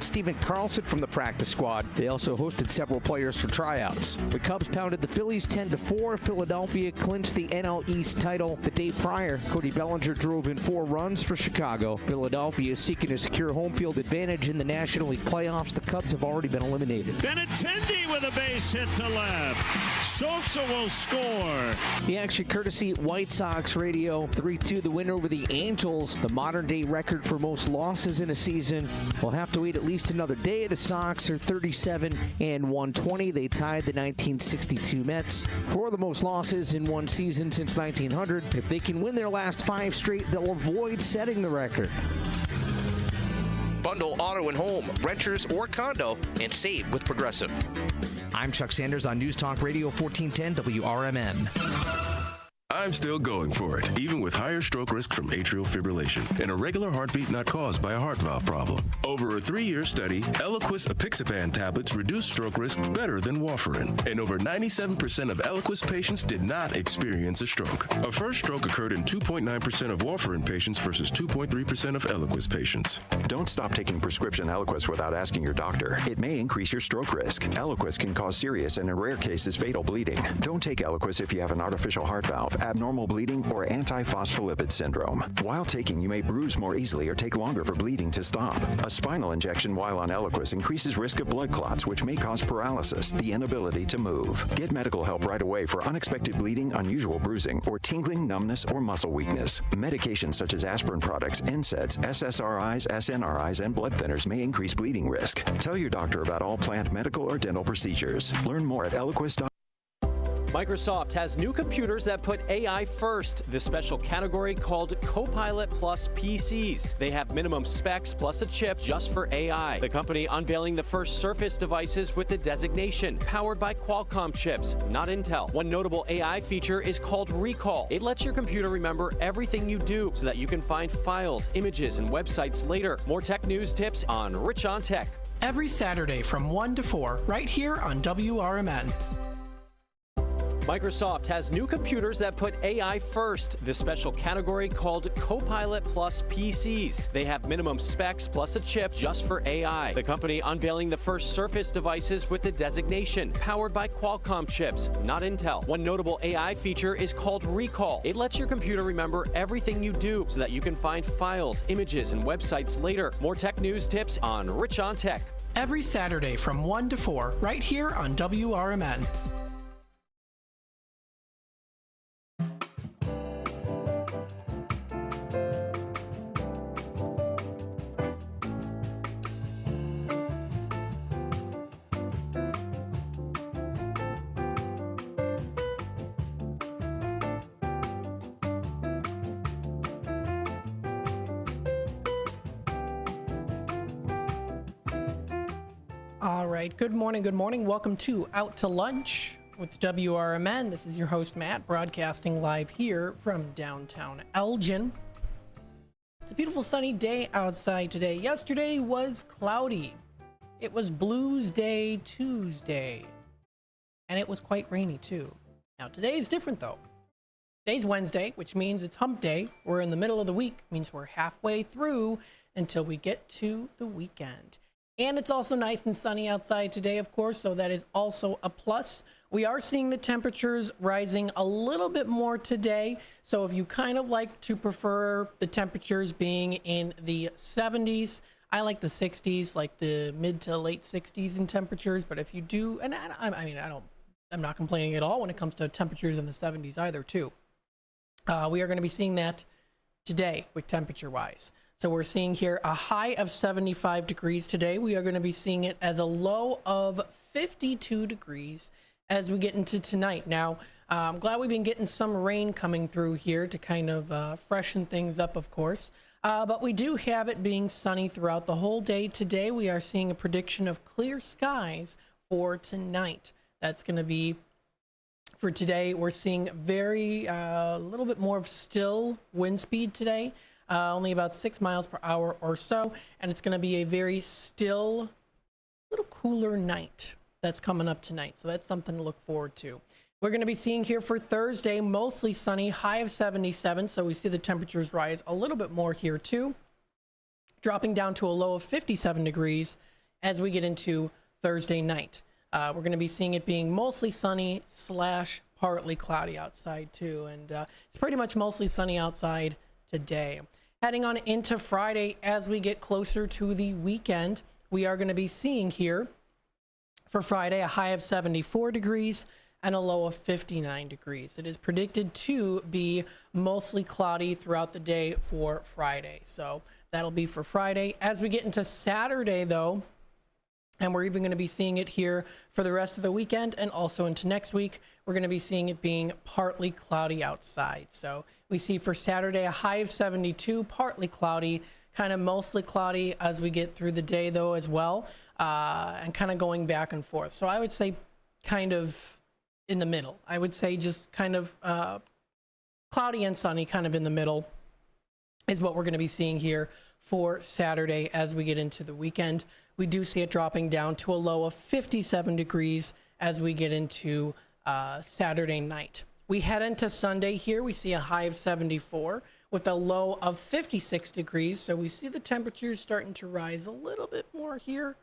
Steven Carlson from the practice squad. They also hosted several players for tryouts. The Cubs pounded the Phillies 10-4. Philadelphia clinched the NL East title. The day prior, Cody Bellinger drove in 4 runs for Chicago. Philadelphia is seeking to secure home field advantage in the National League playoffs. The Cubs have already been eliminated. Benintendi with a base hit to left. Sosa will score. The action courtesy White Sox Radio. 3-2 the win over the Angels. The modern-day record for most losses in a season. We'll have to wait at least another day. The Sox are 37-120. They tied the 1962 Mets for the most losses in one season since 1900. If they can win their last 5 straight, they'll avoid setting the record. Bundle auto and home, renters or condo, and save with Progressive. I'm Chuck Sanders on News Talk Radio 1410 WRMN. I'm still going for it, even with higher stroke risk from atrial fibrillation and a regular heartbeat not caused by a heart valve problem. Over a 3-year study, Eliquis apixaban tablets reduce stroke risk better than warfarin, and over 97% of Eliquis patients did not experience a stroke. A first stroke occurred in 2.9% of warfarin patients versus 2.3% of Eliquis patients. Don't stop taking prescription Eliquis without asking your doctor. It may increase your stroke risk. Eliquis can cause serious and in rare cases fatal bleeding. Don't take Eliquis if you have an artificial heart valve, abnormal bleeding, or antiphospholipid syndrome. While taking, you may bruise more easily or take longer for bleeding to stop. A spinal injection while on Eliquis increases risk of blood clots, which may cause paralysis, the inability to move. Get medical help right away for unexpected bleeding, unusual bruising, or tingling, numbness, or muscle weakness. Medications such as aspirin products, NSAIDs, SSRIs, SNRIs, and blood thinners may increase bleeding risk. Tell your doctor about all planned medical or dental procedures. Learn more at Eliquis.com. Microsoft has new computers that put AI first, this special category called Copilot Plus PCs. They have minimum specs plus a chip just for AI. The company unveiling the first Surface devices with the designation, powered by Qualcomm chips, not Intel. One notable AI feature is called Recall. It lets your computer remember everything you do so that you can find files, images, and websites later. More tech news tips on Rich on Tech. Every Saturday from 1 to 4, right here on WRMN. Microsoft has new computers that put AI first, this special category called Copilot Plus PCs. They have minimum specs plus a chip just for AI. The company unveiling the first Surface devices with the designation, powered by Qualcomm chips, not Intel. One notable AI feature is called Recall. It lets your computer remember everything you do so that you can find files, images, and websites later. More tech news tips on Rich on Tech. Every Saturday from 1 to 4, right here on WRMN. All right, good morning. Welcome to Out to Lunch with WRMN. This is your host, Matt, broadcasting live here from downtown Elgin. It's a beautiful sunny day outside today. Yesterday was cloudy. It was Blues Day Tuesday, and it was quite rainy too. Now today is different though. Today's Wednesday, which means it's hump day. We're in the middle of the week, means we're halfway through until we get to the weekend. And it's also nice and sunny outside today, of course, so that is also a plus. We are seeing the temperatures rising a little bit more today. So if you kind of like to prefer the temperatures being in the 70s, I like the 60s, like the mid to late 60s in temperatures. But if you do, and I'm not complaining at all when it comes to temperatures in the 70s either, too. We are going to be seeing that today with temperature-wise. So we're seeing here a high of 75 degrees today. We are going to be seeing it as a low of 52 degrees as we get into tonight. Now, I'm glad we've been getting some rain coming through here to kind of freshen things up, of course. But we do have it being sunny throughout the whole day today. We are seeing a prediction of clear skies for tonight. That's going to be for today. We're seeing very little bit more of still wind speed today. Only about 6 miles per hour or so, and it's going to be a very still, little cooler night that's coming up tonight. So that's something to look forward to. We're going to be seeing here for Thursday, mostly sunny, high of 77. So we see the temperatures rise a little bit more here too. dropping down to a low of 57 degrees as we get into Thursday night. We're going to be seeing it being mostly sunny / partly cloudy outside too. And it's pretty much mostly sunny outside today. Heading on into Friday, as we get closer to the weekend, we are going to be seeing here for Friday a high of 74 degrees and a low of 59 degrees. It is predicted to be mostly cloudy throughout the day for Friday. So that'll be for Friday. As we get into Saturday, though, and we're even going to be seeing it here for the rest of the weekend and also into next week, we're going to be seeing it being partly cloudy outside. So we see for Saturday a high of 72, partly cloudy, kind of mostly cloudy as we get through the day, though, as well, and kind of going back and forth. So I would say kind of in the middle. I would say just kind of cloudy and sunny, kind of in the middle, is what we're going to be seeing here for Saturday as we get into the weekend. We do see it dropping down to a low of 57 degrees as we get into Saturday night. We head into Sunday here. We see a high of 74 with a low of 56 degrees. So we see the temperatures starting to rise a little bit more here.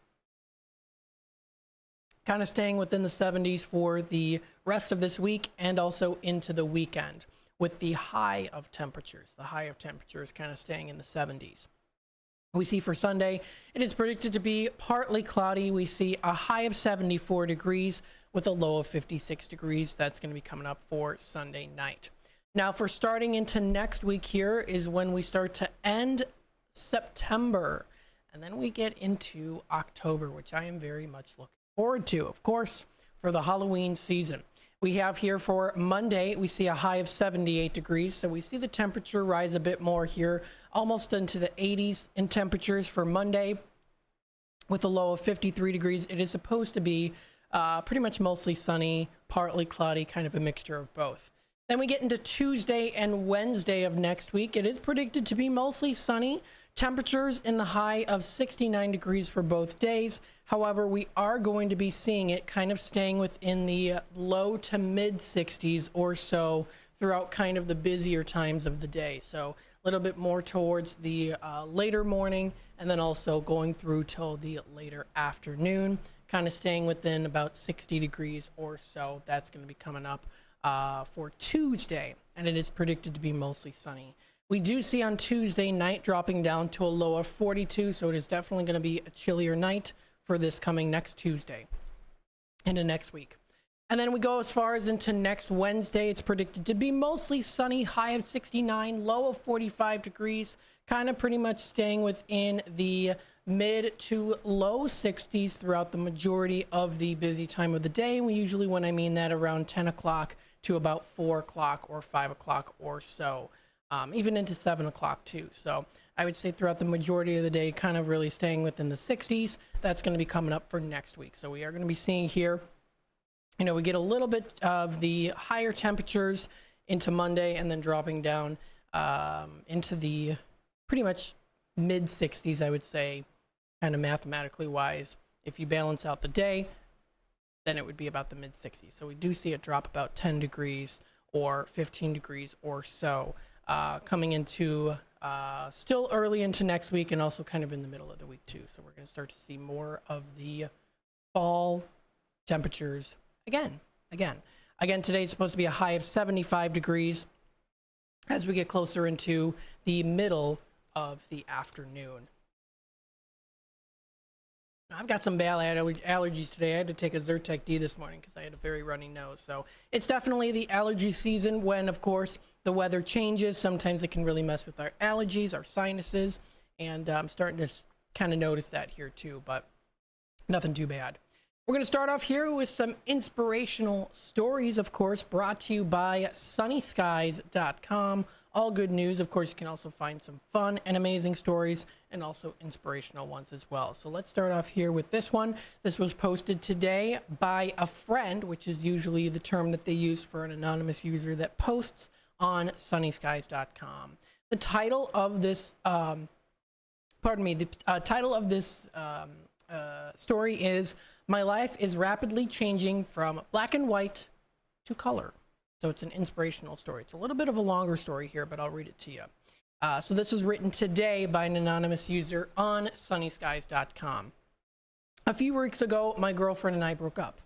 Kind of staying within the 70s for the rest of this week and also into the weekend with the high of temperatures. The high of temperatures kind of staying in the 70s. We see for Sunday, it is predicted to be partly cloudy. We see a high of 74 degrees with a low of 56 degrees. That's going to be coming up for Sunday night. Now, for starting into next week here is when we start to end September. And then we get into October, which I am very much looking forward to, of course, for the Halloween season. We have here for Monday, we see a high of 78 degrees. So we see the temperature rise a bit more here, almost into the 80s in temperatures for Monday with a low of 53 degrees. It is supposed to be pretty much mostly sunny, partly cloudy, kind of a mixture of both. Then we get into Tuesday and Wednesday of next week. It is predicted to be mostly sunny. Temperatures in the high of 69 degrees for both days. However, we are going to be seeing it kind of staying within the low to mid 60s or so throughout kind of the busier times of the day. So a little bit more towards the later morning and then also going through till the later afternoon, kind of staying within about 60 degrees or so. That's going to be coming up for Tuesday, and it is predicted to be mostly sunny. We do see on Tuesday night dropping down to a low of 42, so it is definitely going to be a chillier night for this coming next Tuesday into next week. And then we go as far as into next Wednesday. It's predicted to be mostly sunny, high of 69, low of 45 degrees, kind of pretty much staying within the mid to low 60s throughout the majority of the busy time of the day. And we usually, when I mean that, around 10 o'clock to about 4 o'clock or 5 o'clock or so. Even into 7 o'clock too. So I would say throughout the majority of the day, kind of really staying within the 60s. That's going to be coming up for next week. So we are going to be seeing here, you know, we get a little bit of the higher temperatures into Monday and then dropping down into the pretty much mid 60s, I would say, kind of mathematically wise. If you balance out the day, then it would be about the mid 60s. So we do see it drop about 10 degrees or 15 degrees or so. Coming into still early into next week and also kind of in the middle of the week too. So we're going to start to see more of the fall temperatures again. Today is supposed to be a high of 75 degrees as we get closer into the middle of the afternoon. I've got some bad allergies today. I had to take a Zyrtec D this morning because I had a very runny nose. So it's definitely the allergy season when, of course, the weather changes. Sometimes it can really mess with our allergies, our sinuses, and I'm starting to kind of notice that here too, but nothing too bad. We're going to start off here with some inspirational stories, of course, brought to you by sunnyskies.com. All good news. Of course, you can also find some fun and amazing stories and also inspirational ones as well. So let's start off here with this one. This was posted today by a friend, which is usually the term that they use for an anonymous user that posts on sunnyskies.com. The title of this, story is "My Life is Rapidly Changing from Black and White to Color." So it's an inspirational story. It's a little bit of a longer story here, but I'll read it to you. So this was written today by an anonymous user on sunnyskies.com. A few weeks ago, my girlfriend and I broke up.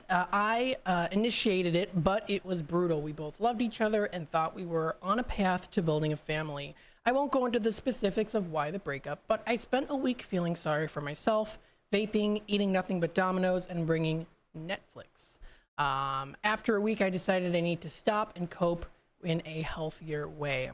I initiated it, but it was brutal. We both loved each other and thought we were on a path to building a family. I won't go into the specifics of why the breakup, but I spent a week feeling sorry for myself, vaping, eating nothing but Dominoes, and bringing Netflix. After a week, I decided I need to stop and cope in a healthier way.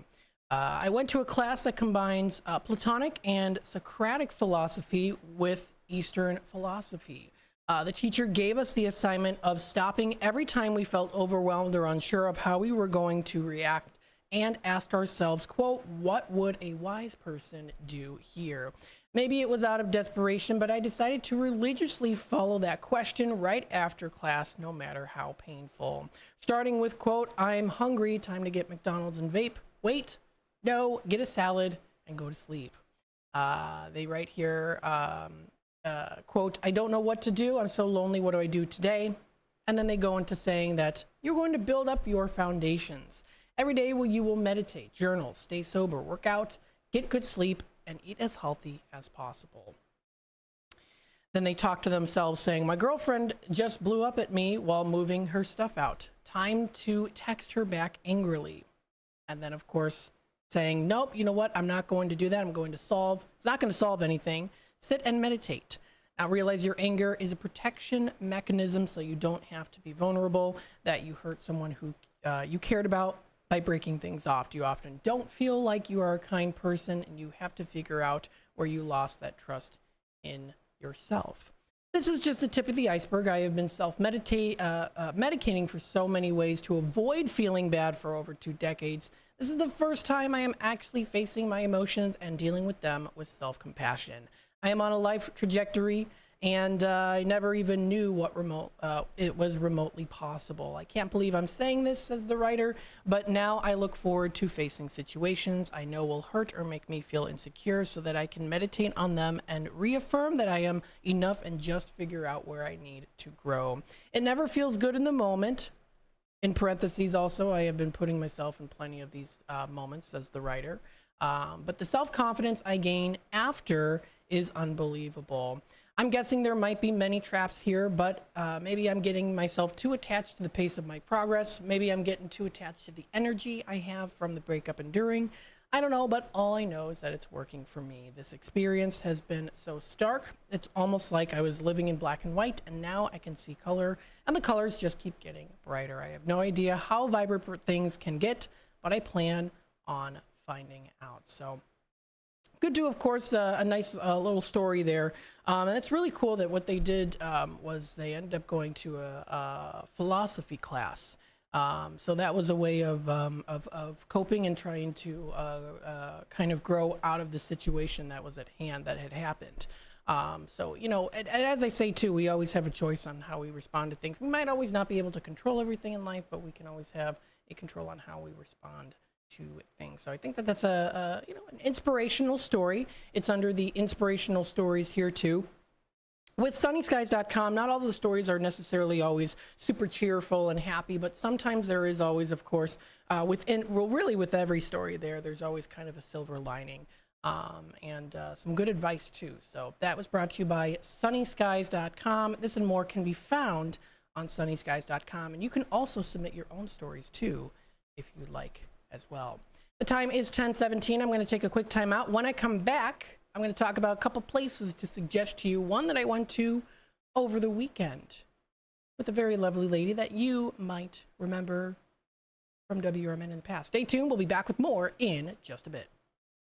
I went to a class that combines Platonic and Socratic philosophy with Eastern philosophy. The teacher gave us the assignment of stopping every time we felt overwhelmed or unsure of how we were going to react and ask ourselves, quote, what would a wise person do here? Maybe it was out of desperation, but I decided to religiously follow that question right after class, no matter how painful. Starting with, quote, I'm hungry, time to get McDonald's and vape. Wait, no, get a salad and go to sleep. They write here, quote, I don't know what to do. I'm so lonely. What do I do today? And then they go into saying that you're going to build up your foundations. Every day you will meditate, journal, stay sober, work out, get good sleep, and eat as healthy as possible. Then they talk to themselves saying, my girlfriend just blew up at me while moving her stuff out. Time to text her back angrily. And then, of course, saying, nope, you know what? I'm not going to do that. I'm going to solve. It's not going to solve anything. Sit and meditate. Now realize your anger is a protection mechanism so you don't have to be vulnerable, that you hurt someone who you cared about by breaking things off. You often don't feel like you are a kind person, and you have to figure out where you lost that trust in yourself. This is just the tip of the iceberg. I have been medicating for so many ways to avoid feeling bad for over 2 decades. This is the first time I am actually facing my emotions and dealing with them with self-compassion. I am on a life trajectory, and I never even knew what it was remotely possible. I can't believe I'm saying this, says the writer, but now I look forward to facing situations I know will hurt or make me feel insecure so that I can meditate on them and reaffirm that I am enough and just figure out where I need to grow. It never feels good in the moment. In parentheses also, I have been putting myself in plenty of these moments, says the writer. But the self-confidence I gain after is unbelievable. I'm guessing there might be many traps here, but maybe I'm getting myself too attached to the pace of my progress. Maybe I'm getting too attached to the energy I have from the breakup enduring. I don't know, but all I know is that it's working for me. This experience has been so stark. It's almost like I was living in black and white, and now I can see color, and the colors just keep getting brighter. I have no idea how vibrant things can get, but I plan on finding out. So good to, of course, a nice little story there. And it's really cool that what they did was they ended up going to a philosophy class. So that was a way of coping and trying to kind of grow out of the situation that was at hand, that had happened. So, you know, and as I say, too, we always have a choice on how we respond to things. We might always not be able to control everything in life, but we can always have a control on how we respond to things. So I think that that's an inspirational story. It's under the inspirational stories here too. With sunnyskies.com, not all the stories are necessarily always super cheerful and happy, but sometimes there is always, of course, really with every story there's always kind of a silver lining and some good advice too. So that was brought to you by sunnyskies.com. This and more can be found on sunnyskies.com, and you can also submit your own stories too if you'd like as well. The time is 10:17. I'm going to take a quick time out. When I come back, I'm going to talk about a couple places to suggest to you. One that I went to over the weekend with a very lovely lady that you might remember from WRMN in the past. Stay tuned. We'll be back with more in just a bit.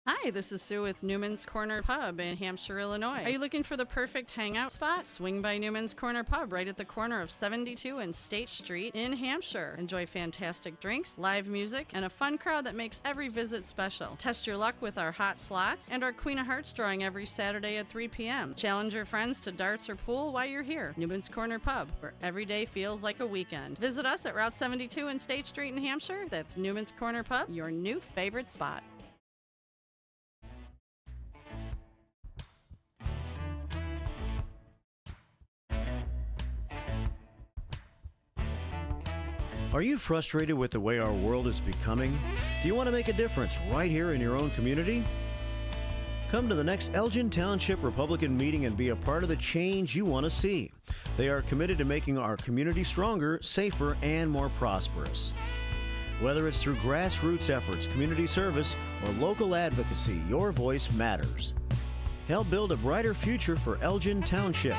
Hi, this is Sue with Newman's Corner Pub in Hampshire, Illinois. Are you looking for the perfect hangout spot? Swing by Newman's Corner Pub right at the corner of 72 and State Street in Hampshire. Enjoy fantastic drinks, live music, and a fun crowd that makes every visit special. Test your luck with our hot slots and our Queen of Hearts drawing every Saturday at 3 p.m. Challenge your friends to darts or pool while you're here. Newman's Corner Pub, where every day feels like a weekend. Visit us at Route 72 and State Street in Hampshire. That's Newman's Corner Pub, your new favorite spot. Are you frustrated with the way our world is becoming? Do you want to make a difference right here in your own community? Come to the next Elgin Township Republican meeting and be a part of the change you want to see. They are committed to making our community stronger, safer, and more prosperous. Whether it's through grassroots efforts, community service, or local advocacy, your voice matters. Help build a brighter future for Elgin Township.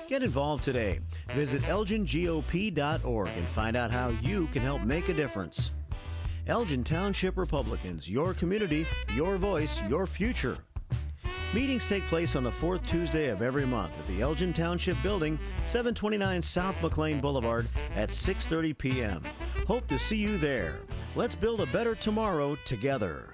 Get involved today. Visit elgingop.org and find out how you can help make a difference. Elgin Township Republicans, your community, your voice, your future. Meetings take place on the fourth Tuesday of every month at the Elgin Township Building, 729 South McLean Boulevard at 6:30 p.m. Hope to see you there. Let's build a better tomorrow together.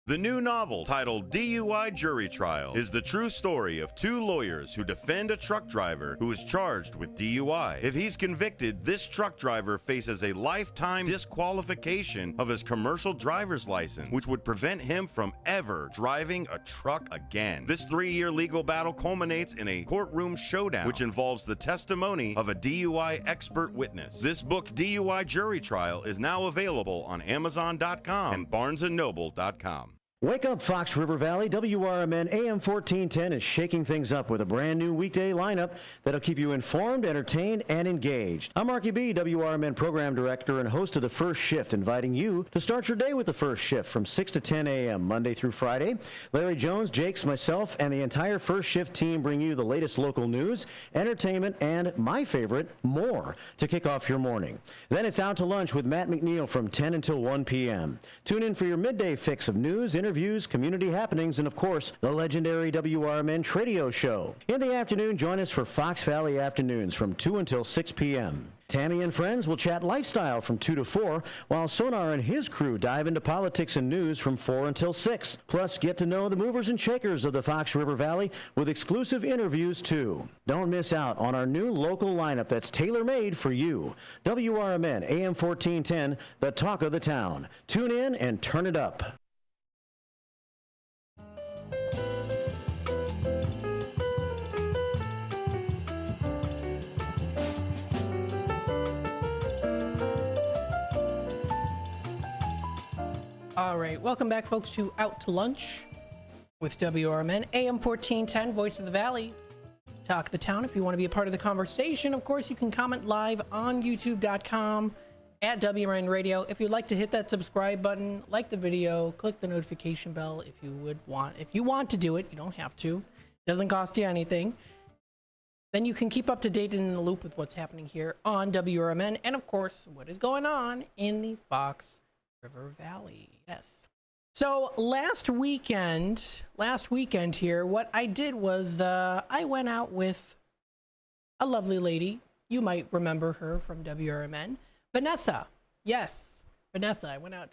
The new novel, titled DUI Jury Trial, is the true story of two lawyers who defend a truck driver who is charged with DUI. If he's convicted, this truck driver faces a lifetime disqualification of his commercial driver's license, which would prevent him from ever driving a truck again. This 3-year legal battle culminates in a courtroom showdown, which involves the testimony of a DUI expert witness. This book, DUI Jury Trial, is now available on Amazon.com and BarnesandNoble.com. Wake up, Fox River Valley. WRMN AM 1410 is shaking things up with a brand new weekday lineup that'll keep you informed, entertained, and engaged. I'm Marky B, WRMN Program Director and host of The First Shift, inviting you to start your day with The First Shift from 6 to 10 a.m. Monday through Friday. Larry Jones, Jakes, myself, and the entire First Shift team bring you the latest local news, entertainment, and, my favorite, more to kick off your morning. Then it's Out to Lunch with Matt McNeil from 10 until 1 p.m. Tune in for your midday fix of news, interviews, community happenings, and of course, the legendary WRMN Tradio Show. In the afternoon, join us for Fox Valley Afternoons from 2 until 6 p.m. Tammy and friends will chat lifestyle from 2 to 4, while Sonar and his crew dive into politics and news from 4 until 6. Plus, get to know the movers and shakers of the Fox River Valley with exclusive interviews, too. Don't miss out on our new local lineup that's tailor-made for you. WRMN AM 1410, the talk of the town. Tune in and turn it up. All right, welcome back, folks, to Out to Lunch with WRMN, AM 1410, Voice of the Valley, Talk of the Town. If you want to be a part of the conversation, of course, you can comment live on youtube.com at WRN Radio. If you'd like to hit that subscribe button, like the video, click the notification bell if you want to do it. You don't have to. It doesn't cost you anything. Then you can keep up to date and in the loop with what's happening here on WRMN and, of course, what is going on in the Fox River Valley. Yes. So last weekend here, what I did was I went out with a lovely lady. You might remember her from WRMN, Vanessa. Yes, Vanessa. I went out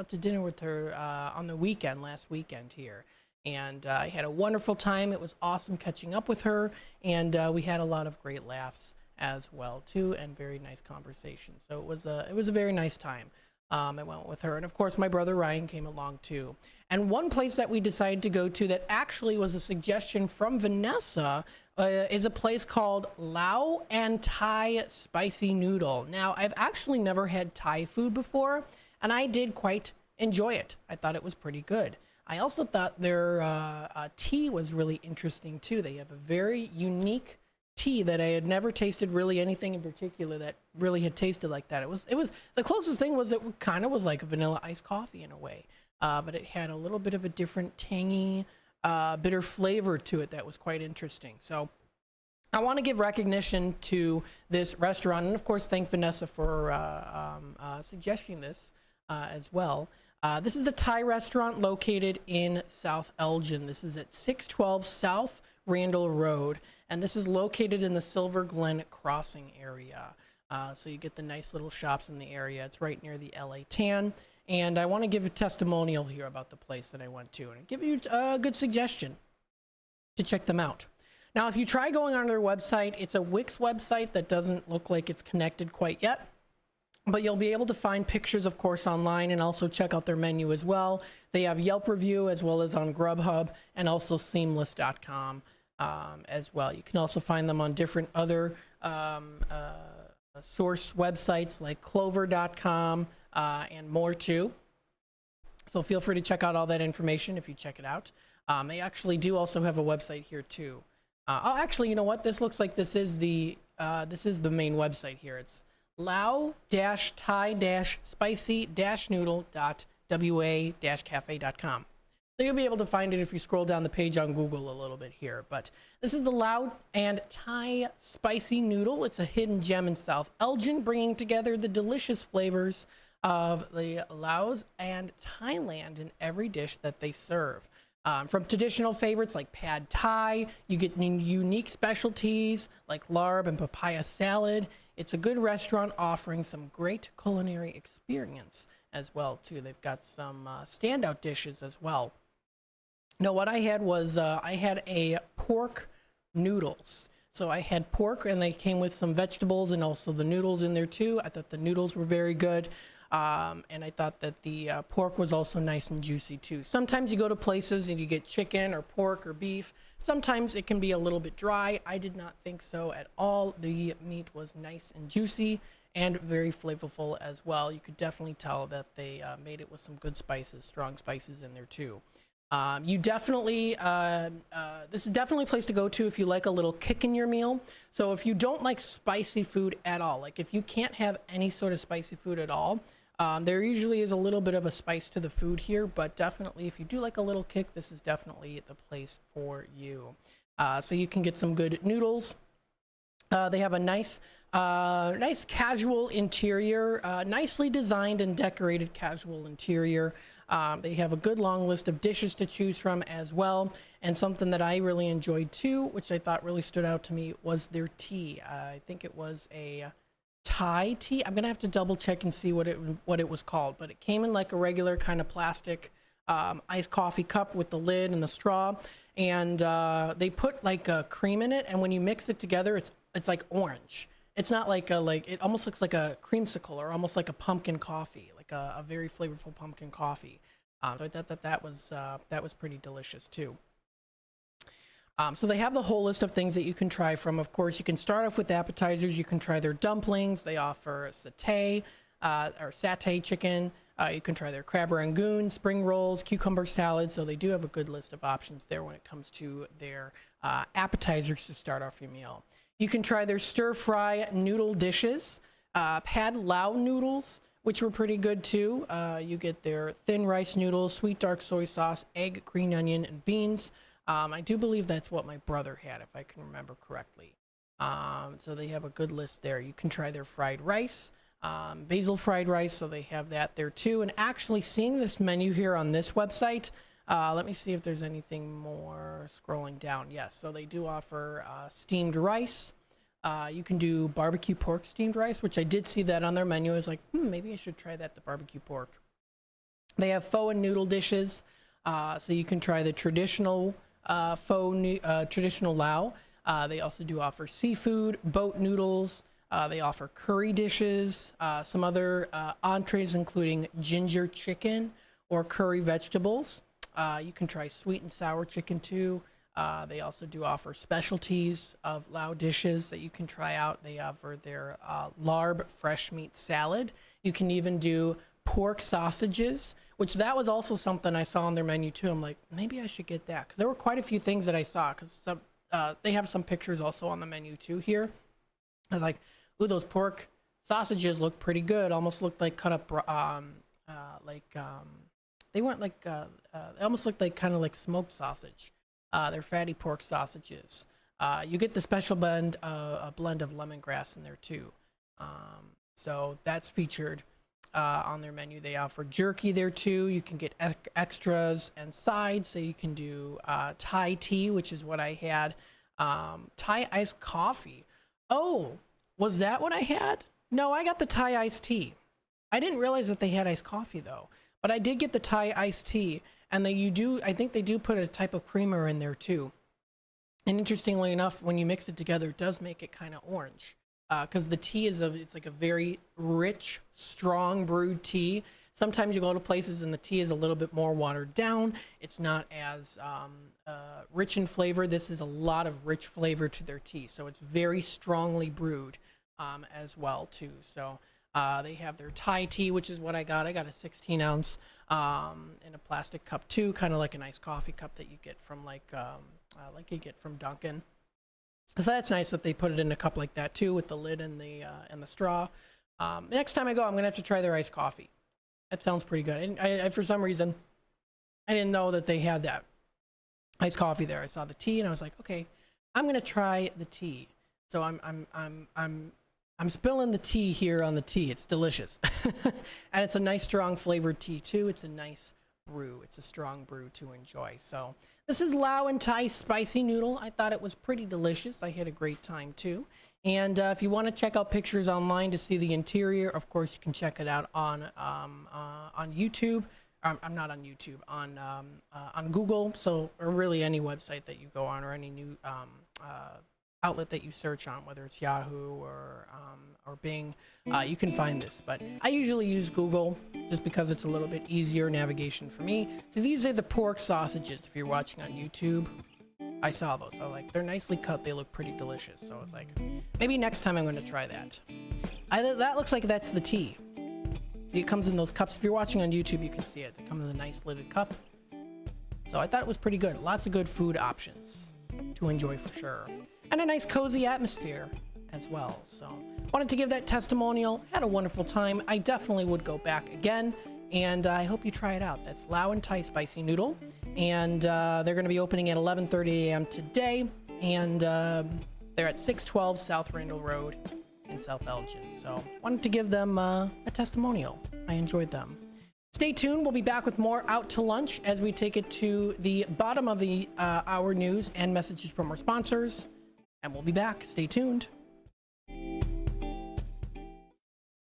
to dinner with her on the weekend, last weekend here, and I had a wonderful time. It was awesome catching up with her, and we had a lot of great laughs as well too, and very nice conversation. So it was a very nice time. I went with her, and of course my brother Ryan came along too. And one place that we decided to go to that actually was a suggestion from Vanessa is a place called Lao and Thai Spicy Noodle. Now, I've actually never had Thai food before, and I did quite enjoy it. I thought it was pretty good. I also thought their tea was really interesting too. They have a very unique tea that I had never tasted really anything in particular that really had tasted like that. It was the closest thing was it kind of was like a vanilla iced coffee in a way, but it had a little bit of a different tangy, bitter flavor to it that was quite interesting. So I want to give recognition to this restaurant, and of course thank Vanessa for suggesting this as well. This is a Thai restaurant located in South Elgin. This is at 612 South Randall Road, and this is located in the Silver Glen Crossing area. So you get the nice little shops in the area. It's right near the LA Tan. And I want to give a testimonial here about the place that I went to and give you a good suggestion to check them out. Now, if you try going on their website, it's a Wix website that doesn't look like it's connected quite yet. But you'll be able to find pictures, of course, online and also check out their menu as well. They have Yelp review as well as on Grubhub and also Seamless.com as well. You can also find them on different other source websites like clover.com and more too. So feel free to check out all that information if you check it out. They actually do also have a website here too. Oh, actually, you know what? This looks like this is the main website here. It's lao-thai-spicy-noodle.wa-cafe.com. So you'll be able to find it if you scroll down the page on Google a little bit here. But this is the Lao and Thai spicy noodle. It's a hidden gem in South Elgin, bringing together the delicious flavors of the Laos and Thailand in every dish that they serve. From traditional favorites like pad thai, you get unique specialties like larb and papaya salad. It's a good restaurant offering some great culinary experience as well too. They've got some standout dishes as well. Now what I had was I had a pork noodles. So I had pork and they came with some vegetables and also the noodles in there too. I thought the noodles were very good. And I thought that the pork was also nice and juicy too. Sometimes you go to places and you get chicken or pork or beef. Sometimes it can be a little bit dry. I did not think so at all. The meat was nice and juicy and very flavorful as well. You could definitely tell that they made it with some good spices, strong spices in there too. You definitely, this is definitely a place to go to if you like a little kick in your meal. So if you don't like spicy food at all, like if you can't have any sort of spicy food at all, there usually is a little bit of a spice to the food here, but definitely if you do like a little kick, this is definitely the place for you. So you can get some good noodles. They have a nice casual interior, nicely designed and decorated casual interior. They have a good long list of dishes to choose from as well. And something that I really enjoyed too, which I thought really stood out to me, was their tea. I think it was a Thai tea. I'm gonna have to double check and see what it was called, but it came in like a regular kind of plastic iced coffee cup with the lid and the straw, and they put like a cream in it, and when you mix it together, it's like orange. It's not like it almost looks like a creamsicle or almost like a pumpkin coffee, like a very flavorful pumpkin coffee. So I thought that was pretty delicious too. So they have the whole list of things that you can try from. Of course, you can start off with appetizers. You can try their dumplings. They offer satay or satay chicken. You can try their crab rangoon, spring rolls, cucumber salad. So they do have a good list of options there when it comes to their appetizers to start off your meal. You can try their stir-fry noodle dishes, pad lao noodles, which were pretty good too. You get their thin rice noodles, sweet dark soy sauce, egg, green onion, and beans. I do believe that's what my brother had, if I can remember correctly. So they have a good list there. You can try their fried rice, basil fried rice, so they have that there too. And actually seeing this menu here on this website, let me see if there's anything more scrolling down. Yes, so they do offer steamed rice. You can do barbecue pork steamed rice, which I did see that on their menu. I was like, maybe I should try that, the barbecue pork. They have pho and noodle dishes, so you can try the traditional traditional Lao. They also do offer seafood, boat noodles. They offer curry dishes, some other entrees including ginger chicken or curry vegetables. You can try sweet and sour chicken too. They also do offer specialties of Lao dishes that you can try out. They offer their larb fresh meat salad. You can even do pork sausages, which that was also something I saw on their menu too. I'm like, maybe I should get that, because there were quite a few things that I saw, because they have some pictures also on the menu too here. I was like, ooh, those pork sausages look pretty good. Almost looked like cut up they weren't like they almost looked like kind of like smoked sausage. They're fatty pork sausages. You get the special blend a blend of lemongrass in there too. So that's featured on their menu. They offer jerky there too. You can get extras and sides, so you can do Thai tea, which is what I had. Thai iced coffee. Oh, was that what I had? No, I got the Thai iced tea. I didn't realize that they had iced coffee though, but I did get the Thai iced tea, and I think they do put a type of creamer in there too. And interestingly enough, when you mix it together, it does make it kind of orange. Because the tea it's like a very rich, strong brewed tea. Sometimes you go to places and the tea is a little bit more watered down. It's not as rich in flavor. This is a lot of rich flavor to their tea. So it's very strongly brewed. as well too. So they have their Thai tea, which is what I got. I got a 16 ounce in a plastic cup too, kind of like a nice coffee cup that you get from like you get from Dunkin'. So that's nice that they put it in a cup like that too, with the lid and the straw. Next time I go, I'm gonna have to try their iced coffee. That sounds pretty good. And I for some reason, I didn't know that they had that iced coffee there. I saw the tea and I was like, okay, I'm gonna try the tea. So I'm spilling the tea here on the tea. It's delicious, and it's a nice strong flavored tea too. It's a nice brew. It's a strong brew to enjoy. So this is Lao and Thai spicy noodle. I thought it was pretty delicious. I had a great time too. And if you want to check out pictures online to see the interior, of course you can check it out on YouTube. I'm not on YouTube, on Google. So, or really any website that you go on, or any new outlet that you search on, whether it's Yahoo or Bing, you can find this. But I usually use Google just because it's a little bit easier navigation for me. So these are the pork sausages. If you're watching on YouTube, I saw those. So like, they're nicely cut. They look pretty delicious. So it's like, maybe next time I'm going to try that. That looks like that's the tea. It comes in those cups. If you're watching on YouTube, you can see it. They come in a nice lidded cup. So I thought it was pretty good. Lots of good food options to enjoy for sure. And a nice cozy atmosphere as well. So wanted to give that testimonial. Had a wonderful time. I definitely would go back again. And I hope you try it out. That's Lao and Thai spicy noodle. And they're going to be opening at 11:30 a.m. today. And they're at 612 South Randall Road in South Elgin. So wanted to give them a testimonial. I enjoyed them. Stay tuned. We'll be back with more Out to Lunch as we take it to the bottom of the hour news and messages from our sponsors. And we'll be back. Stay tuned.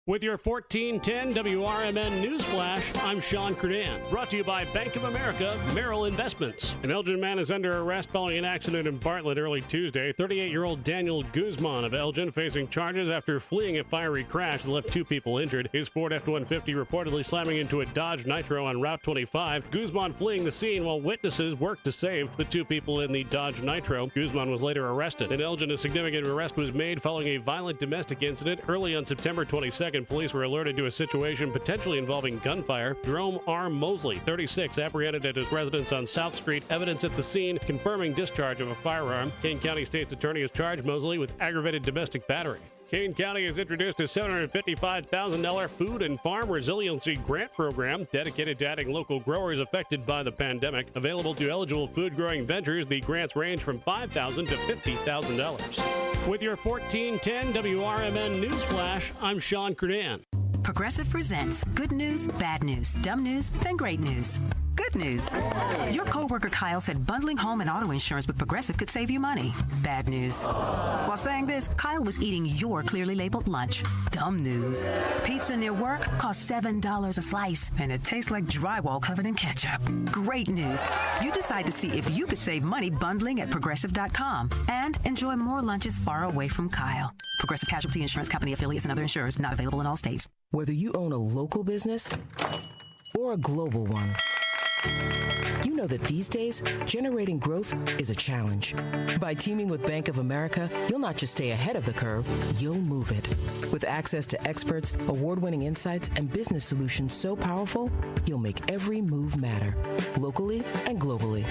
With your 1410 WRMN News Flash, I'm Sean Curdan. Brought to you by Bank of America Merrill Investments. An Elgin man is under arrest following an accident in Bartlett early Tuesday. 38-year-old Daniel Guzman of Elgin facing charges after fleeing a fiery crash that left 2 people injured. His Ford F-150 reportedly slamming into a Dodge Nitro on Route 25. Guzman fleeing the scene while witnesses worked to save the 2 people in the Dodge Nitro. Guzman was later arrested. In Elgin, a significant arrest was made following a violent domestic incident early on September 22nd. Police were alerted to a situation potentially involving gunfire. Jerome R. Mosley, 36, apprehended at his residence on South Street. Evidence at the scene confirming discharge of a firearm. Kane County State's Attorney has charged Mosley with aggravated domestic battery. Kane County has introduced a $755,000 food and farm resiliency grant program dedicated to adding local growers affected by the pandemic. Available to eligible food growing ventures, the grants range from $5,000 to $50,000. With your 1410 WRMN News Flash, I'm Sean Curdan. Progressive presents good news, bad news, dumb news, then great news. Good news. Your coworker Kyle said bundling home and auto insurance with Progressive could save you money. Bad news. While saying this, Kyle was eating your clearly labeled lunch. Dumb news. Pizza near work costs $7 a slice, and it tastes like drywall covered in ketchup. Great news. You decide to see if you could save money bundling at Progressive.com and enjoy more lunches far away from Kyle. Progressive Casualty Insurance Company affiliates and other insurers not available in all states. Whether you own a local business or a global one, you know that these days, generating growth is a challenge. By teaming with Bank of America, you'll not just stay ahead of the curve, you'll move it. With access to experts, award-winning insights, and business solutions so powerful, you'll make every move matter, locally and globally.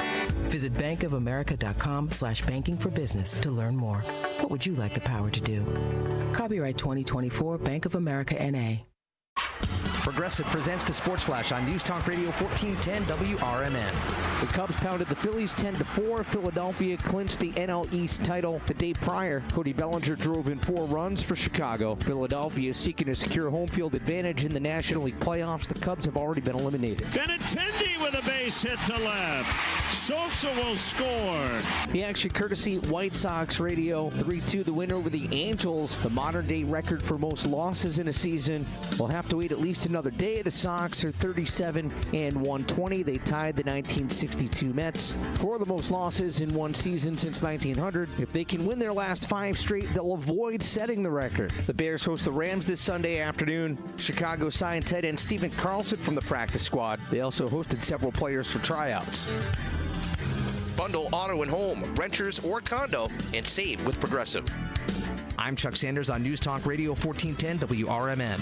Visit bankofamerica.com/banking for business to learn more. What would you like the power to do? Copyright 2024 Bank of America, N.A. Progressive presents the Sports Flash on News Talk Radio 1410 WRMN. The Cubs pounded the Phillies 10-4. Philadelphia clinched the NL East title. The day prior, Cody Bellinger drove in 4 runs for Chicago. Philadelphia is seeking to secure home field advantage in the National League playoffs. The Cubs have already been eliminated. Benintendi with a base hit to left. Sosa will score. The action courtesy White Sox Radio. 3-2 the win over the Angels. The modern-day record for most losses in a season. We'll have to wait at least another day. The Sox are 37-120. They tied the 1962 Mets for the most losses in one season since 1900. If they can win their last 5 straight, they'll avoid setting the record. The Bears host the Rams this Sunday afternoon. Chicago signed tight end Stephen Carlson from the practice squad. They also hosted several players for tryouts. Bundle auto and home, renters or condo, and save with Progressive. I'm Chuck Sanders on News Talk Radio 1410 WRMN.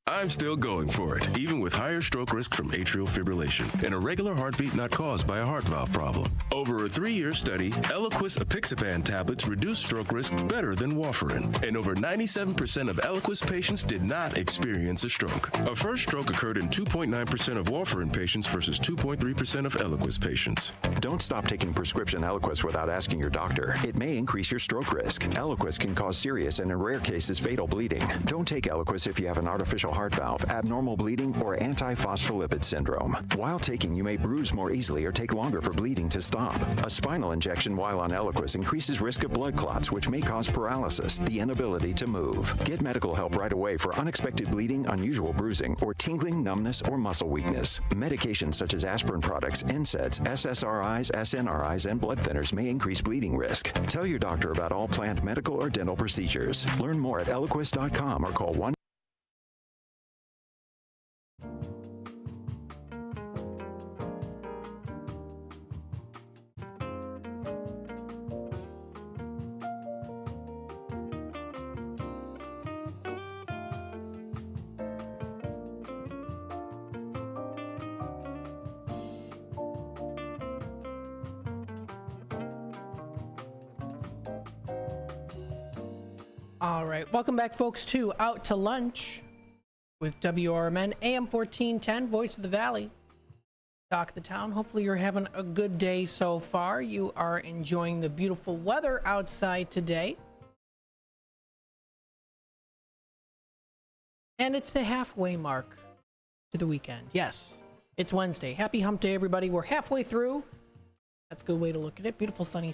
I'm still going for it, even with higher stroke risk from atrial fibrillation and a regular heartbeat not caused by a heart valve problem. Over a 3-year study, Eliquis apixaban tablets reduce stroke risk better than warfarin, and over 97% of Eliquis patients did not experience a stroke. A first stroke occurred in 2.9% of warfarin patients versus 2.3% of Eliquis patients. Don't stop taking prescription Eliquis without asking your doctor. It may increase your stroke risk. Eliquis can cause serious and, in rare cases, fatal bleeding. Don't take Eliquis if you have an artificial heart valve, abnormal bleeding, or antiphospholipid syndrome. While taking, you may bruise more easily or take longer for bleeding to stop. A spinal injection while on Eliquis increases risk of blood clots, which may cause paralysis, the inability to move. Get medical help right away for unexpected bleeding, unusual bruising, or tingling, numbness, or muscle weakness. Medications such as aspirin products, NSAIDs, SSRIs, SNRIs, and blood thinners may increase bleeding risk. Tell your doctor about all planned medical or dental procedures. Learn more at Eliquis.com or call 1. All right, welcome back, folks, to Out to Lunch with WRMN, AM 1410, Voice of the Valley, Talk of the Town. Hopefully you're having a good day so far. You are enjoying the beautiful weather outside today. And it's the halfway mark to the weekend. Yes, it's Wednesday. Happy hump day, everybody. We're halfway through. That's a good way to look at it. Beautiful sunny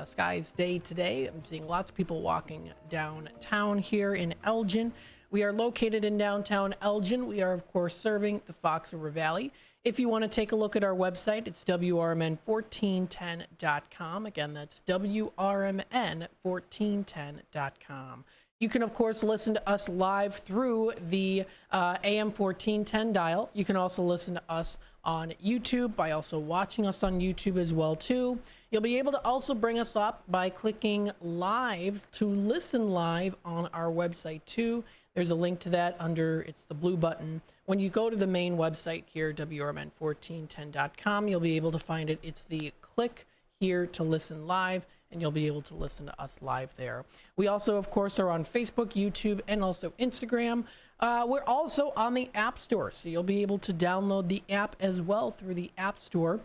skies day today. I'm seeing lots of people walking downtown here in Elgin. We are located in downtown Elgin. We are, of course, serving the Fox River Valley. If you want to take a look at our website, it's WRMN1410.com. Again, that's WRMN1410.com. You can, of course, listen to us live through the AM 1410 dial. You can also listen to us on YouTube by also watching us on YouTube as well, too. You'll be able to also bring us up by clicking live to listen live on our website, too. There's a link to that under, it's the blue button. When you go to the main website here, WRMN1410.com, you'll be able to find it. It's the click here to listen live, and you'll be able to listen to us live there. We also, of course, are on Facebook, YouTube, and also Instagram. We're also on the App Store, so you'll be able to download the app as well through the App Store.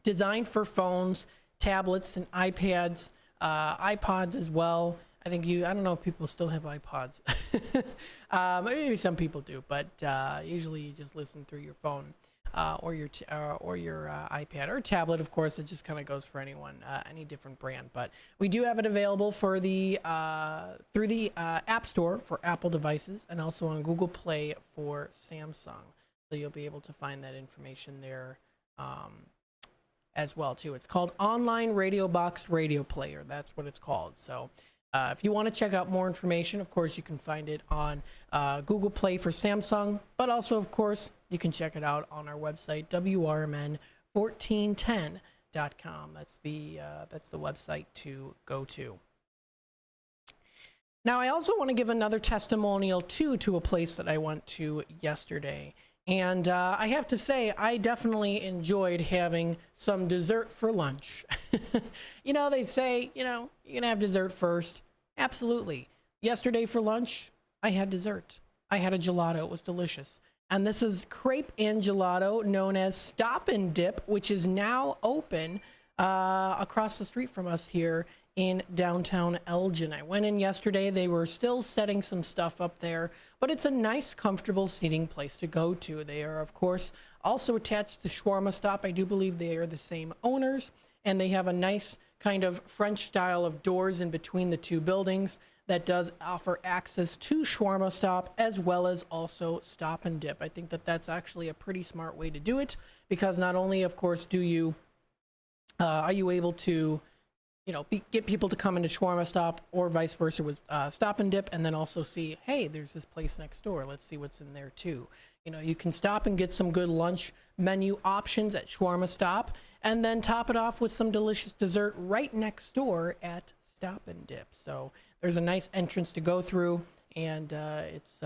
Designed for phones, tablets, and iPads, iPods as well. I don't know if people still have iPods. Maybe some people do, but usually you just listen through your phone. Or your iPad or tablet, of course. It just kind of goes for anyone, any different brand. But we do have it available for the through the App Store for Apple devices, and also on Google Play for Samsung. So you'll be able to find that information there as well too. It's called Online Radio Box Radio Player. That's what it's called. So. If you want to check out more information, of course, you can find it on Google Play for Samsung, but also, of course, you can check it out on our website, WRMN1410.com. That's the website to go to. Now, I also want to give another testimonial, too, to a place that I went to yesterday. And I have to say, I definitely enjoyed having some dessert for lunch. You know, they say, you know, you're going to have dessert first. Absolutely. Yesterday for lunch, I had dessert. I had a gelato. It was delicious. And this is crepe and gelato known as Stop and Dip, which is now open across the street from us here in downtown Elgin. I went in yesterday. They were still setting some stuff up there, but it's a nice, comfortable seating place to go to. They are, of course, also attached to Shawarma Stop. I do believe they are the same owners, and they have a nice kind of French style of doors in between the two buildings that does offer access to Shawarma Stop as well as also Stop and Dip. I think that that's actually a pretty smart way to do it, because not only, of course, do you are you able to get people to come into Shawarma Stop, or vice versa with Stop and Dip, and then also see, hey, there's this place next door. Let's see what's in there too. You know, you can stop and get some good lunch menu options at Shawarma Stop, and then top it off with some delicious dessert right next door at Stop and Dip. So there's a nice entrance to go through, and it's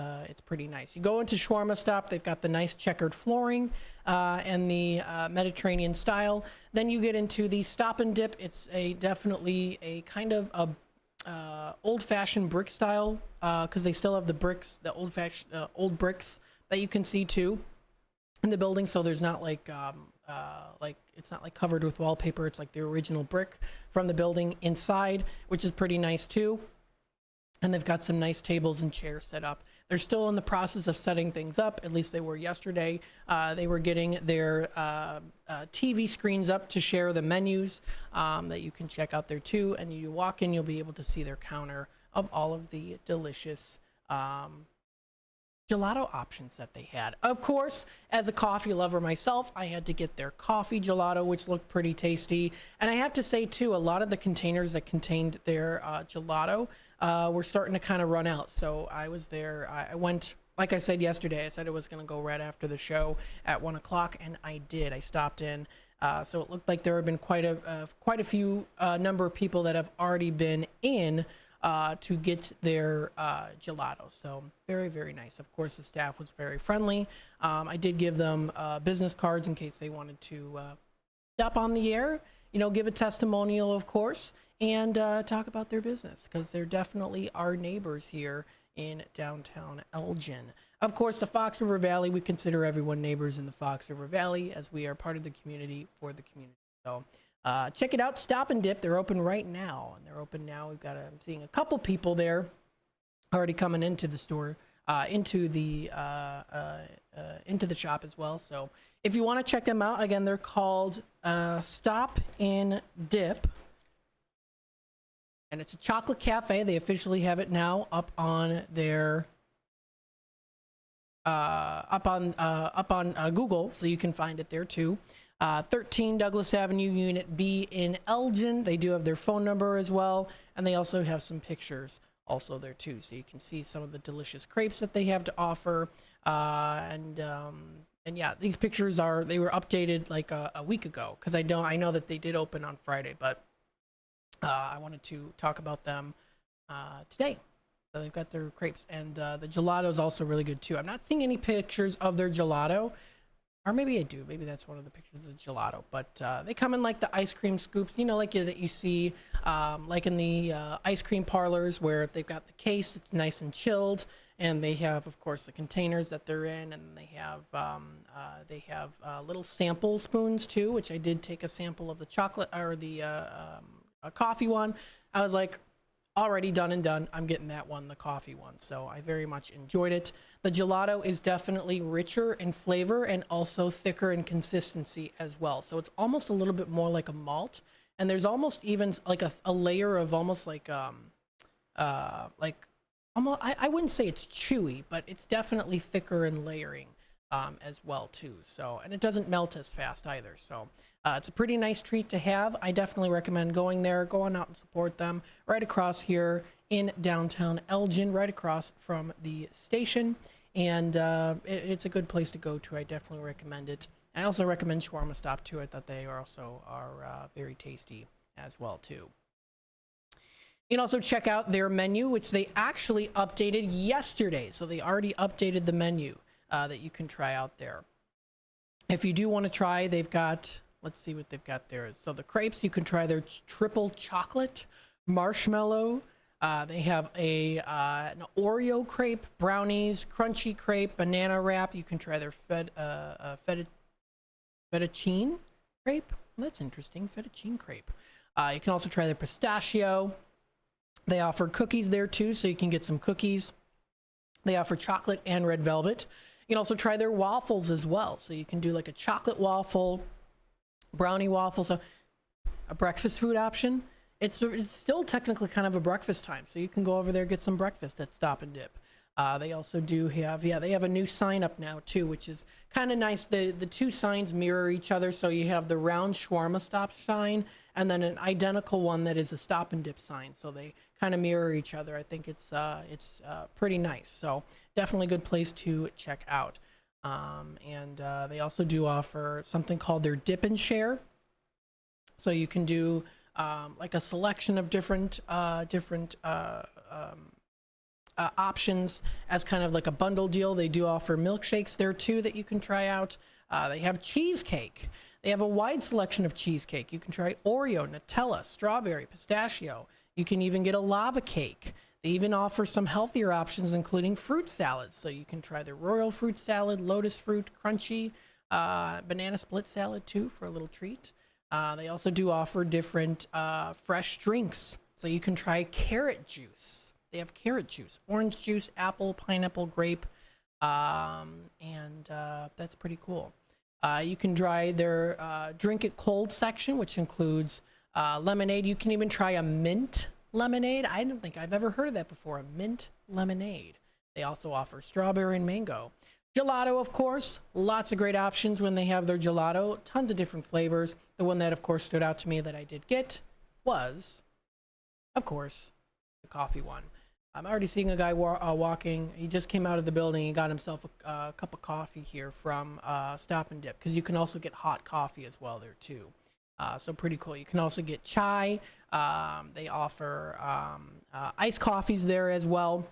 pretty nice. You go into Shawarma Stop, they've got the nice checkered flooring and the Mediterranean style. Then you get into the Stop and Dip. It's definitely a kind of a old-fashioned brick style, because they still have the bricks, the old-fashioned old bricks that you can see too in the building. So there's not like it's not like covered with wallpaper. It's like the original brick from the building inside, which is pretty nice too. And they've got some nice tables and chairs set up. They're still in the process of setting things up. At least they were yesterday. They were getting their TV screens up to share the menus that you can check out there too. And you walk in, you'll be able to see their counter of all of the delicious gelato options that they had. Of course, as a coffee lover myself, I had to get their coffee gelato, which looked pretty tasty. And I have to say too, a lot of the containers that contained their gelato were starting to kind of run out. So I was there. I went, like I said yesterday, I said I was going to go right after the show at 1 o'clock, and I did. I stopped in. So it looked like there have been quite a few number of people that have already been in to get their gelato. So very, very nice. Of course, the staff was very friendly. I did give them business cards in case they wanted to stop on the air, give a testimonial, of course, and talk about their business, because they're definitely our neighbors here in downtown Elgin. Of course, the Fox River Valley, we consider everyone neighbors in the Fox River Valley, as we are part of the community for the community. So check it out, Stop and Dip. They're open right now, and they're open now. I'm seeing a couple people there already coming into the store, into the shop as well. So if you want to check them out, again, they're called Stop and Dip, and it's a chocolate cafe. They officially have it now up on their up on Google, so you can find it there too. 13 Douglas Avenue, Unit B in Elgin. They do have their phone number as well, and they also have some pictures also there too, so you can see some of the delicious crepes that they have to offer. And yeah, these pictures were updated like a week ago, because I know that they did open on Friday, but I wanted to talk about them today. So they've got their crepes, and the gelato is also really good too. I'm not seeing any pictures of their gelato. Or maybe I do. Maybe that's one of the pictures of gelato. But they come in like the ice cream scoops, like that you see like in the ice cream parlors, where they've got the case. It's nice and chilled. And they have, of course, the containers that they're in. And they have little sample spoons, too, which I did take a sample of the chocolate or the coffee one. I was like, already done and done. I'm getting that one, the coffee one. So I very much enjoyed it. The gelato is definitely richer in flavor and also thicker in consistency as well. So it's almost a little bit more like a malt. And there's almost even like a layer of almost like almost, I wouldn't say it's chewy, but it's definitely thicker in layering as well too. So, and it doesn't melt as fast either. So it's a pretty nice treat to have. I definitely recommend going there, going out and support them right across here in downtown Elgin, right across from the station. And it's a good place to go to. I definitely recommend it. I also recommend Shawarma Stop too. I thought they are very tasty as well too. You can also check out their menu, which they actually updated yesterday. So they already updated the menu that you can try out there. If you do want to try, they've got, let's see what they've got there. So the crepes, you can try their triple chocolate marshmallow. They have an Oreo crepe, brownies, crunchy crepe, banana wrap. You can try their fettuccine crepe. Well, that's interesting, fettuccine crepe. You can also try their pistachio. They offer cookies there too, so you can get some cookies. They offer chocolate and red velvet. You can also try their waffles as well. So you can do like a chocolate waffle, brownie waffle, so a breakfast food option. It's still technically kind of a breakfast time, so you can go over there, get some breakfast at Stop and Dip. They also do have, they have a new sign up now too, which is kind of nice. The two signs mirror each other, so you have the round Shawarma Stop sign and then an identical one that is a Stop and Dip sign. So they kind of mirror each other. I think it's pretty nice. So definitely a good place to check out. And they also do offer something called their Dip and Share. So you can do like a selection of different options as kind of like a bundle deal. They do offer milkshakes there too that you can try out. They have cheesecake. They have a wide selection of cheesecake. You can try Oreo, Nutella, strawberry, pistachio. You can even get a lava cake. They even offer some healthier options, including fruit salads. So you can try the royal fruit salad, lotus fruit, crunchy, banana split salad too for a little treat. They also do offer different fresh drinks. So you can try carrot juice. They have carrot juice, orange juice, apple, pineapple, grape, and that's pretty cool. You can try their drink it cold section, which includes lemonade. You can even try a mint lemonade. I don't think I've ever heard of that before, a mint lemonade. They also offer strawberry and mango. Gelato, of course, lots of great options when they have their gelato, tons of different flavors. The one that, of course, stood out to me that I did get was, of course, the coffee one. I'm already seeing a guy walking. He just came out of the building. He got himself a cup of coffee here from Stop and Dip, because you can also get hot coffee as well there too. So pretty cool. You can also get chai. They offer iced coffees there as well,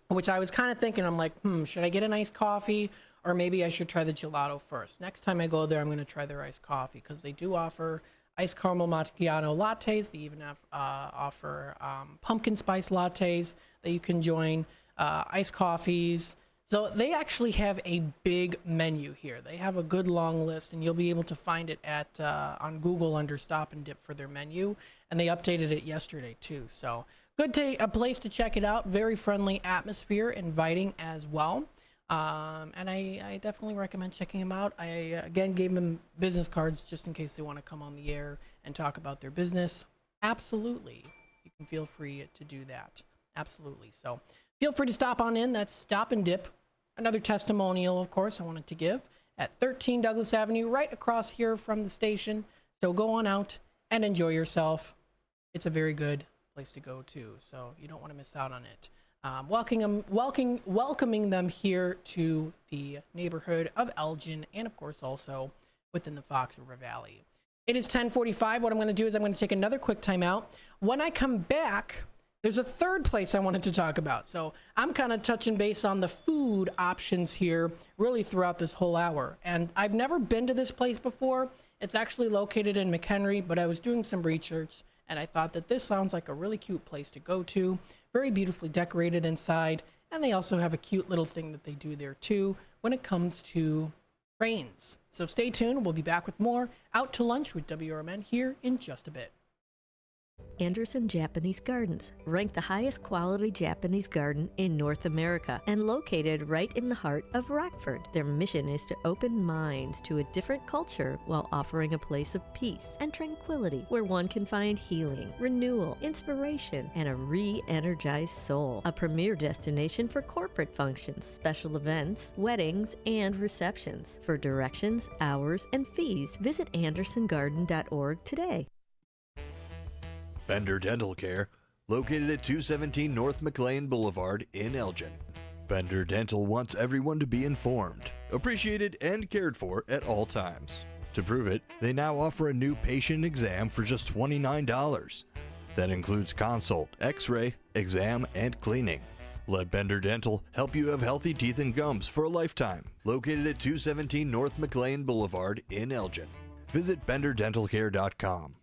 which I was kind of thinking, I'm like, should I get an iced coffee, or maybe I should try the gelato first? Next time I go there, I'm going to try their iced coffee, because they do offer iced caramel macchiato lattes. They even have offer pumpkin spice lattes that you can join, iced coffees. So they actually have a big menu here. They have a good long list, and you'll be able to find it at on Google under Stop and Dip for their menu. And they updated it yesterday too. So a place to check it out. Very friendly atmosphere, inviting as well. And I definitely recommend checking them out. I again gave them business cards just in case they want to come on the air and talk about their business. Absolutely, you can feel free to do that. Absolutely. So feel free to stop on in. That's Stop and Dip. Another testimonial, of course, I wanted to give at 13 Douglas Avenue, right across here from the station. So go on out and enjoy yourself. It's a very good place to go to, so you don't want to miss out on it. Welcoming them here to the neighborhood of Elgin, and of course also within the Fox River Valley. It is 10:45. What I'm going to do is I'm going to take another quick time out. When I come back, there's a third place I wanted to talk about. So I'm kind of touching base on the food options here really throughout this whole hour. And I've never been to this place before. It's actually located in McHenry, but I was doing some research and I thought that this sounds like a really cute place to go to. Very beautifully decorated inside. And they also have a cute little thing that they do there too when it comes to trains. So stay tuned. We'll be back with more Out to Lunch with WRMN here in just a bit. Anderson Japanese Gardens, ranked the highest quality Japanese garden in North America and located right in the heart of Rockford. Their mission is to open minds to a different culture while offering a place of peace and tranquility where one can find healing, renewal, inspiration, and a re-energized soul. A premier destination for corporate functions, special events, weddings, and receptions. For directions, hours, and fees, visit andersongarden.org today. Bender Dental Care, located at 217 North McLean Boulevard in Elgin. Bender Dental wants everyone to be informed, appreciated, and cared for at all times. To prove it, they now offer a new patient exam for just $29. That includes consult, x-ray, exam, and cleaning. Let Bender Dental help you have healthy teeth and gums for a lifetime. Located at 217 North McLean Boulevard in Elgin. Visit benderdentalcare.com.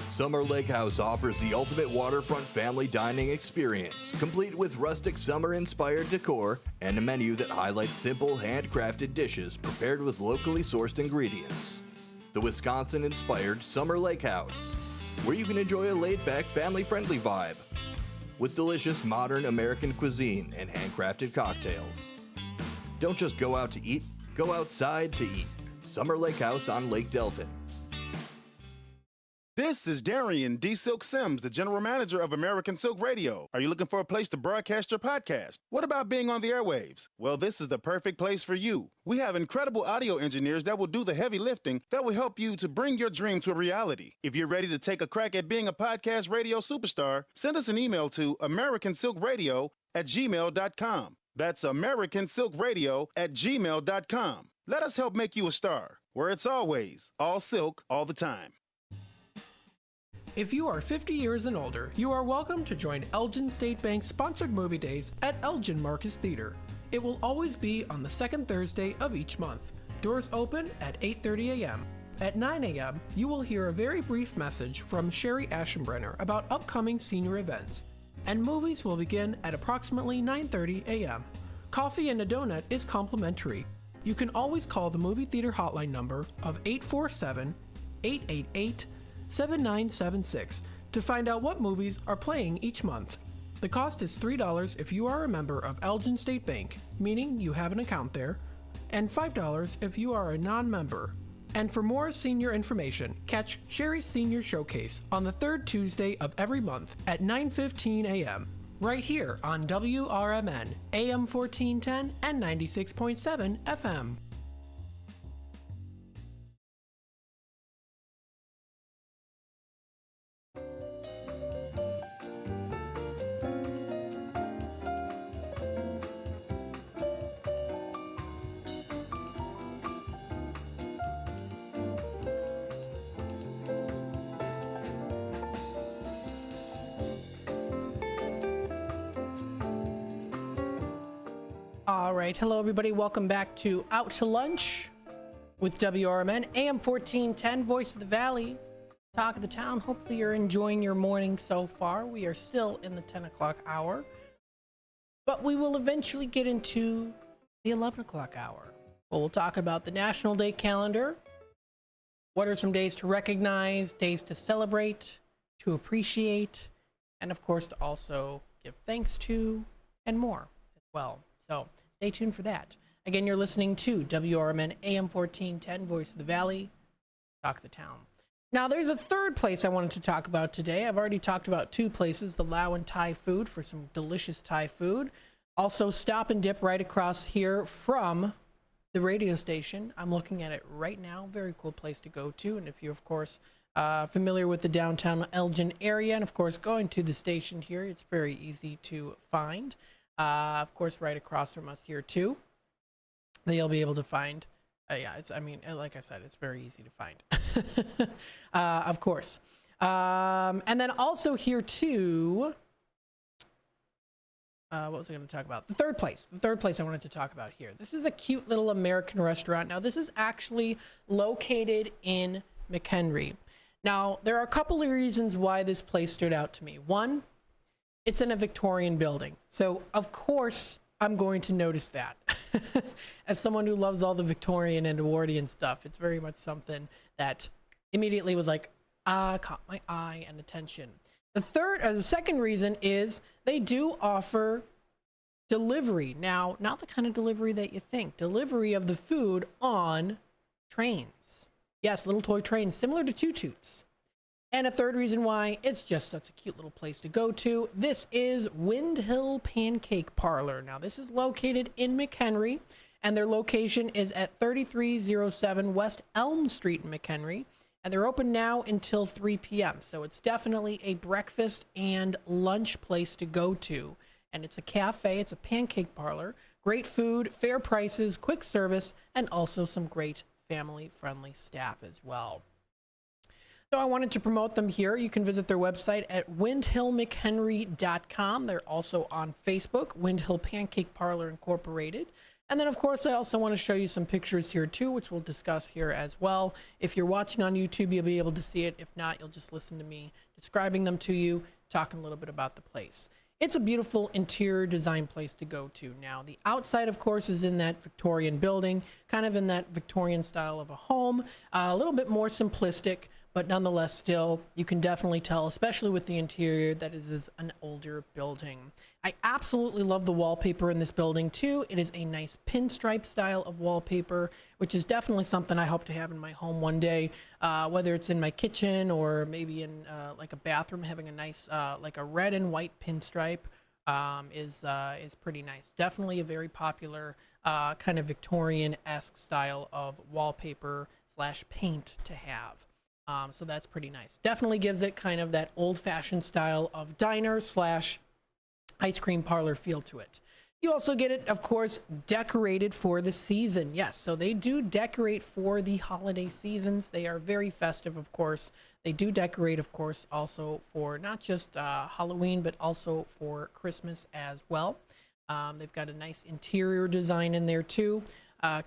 Summer Lake House offers the ultimate waterfront family dining experience, complete with rustic summer-inspired decor and a menu that highlights simple, handcrafted dishes prepared with locally sourced ingredients. The Wisconsin-inspired Summer Lake House, where you can enjoy a laid-back, family-friendly vibe with delicious modern American cuisine and handcrafted cocktails. Don't just go out to eat, go outside to eat. Summer Lake House on Lake Delton. This is Darian D. Silk Sims, the general manager of American Silk Radio. Are you looking for a place to broadcast your podcast? What about being on the airwaves? Well, this is the perfect place for you. We have incredible audio engineers that will do the heavy lifting that will help you to bring your dream to a reality. If you're ready to take a crack at being a podcast radio superstar, send us an email to americansilkradio@gmail.com. That's americansilkradio@gmail.com. Let us help make you a star, where it's always all silk all the time. If you are 50 years and older, you are welcome to join Elgin State Bank's sponsored movie days at Elgin Marcus Theater. It will always be on the second Thursday of each month. Doors open at 8:30 a.m. At 9 a.m., you will hear a very brief message from Sherry Aschenbrenner about upcoming senior events, and movies will begin at approximately 9:30 a.m. Coffee and a donut is complimentary. You can always call the movie theater hotline number of 847-888-7976 to find out what movies are playing each month. The cost is $3 if you are a member of Elgin State Bank, meaning you have an account there, and $5 if you are a non-member. And for more senior information, catch Sherry's Senior Showcase on the third Tuesday of every month at 9:15 a.m. right here on WRMN, AM 1410 and 96.7 FM. All right, hello everybody. Welcome back to Out to Lunch with WRMN, AM 1410, Voice of the Valley, Talk of the Town. Hopefully you're enjoying your morning so far. We are still in the 10 o'clock hour, but we will eventually get into the 11 o'clock hour. We'll talk about the National Day calendar. What are some days to recognize, days to celebrate, to appreciate, and of course to also give thanks to, and more as well. So stay tuned for that. Again, you're listening to WRMN AM 1410, Voice of the Valley, Talk of the Town. Now, there's a third place I wanted to talk about today. I've already talked about two places, the Lao and Thai food for some delicious Thai food. Also, Stop and Dip right across here from the radio station. I'm looking at it right now. Very cool place to go to. And if you're, of course, familiar with the downtown Elgin area, and of course, going to the station here, it's very easy to find. Of course, right across from us here too, that you'll be able to find. Yeah, it's. I mean, like I said, it's very easy to find. Of course, and then also here too. What was I going to talk about? The third place I wanted to talk about here. This is a cute little American restaurant. Now, this is actually located in McHenry. Now, there are a couple of reasons why this place stood out to me. One, it's in a Victorian building. So, of course, I'm going to notice that. As someone who loves all the Victorian and Edwardian stuff, it's very much something that immediately was like, caught my eye and attention. The second reason is they do offer delivery. Now, not the kind of delivery that you think. Delivery of the food on trains. Yes, little toy trains, similar to Toot-Toots. And a third reason why, it's just such a cute little place to go to. This is Wind Hill Pancake Parlor. Now, this is located in McHenry, and their location is at 3307 West Elm Street in McHenry. And they're open now until 3 p.m. So it's definitely a breakfast and lunch place to go to. And it's a cafe, it's a pancake parlor. Great food, fair prices, quick service, and also some great family-friendly staff as well. So I wanted to promote them here. You can visit their website at windhillmchenry.com. They're also on Facebook, Wind Hill Pancake Parlor Incorporated. And then, of course, I also want to show you some pictures here, too, which we'll discuss here as well. If you're watching on YouTube, you'll be able to see it. If not, you'll just listen to me describing them to you, talking a little bit about the place. It's a beautiful interior design place to go to. Now, the outside, of course, is in that Victorian building, kind of in that Victorian style of a home, a little bit more simplistic, but nonetheless, still, you can definitely tell, especially with the interior, that it is an older building. I absolutely love the wallpaper in this building, too. It is a nice pinstripe style of wallpaper, which is definitely something I hope to have in my home one day, whether it's in my kitchen or maybe in like a bathroom. Having a nice, like a red and white pinstripe is pretty nice. Definitely a very popular kind of Victorian-esque style of wallpaper / paint to have. So that's pretty nice. Definitely gives it kind of that old-fashioned style of diner / ice cream parlor feel to it. You also get it, of course, decorated for the season. Yes, so they do decorate for the holiday seasons. They are very festive, of course. They do decorate, of course, also for not just Halloween, but also for Christmas as well. They've got a nice interior design in there, too.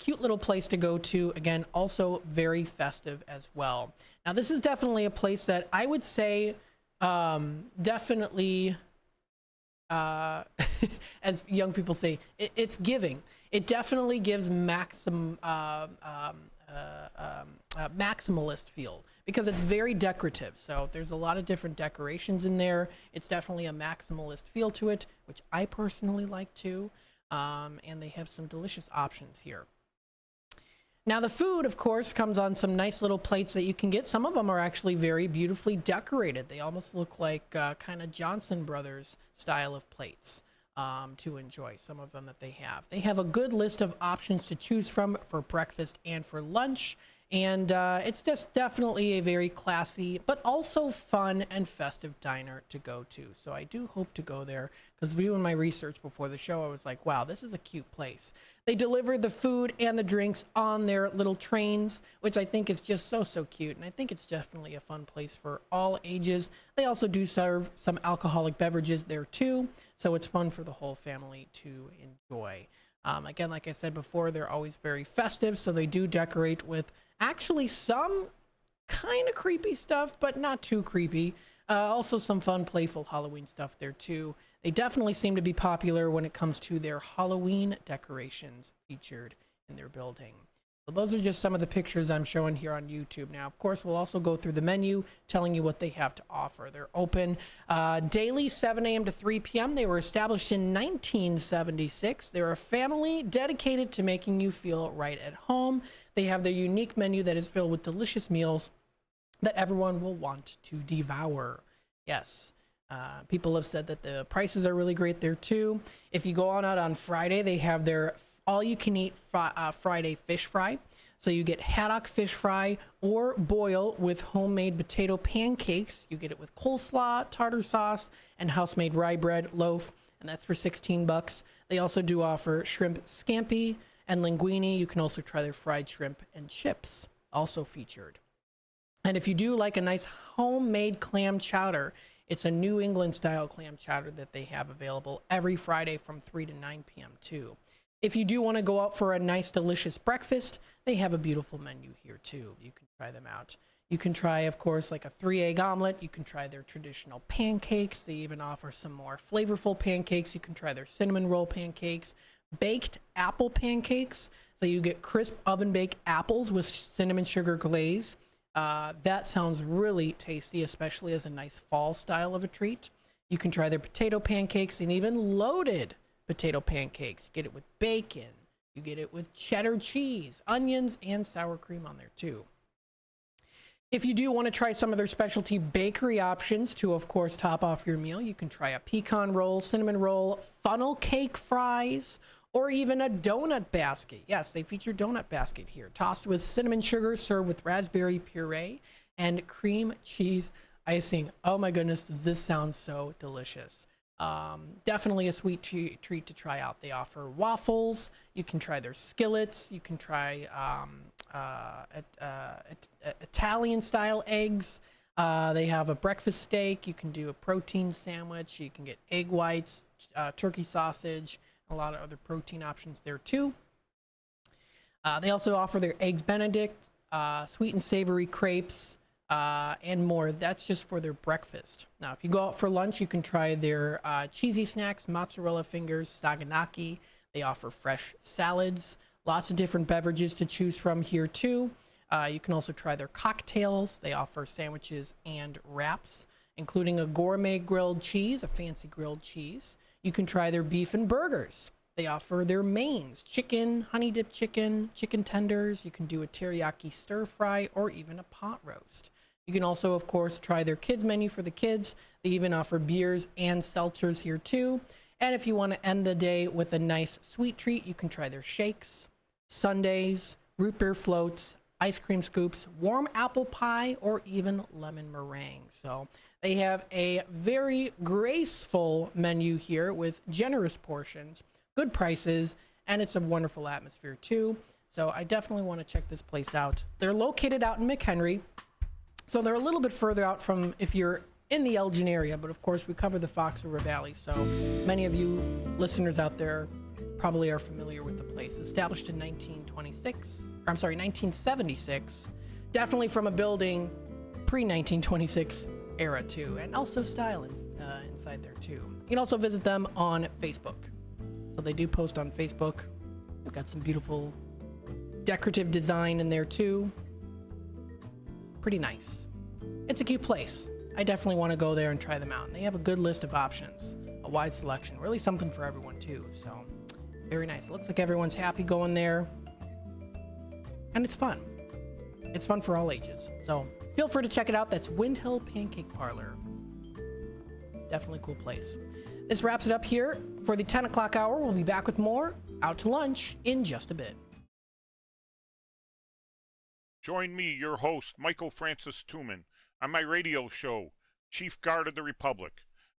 Cute little place to go to. Again, also very festive as well. Now, this is definitely a place that I would say definitely... as young people say, it's giving. It definitely gives maximalist feel because it's very decorative. So there's a lot of different decorations in there. It's definitely a maximalist feel to it, which I personally like too. And they have some delicious options here. Now the food, of course, comes on some nice little plates that you can get. Some of them are actually very beautifully decorated. They almost look like kind of Johnson Brothers style of plates to enjoy, some of them that they have. They have a good list of options to choose from for breakfast and for lunch. And it's just definitely a very classy, but also fun and festive diner to go to. So I do hope to go there because doing my research before the show, I was like, wow, this is a cute place. They deliver the food and the drinks on their little trains, which I think is just so cute. And I think it's definitely a fun place for all ages. They also do serve some alcoholic beverages there too. So it's fun for the whole family to enjoy. Again, like I said before, they're always very festive. So they do decorate with actually some kind of creepy stuff, but not too creepy. Also some fun, playful Halloween stuff there too. They definitely seem to be popular when it comes to their Halloween decorations featured in their building. So those are just some of the pictures I'm showing here on YouTube. Now, of course, we'll also go through the menu, telling you what they have to offer. They're open daily, 7 a.m. to 3 p.m. They were established in 1976. They're a family dedicated to making you feel right at home. They have their unique menu that is filled with delicious meals that everyone will want to devour. Yes. People have said that the prices are really great there too. If you go on out on Friday, they have their all-you-can-eat Friday fish fry. So you get haddock fish fry or boil with homemade potato pancakes. You get it with coleslaw, tartar sauce, and house-made rye bread loaf, and that's for $16. They also do offer shrimp scampi and linguine. You can also try their fried shrimp and chips, also featured. And if you do like a nice homemade clam chowder, it's a New England style clam chowder that they have available every Friday from 3 to 9 p.m. too. If you do want to go out for a nice, delicious breakfast, they have a beautiful menu here too. You can try them out. You can try, of course, like a 3-egg omelet. You can try their traditional pancakes. They even offer some more flavorful pancakes. You can try their cinnamon roll pancakes, baked apple pancakes. So you get crisp oven-baked apples with cinnamon sugar glaze. That sounds really tasty, especially as a nice fall style of a treat. You can try their potato pancakes and even loaded potato pancakes. You get it with bacon. You get it with cheddar cheese, onions, and sour cream on there too. If you do want to try some of their specialty bakery options to, of course, top off your meal, you can try a pecan roll, cinnamon roll, funnel cake fries, or even a donut basket. Yes, they feature donut basket here. Tossed with cinnamon sugar, served with raspberry puree and cream cheese icing. Oh my goodness, does this sound so delicious. Definitely a sweet treat to try out. They offer waffles. You can try their skillets. You can try Italian-style eggs. They have a breakfast steak. You can do a protein sandwich. You can get egg whites, turkey sausage, a lot of other protein options there too. They also offer their Eggs Benedict, sweet and savory crepes, and more. That's just for their breakfast. Now, if you go out for lunch, you can try their cheesy snacks, mozzarella fingers, saganaki. They offer fresh salads, lots of different beverages to choose from here too. You can also try their cocktails. They offer sandwiches and wraps, including a gourmet grilled cheese, a fancy grilled cheese. You can try their beef and burgers. They offer their mains, chicken, honey dip chicken, chicken tenders. You can do a teriyaki stir fry or even a pot roast. You can also, of course, try their kids menu for the kids. They even offer beers and seltzers here too. And if you want to end the day with a nice sweet treat, you can try their shakes, sundaes, root beer floats, ice cream scoops, warm apple pie, or even lemon meringue. So they have a very graceful menu here with generous portions good prices, and it's a wonderful atmosphere too. So I definitely want to check this place out. They're located out in McHenry, so they're a little bit further out from if you're in the Elgin area, but of course we cover the Fox River Valley, so many of you listeners out there probably are familiar with the place. Established in 1976, definitely from a building pre-1926 era too, and also style inside there too. You can also visit them on Facebook. So they do post on Facebook. They've got some beautiful decorative design in there too. Pretty nice. It's a cute place. I definitely want to go there and try them out. And they have a good list of options, a wide selection, really something for everyone too. So very nice. It looks like everyone's happy going there. And it's fun. It's fun for all ages. So feel free to check it out. That's Windhill Pancake Parlor. Definitely a cool place. This wraps it up here for the 10 o'clock hour. We'll be back with more Out to Lunch in just a bit. Join me, your host, Michael Francis Tuman, on my radio show, Chief Guard of the Republic,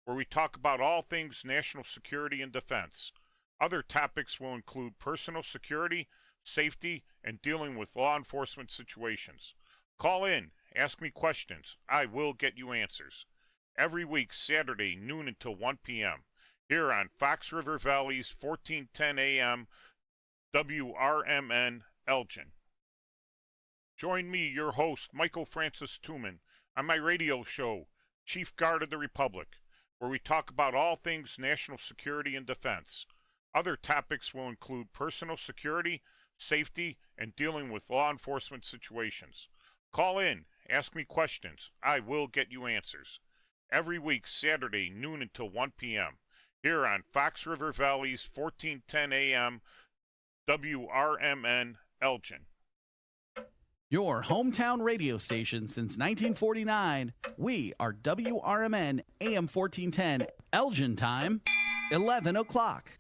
where we talk about all things national security and defense. Other topics will include personal security, safety, and dealing with law enforcement situations. Call in, ask me questions. I will get you answers. Every week, Saturday, noon until 1 p.m., here on Fox River Valley's 1410 AM, WRMN, Elgin. Join me, your host, Michael Francis Tuman, on my radio show, Chief Guard of the Republic, where we talk about all things national security and defense. Other topics will include personal security, safety, and dealing with law enforcement situations. Call in, ask me questions. I will get you answers. Every week, Saturday, noon until 1 p.m., here on Fox River Valley's 1410 AM, WRMN, Elgin. Your hometown radio station since 1949. We are WRMN AM 1410, Elgin time, 11 o'clock.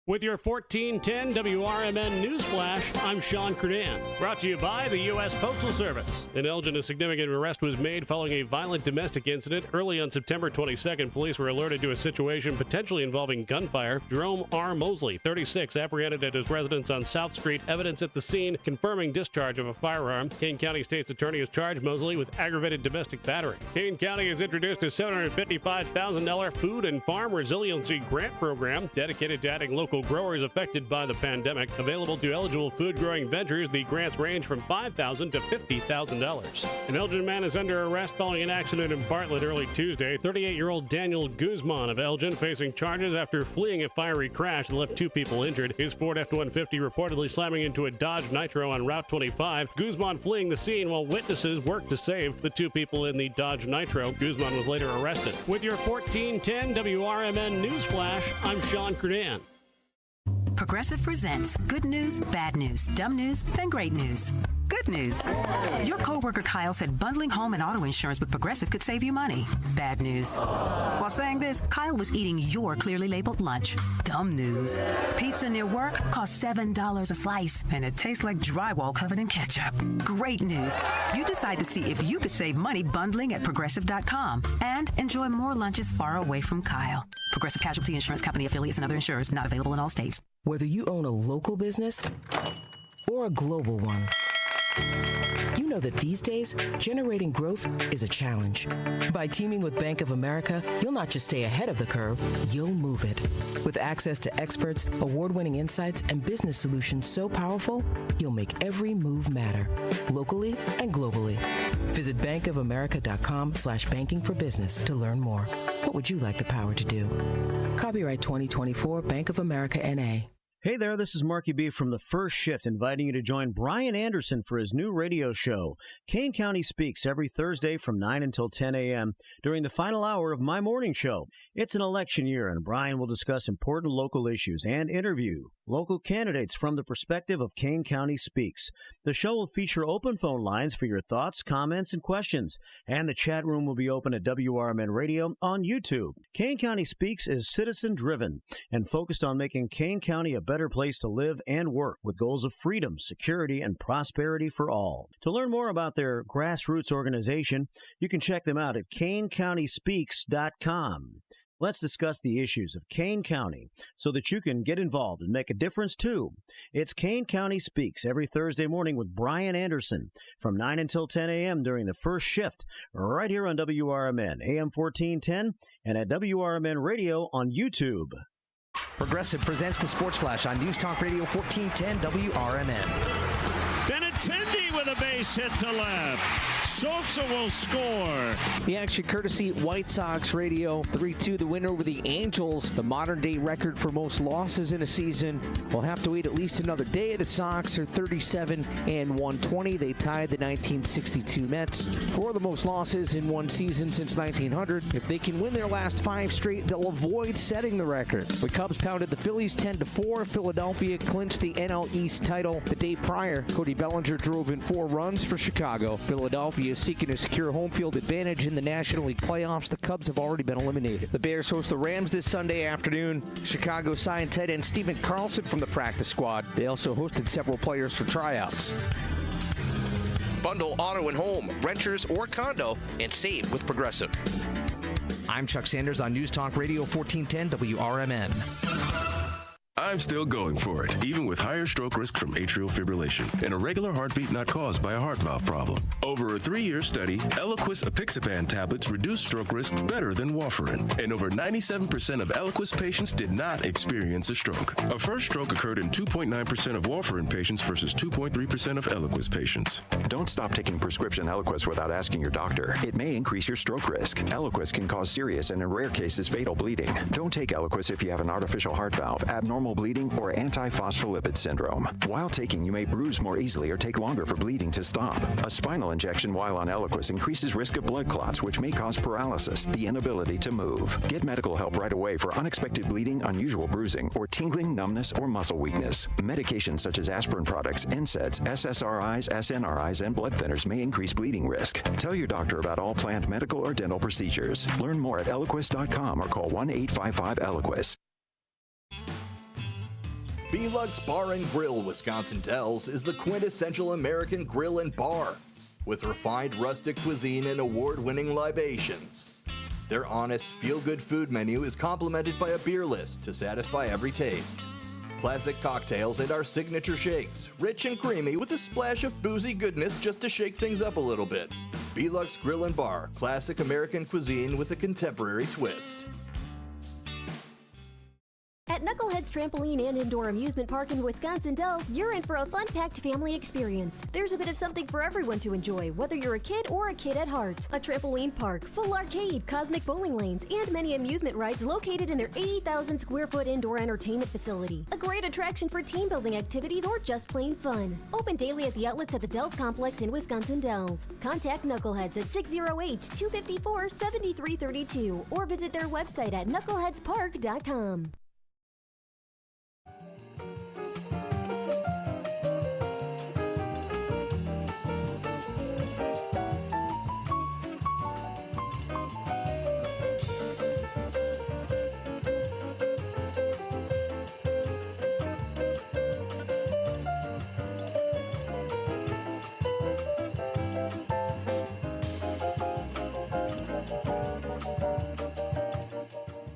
With your 1410 WRMN News Flash, I'm Sean Credan. Brought to you by the U.S. Postal Service. In Elgin, a significant arrest was made following a violent domestic incident. Early on September 22nd, police were alerted to a situation potentially involving gunfire. Jerome R. Mosley, 36, apprehended at his residence on South Street. Evidence at the scene confirming discharge of a firearm. Kane County State's Attorney has charged Mosley with aggravated domestic battery. Kane County has introduced a $755,000 food and farm resiliency grant program dedicated to adding local growers affected by the pandemic. Available to eligible food-growing ventures, the grants range from $5,000 to $50,000. An Elgin man is under arrest following an accident in Bartlett early Tuesday. 38-year-old Daniel Guzman of Elgin facing charges after fleeing a fiery crash that left 2 people injured. His Ford F-150 reportedly slamming into a Dodge Nitro on Route 25. Guzman fleeing the scene while witnesses worked to save the 2 people in the Dodge Nitro. Guzman was later arrested. With your 1410 WRMN News Flash, I'm Sean Credan. Progressive presents good news, bad news, dumb news, then great news. Good news. Your coworker Kyle said bundling home and auto insurance with Progressive could save you money. Bad news. While saying this, Kyle was eating your clearly labeled lunch. Dumb news. Pizza near work costs $7 a slice, and it tastes like drywall covered in ketchup. Great news. You decide to see if you could save money bundling at Progressive.com and enjoy more lunches far away from Kyle. Progressive Casualty Insurance Company affiliates and other insurers not available in all states. Whether you own a local business or a global one, you know that these days, generating growth is a challenge. By teaming with Bank of America, you'll not just stay ahead of the curve, you'll move it. With access to experts, award-winning insights, and business solutions so powerful, you'll make every move matter, locally and globally. Visit bankofamerica.com/banking for business to learn more. What would you like the power to do? Copyright 2024 Bank of America N.A. Hey there, this is Marky B from The First Shift, inviting you to join Brian Anderson for his new radio show, Kane County Speaks, every Thursday from 9 until 10 a.m. during the final hour of my morning show. It's an election year, and Brian will discuss important local issues and interview local candidates from the perspective of Kane County Speaks. The show will feature open phone lines for your thoughts, comments, and questions, and the chat room will be open at WRMN Radio on YouTube. Kane County Speaks is citizen-driven and focused on making Kane County a better place to live and work with goals of freedom, security, and prosperity for all. To learn more about their grassroots organization, you can check them out at KaneCountySpeaks.com. Let's discuss the issues of Kane County so that you can get involved and make a difference too. It's Kane County Speaks every Thursday morning with Brian Anderson from 9 until 10 a.m. during the first shift right here on WRMN, AM 1410, and at WRMN Radio on YouTube. Progressive presents the Sports Flash on News Talk Radio 1410 WRMN. Benintendi with a base hit to left. Sosa will score. The action courtesy White Sox Radio. 3-2 the win over the Angels. The modern-day record for most losses in a season. We'll have to wait at least another day. The Sox are 37-120. They tied the 1962 Mets for the most losses in one season since 1900. If they can win their last 5 straight, they'll avoid setting the record. The Cubs pounded the Phillies 10-4. Philadelphia clinched the NL East title the day prior. Cody Bellinger drove in 4 runs for Chicago. Philadelphia is seeking to secure home field advantage in the National League playoffs. The Cubs have already been eliminated. The Bears host the Rams this Sunday afternoon. Chicago signed tight end Steven Carlson from the practice squad. They also hosted several players for tryouts. Bundle auto and home, renters or condo, and save with Progressive. I'm Chuck Sanders on News Talk Radio 1410 WRMN. I'm still going for it, even with higher stroke risk from atrial fibrillation, an irregular heartbeat not caused by a heart valve problem. Over a 3-year study, Eliquis apixaban tablets reduce stroke risk better than warfarin, and over 97% of Eliquis patients did not experience a stroke. A first stroke occurred in 2.9% of warfarin patients versus 2.3% of Eliquis patients. Don't stop taking prescription Eliquis without asking your doctor. It may increase your stroke risk. Eliquis can cause serious and in rare cases fatal bleeding. Don't take Eliquis if you have an artificial heart valve, abnormal bleeding, or antiphospholipid syndrome. While taking, you may bruise more easily or take longer for bleeding to stop. A spinal injection while on Eliquis increases risk of blood clots, which may cause paralysis, the inability to move. Get medical help right away for unexpected bleeding, unusual bruising, or tingling, numbness, or muscle weakness. Medications such as aspirin products, NSAIDs, SSRIs, SNRIs, and blood thinners may increase bleeding risk. Tell your doctor about all planned medical or dental procedures. Learn more at Eliquis.com or call 1-855-ELIQUIS. B-Lux Bar and Grill Wisconsin Dells is the quintessential American grill and bar, with refined rustic cuisine and award-winning libations. Their honest, feel-good food menu is complemented by a beer list to satisfy every taste. Classic cocktails and our signature shakes, rich and creamy with a splash of boozy goodness just to shake things up a little bit. B-Lux Grill and Bar, classic American cuisine with a contemporary twist. At Knucklehead's Trampoline and Indoor Amusement Park in Wisconsin Dells, you're in for a fun-packed family experience. There's a bit of something for everyone to enjoy, whether you're a kid or a kid at heart. A trampoline park, full arcade, cosmic bowling lanes, and many amusement rides located in their 80,000 square foot indoor entertainment facility. A great attraction for team building activities or just plain fun. Open daily at the outlets at the Dells Complex in Wisconsin Dells. Contact Knuckleheads at 608-254-7332 or visit their website at knuckleheadspark.com.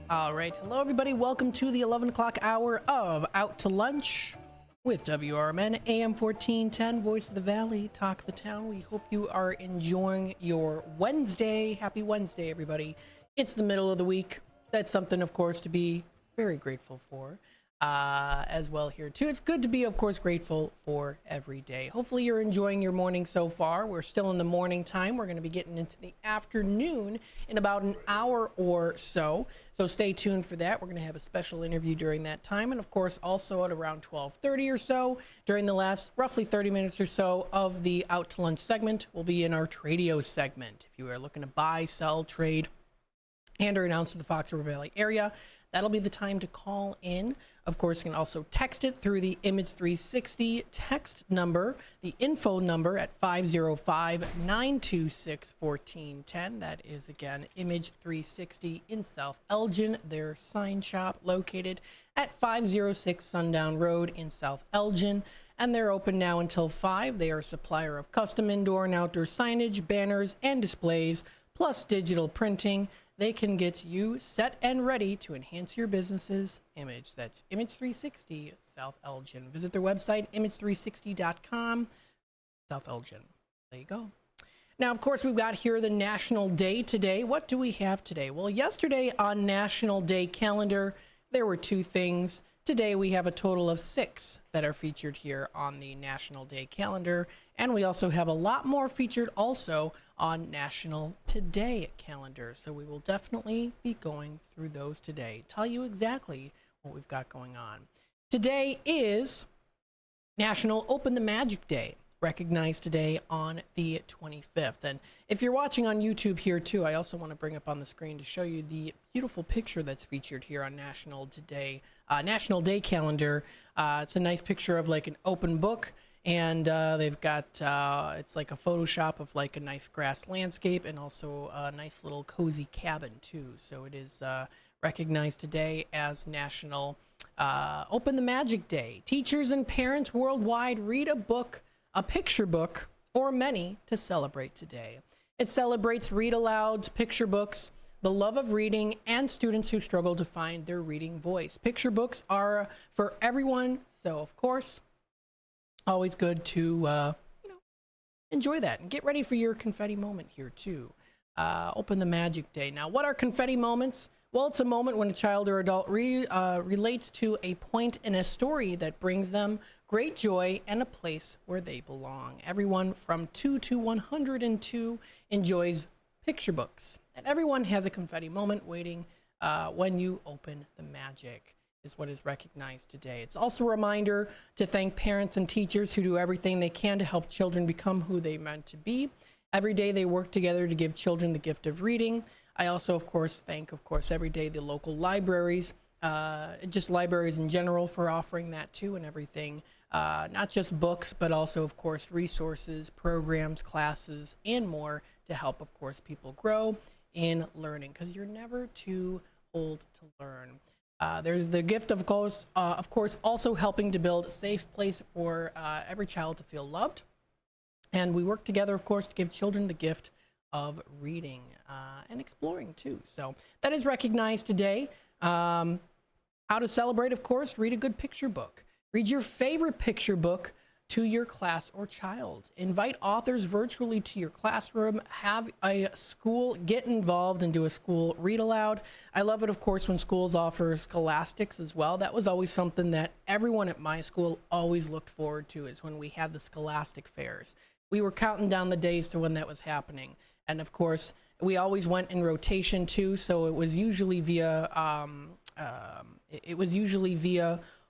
All right. Hello, everybody. Welcome to the 11 o'clock hour of Out to Lunch with WRMN, AM 1410, Voice of the Valley, Talk the Town. We hope you are enjoying your Wednesday. Happy Wednesday, everybody. It's the middle of the week. That's something, of course, to be very grateful for as well here, too. It's good to be, of course, grateful for every day. Hopefully, you're enjoying your morning so far. We're still in the morning time. We're going to be getting into the afternoon in about an hour or so. So stay tuned for that. We're going to have a special interview during that time. And of course, also at around 12:30 or so, during the last roughly 30 minutes or so of the Out to Lunch segment, we'll be in our Tradio segment. If you are looking to buy, sell, trade, and or announce to the Fox River Valley area, that'll be the time to call in. Of course, you can also text it through the Image 360 text number, the info number at 505-926-1410. That is, again, Image 360 in South Elgin, their sign shop located at 506 Sundown Road in South Elgin. And they're open now until 5. They are a supplier of custom indoor and outdoor signage, banners, and displays, plus digital printing, they can get you set and ready to enhance your business's image. That's Image 360 South Elgin. Visit their website, image360.com, South Elgin. There you go. Now, of course, we've got here the National Day today. What do we have today? Well, yesterday on National Day calendar, there were 2 things. Today, we have a total of 6 that are featured here on the National Day calendar. And we also have a lot more featured also on National Today calendar. So we will definitely be going through those today. Tell you exactly what we've got going on. Today is National Open the Magic Day, recognized today on the 25th. And if you're watching on YouTube here too, I also want to bring up on the screen to show you the beautiful picture that's featured here on National Day calendar. It's a nice picture of like an open book, and they've got it's like a Photoshop of like a nice grass landscape and also a nice little cozy cabin too. So it is recognized today as National Open the Magic Day. Teachers and parents worldwide read a picture book, or many, to celebrate today. It celebrates read-alouds, picture books, the love of reading, and students who struggle to find their reading voice. Picture books are for everyone, so of course, always good to enjoy that and get ready for your confetti moment here too. Open the Magic Day. Now, what are confetti moments? Well, it's a moment when a child or adult relates to a point in a story that brings them great joy and a place where they belong. Everyone from 2 to 102 enjoys picture books, and everyone has a confetti moment waiting when you open the magic, is what is recognized today. It's also a reminder to thank parents and teachers who do everything they can to help children become who they meant to be. Every day they work together to give children the gift of reading. I also, of course, thank, every day the local libraries, just libraries in general, for offering that too and everything. Not just books, but also, of course, resources, programs, classes, and more to help, of course, people grow in learning, because you're never too old to learn. There's the gift, of course, also helping to build a safe place for every child to feel loved. And we work together, of course, to give children the gift of reading and exploring too. So that is recognized today. How to celebrate, of course, read a good picture book. Read your favorite picture book to your class or child. Invite authors virtually to your classroom. Have a school get involved and do a school read aloud. I love it, of course, when schools offer scholastics as well. That was always something that everyone at my school always looked forward to, is when we had the scholastic fairs. We were counting down the days to when that was happening. And of course, we always went in rotation too, so it was usually via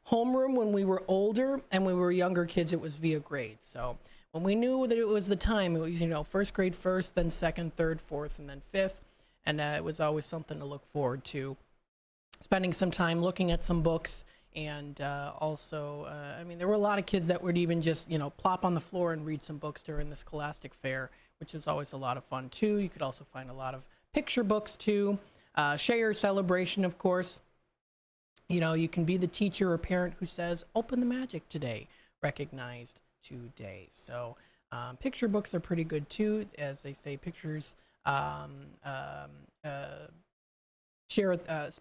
homeroom when we were older, and when we were younger kids, it was via grades. So when we knew that it was the time, it was, first grade first, then second, third, fourth, and then fifth. And it was always something to look forward to. Spending some time looking at some books, and also, there were a lot of kids that would even just, plop on the floor and read some books during the Scholastic Fair, which was always a lot of fun too. You could also find a lot of picture books too. Share celebration, of course. You can be the teacher or parent who says, open the magic today, recognized today. So picture books are pretty good too. As they say, pictures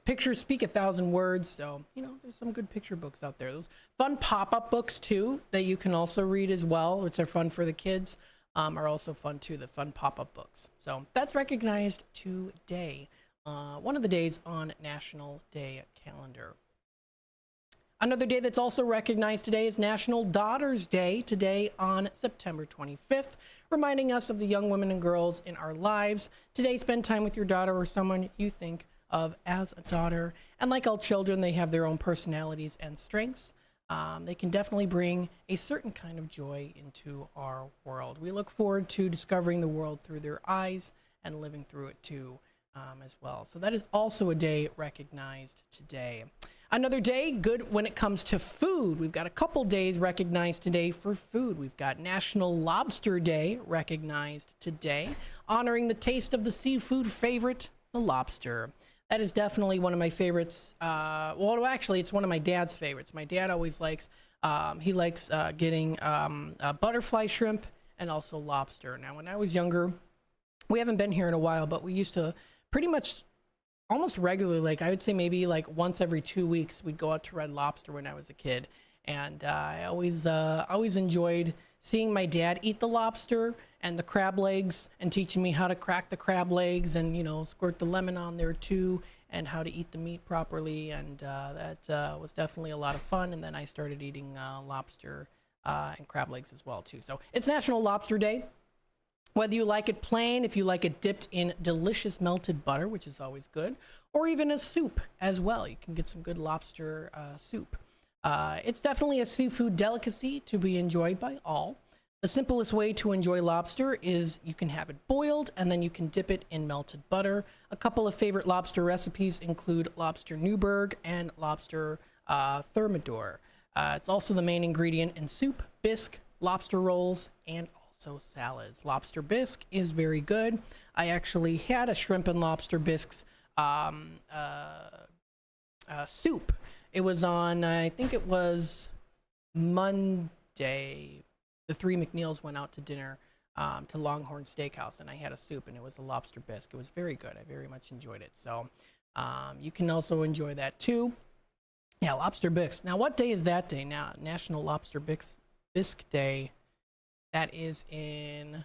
pictures speak 1,000 words. So, there's some good picture books out there. Those fun pop-up books too that you can also read as well, which are fun for the kids, are also fun too, the fun pop-up books. So that's recognized today. One of the days on National Day calendar. Another day that's also recognized today is National Daughters Day, today on September 25th, reminding us of the young women and girls in our lives. Today, spend time with your daughter or someone you think of as a daughter. And like all children, they have their own personalities and strengths. They can definitely bring a certain kind of joy into our world. We look forward to discovering the world through their eyes and living through it too. As well. So that is also a day recognized today. Another day good when it comes to food. We've got a couple days recognized today for food. We've got National Lobster Day recognized today, honoring the taste of the seafood favorite, the lobster. That is definitely one of my favorites. Well, actually, it's one of my dad's favorites. My dad always likes, getting butterfly shrimp and also lobster. Now, when I was younger, we haven't been here in a while, but we used to pretty much almost regularly, like I would say maybe like once every 2 weeks, we'd go out to Red Lobster when I was a kid. And I always enjoyed seeing my dad eat the lobster and the crab legs and teaching me how to crack the crab legs and, you know, squirt the lemon on there too and how to eat the meat properly. And that was definitely a lot of fun. And then I started eating lobster and crab legs as well too. So it's National Lobster Day. Whether you like it plain, if you like it dipped in delicious melted butter, which is always good, or even a soup as well. You can get some good lobster soup. It's definitely a seafood delicacy to be enjoyed by all. The simplest way to enjoy lobster is you can have it boiled and then you can dip it in melted butter. A couple of favorite lobster recipes include lobster Newburgh and lobster thermidor. It's also the main ingredient in soup, bisque, lobster rolls, and also salads. Lobster bisque is very good. I actually had a shrimp and lobster bisques soup. It was on, I think it was Monday. The three McNeils went out to dinner to Longhorn Steakhouse, and I had a soup, and it was a lobster bisque. It was very good. I very much enjoyed it. So you can also enjoy that too. Yeah, lobster bisque. Now, what day is that day? Now, National Lobster Bisque Day. That is in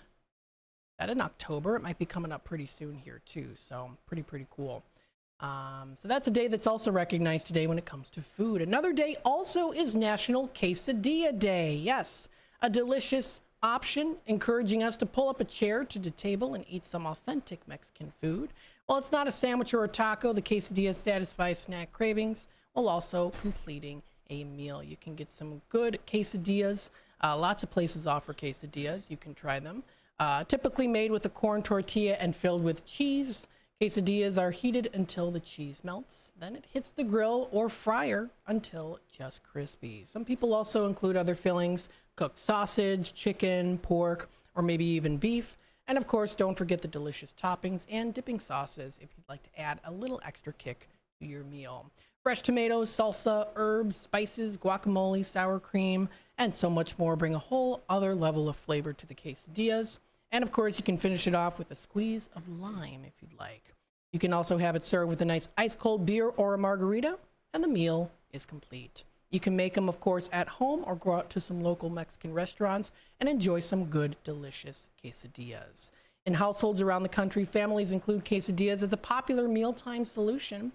October. It might be coming up pretty soon here too. So pretty cool. So that's a day that's also recognized today when it comes to food. Another day also is National Quesadilla Day. Yes, a delicious option encouraging us to pull up a chair to the table and eat some authentic Mexican food. While it's not a sandwich or a taco, the quesadilla satisfies snack cravings while also completing a meal. You can get some good quesadillas. Lots of places offer quesadillas. You can try them. Typically made with a corn tortilla and filled with cheese. Quesadillas are heated until the cheese melts. Then it hits the grill or fryer until just crispy. Some people also include other fillings, cooked sausage, chicken, pork, or maybe even beef. And of course, don't forget the delicious toppings and dipping sauces if you'd like to add a little extra kick to your meal. Fresh tomatoes, salsa, herbs, spices, guacamole, sour cream, and so much more bring a whole other level of flavor to the quesadillas. And of course, you can finish it off with a squeeze of lime if you'd like. You can also have it served with a nice ice cold beer or a margarita, and the meal is complete. You can make them, of course, at home or go out to some local Mexican restaurants and enjoy some good, delicious quesadillas. In households around the country, families include quesadillas as a popular mealtime solution.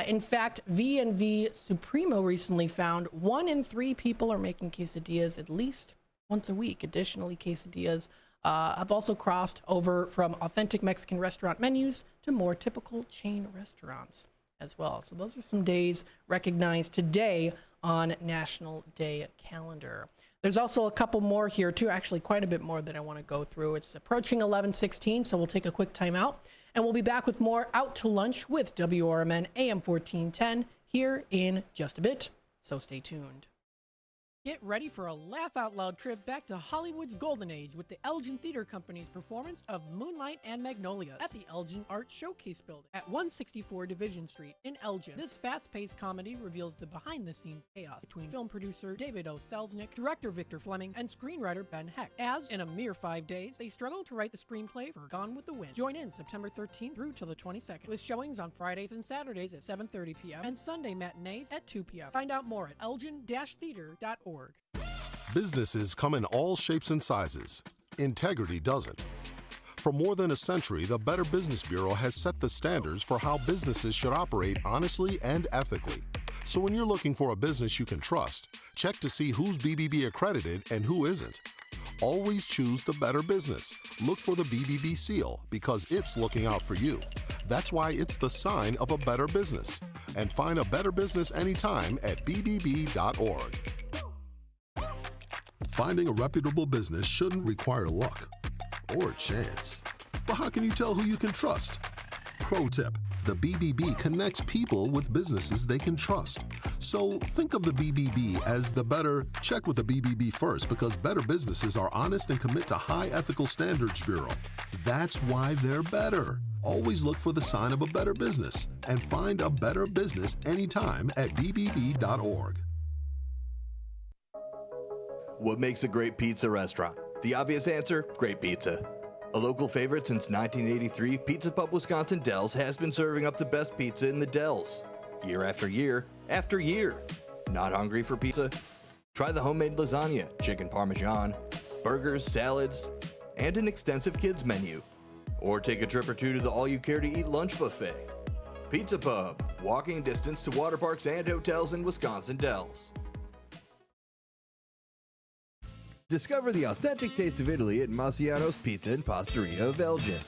In fact, V&V Supremo recently found 1 in 3 people are making quesadillas at least once a week. Additionally, quesadillas have also crossed over from authentic Mexican restaurant menus to more typical chain restaurants as well. So those are some days recognized today on National Day calendar. There's also a couple more here too, actually quite a bit more that I want to go through. It's approaching 11:16, so we'll take a quick time out. And we'll be back with more Out to Lunch with WRMN AM 1410 here in just a bit. So stay tuned. Get ready for a laugh-out-loud trip back to Hollywood's golden age with the Elgin Theater Company's performance of Moonlight and Magnolias at the Elgin Art Showcase Building at 164 Division Street in Elgin. This fast-paced comedy reveals the behind-the-scenes chaos between film producer David O. Selznick, director Victor Fleming, and screenwriter Ben Heck, as in a mere 5 days, they struggle to write the screenplay for Gone with the Wind. Join in September 13th through till the 22nd, with showings on Fridays and Saturdays at 7:30 p.m. and Sunday matinees at 2 p.m. Find out more at elgin-theater.org. Businesses come in all shapes and sizes. Integrity doesn't. For more than a century, the Better Business Bureau has set the standards for how businesses should operate honestly and ethically. So when you're looking for a business you can trust, check to see who's BBB accredited and who isn't. Always choose the Better Business. Look for the BBB seal because it's looking out for you. That's why it's the sign of a better business. And find a better business anytime at bbb.org. Finding a reputable business shouldn't require luck or chance. But how can you tell who you can trust? Pro tip, the BBB connects people with businesses they can trust. So think of the BBB as the better, check with the BBB first because better businesses are honest and commit to high ethical standards bureau. That's why they're better. Always look for the sign of a better business and find a better business anytime at bbb.org. What makes a great pizza restaurant? The obvious answer, great pizza. A local favorite since 1983, Pizza Pub Wisconsin Dells has been serving up the best pizza in the Dells. Year after year after year. Not hungry for pizza? Try the homemade lasagna, chicken parmesan, burgers, salads, and an extensive kids menu. Or take a trip or two to the all-you-care-to-eat lunch buffet. Pizza Pub, walking distance to water parks and hotels in Wisconsin Dells. Discover the authentic taste of Italy at Massiano's Pizza and Pastaria of Elgin.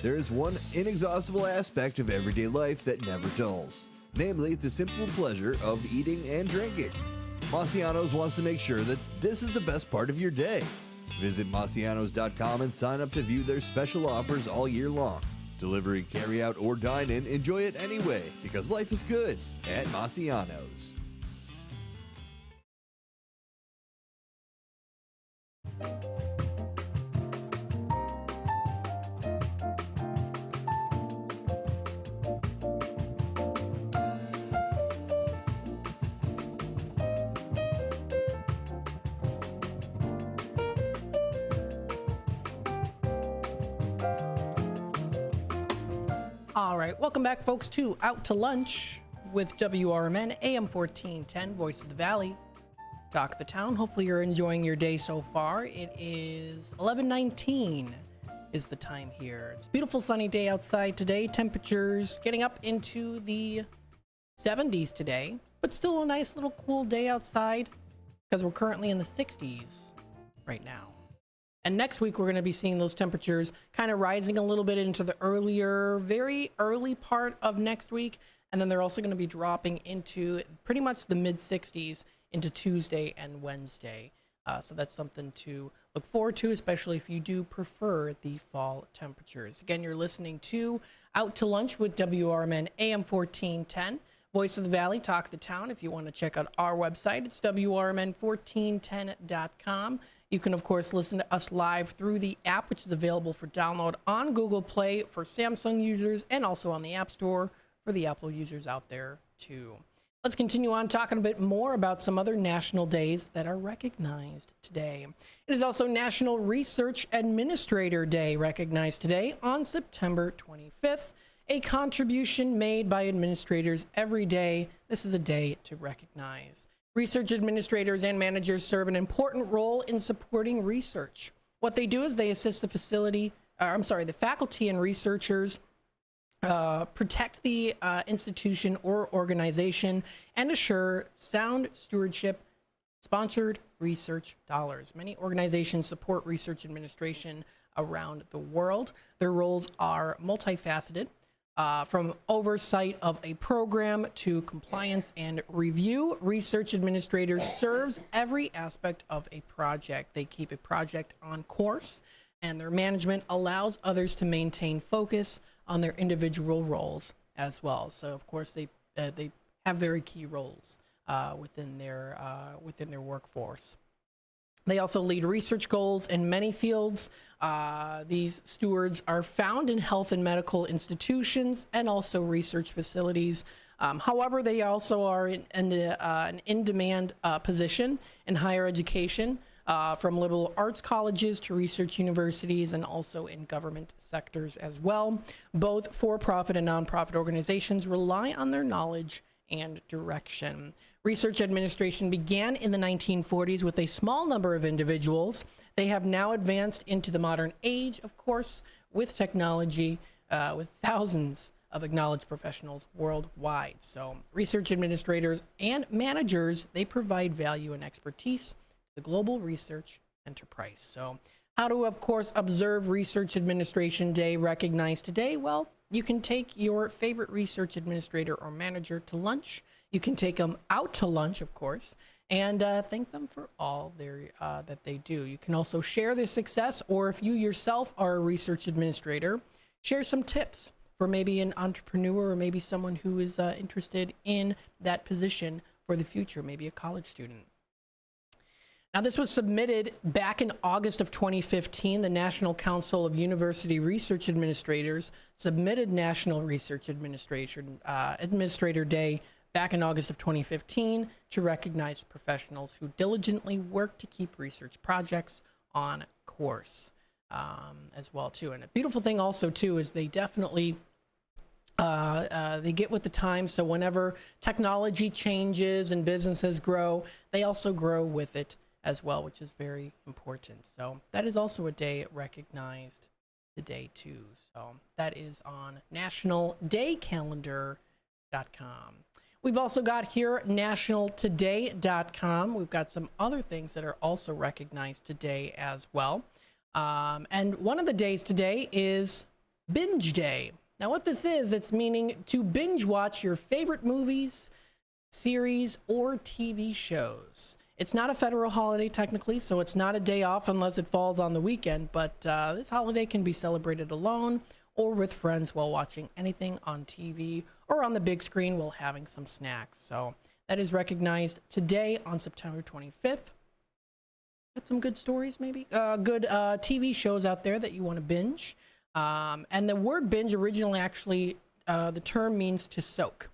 There is one inexhaustible aspect of everyday life that never dulls, namely the simple pleasure of eating and drinking. Massiano's wants to make sure that this is the best part of your day. Visit Massianos.com and sign up to view their special offers all year long. Delivery, carry out, or dine in, enjoy it anyway, because life is good at Massiano's. All right, welcome back, folks, to Out to Lunch with WRMN, AM 1410, Voice of the Valley, Talk of the Town. Hopefully you're enjoying your day so far. It is 11:19 is the time here. It's a beautiful sunny day outside today. Temperatures getting up into the 70s today, but still a nice little cool day outside because we're currently in the 60s right now. And next week, we're going to be seeing those temperatures kind of rising a little bit into the very early part of next week. And then they're also going to be dropping into pretty much the mid 60s into Tuesday and Wednesday. So that's something to look forward to, especially if you do prefer the fall temperatures. Again, you're listening to Out to Lunch with WRMN AM 1410. Voice of the Valley, Talk of the Town. If you want to check out our website, it's WRMN1410.com. You can, of course, listen to us live through the app, which is available for download on Google Play for Samsung users and also on the App Store for the Apple users out there, too. Let's continue on talking a bit more about some other national days that are recognized today. It is also National Research Administrator Day, recognized today on September 25th. A contribution made by administrators every day. This is a day to recognize. Research administrators and managers serve an important role in supporting research. What they do is they assist the faculty and researchers protect the institution or organization and assure sound stewardship sponsored research dollars. Many organizations support research administration around the world. Their roles are multifaceted. From oversight of a program to compliance and review, research administrators serves every aspect of a project. They keep a project on course, and their management allows others to maintain focus on their individual roles as well. So, of course, they have very key roles within their workforce. They also lead research goals in many fields. These stewards are found in health and medical institutions and also research facilities. However, they also are in an in-demand position in higher education, from liberal arts colleges to research universities and also in government sectors as well. Both for-profit and nonprofit organizations rely on their knowledge and direction. Research administration began in the 1940s with a small number of individuals. They have now advanced into the modern age, of course, with technology, with thousands of acknowledged professionals worldwide. So research administrators and managers, they provide value and expertise to the global research enterprise. So how to, of course, observe Research Administration Day recognized today? Well, you can take your favorite research administrator or manager to lunch. You can take them out to lunch, of course, and thank them for all that they do. You can also share their success, or if you yourself are a research administrator, share some tips for maybe an entrepreneur or maybe someone who is interested in that position for the future, maybe a college student. Now, this was submitted back in August of 2015. The National Council of University Research Administrators submitted National Research Administrator Day back in August of 2015 to recognize professionals who diligently work to keep research projects on course. as well too. And a beautiful thing also too is they definitely they get with the times. So whenever technology changes and businesses grow, they also grow with it as well, which is very important. So that is also a day recognized today too. So that is on nationaldaycalendar.com. We've also got here nationaltoday.com. We've got some other things that are also recognized today as well. And one of the days today is Binge Day. Now what this is, it's meaning to binge watch your favorite movies, series, or TV shows. It's not a federal holiday technically, so it's not a day off unless it falls on the weekend, but this holiday can be celebrated alone or with friends while watching anything on TV or on the big screen while having some snacks. So that is recognized today on September 25th. Got some good stories, maybe? Good TV shows out there that you want to binge. And the word binge originally actually, the term means to soak.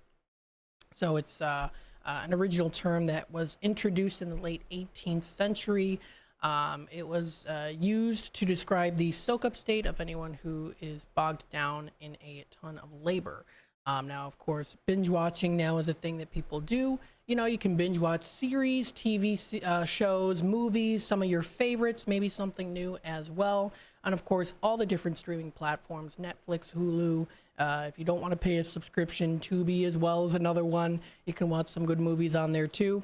So it's an original term that was introduced in the late 18th century. It was used to describe the soak-up state of anyone who is bogged down in a ton of labor. Now, of course, binge watching now is a thing that people do. You know, you can binge watch series, TV shows, movies, some of your favorites, maybe something new as well. And of course, all the different streaming platforms, Netflix, Hulu. If you don't want to pay a subscription, Tubi as well is another one. You can watch some good movies on there too.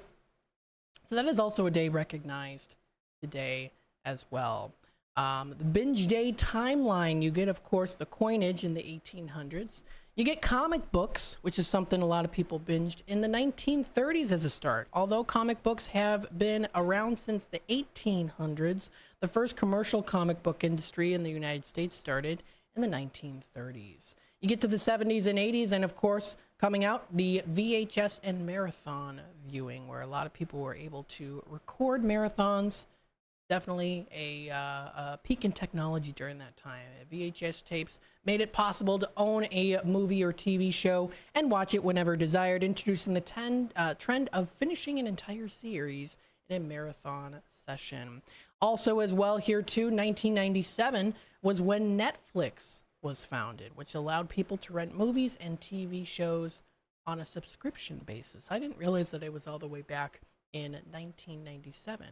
So that is also a day recognized today as well. The binge day timeline, you get, of course, the coinage in the 1800s. You get comic books, which is something a lot of people binged in the 1930s as a start. Although comic books have been around since the 1800s, the first commercial comic book industry in the United States started in the 1930s. You get to the 70s and 80s, and of course, coming out, the VHS and marathon viewing, where a lot of people were able to record marathons. Definitely a peak in technology during that time. VHS tapes made it possible to own a movie or TV show and watch it whenever desired, introducing the trend of finishing an entire series in a marathon session. Also as well here too, 1997 was when Netflix was founded, which allowed people to rent movies and TV shows on a subscription basis. I didn't realize that it was all the way back in 1997.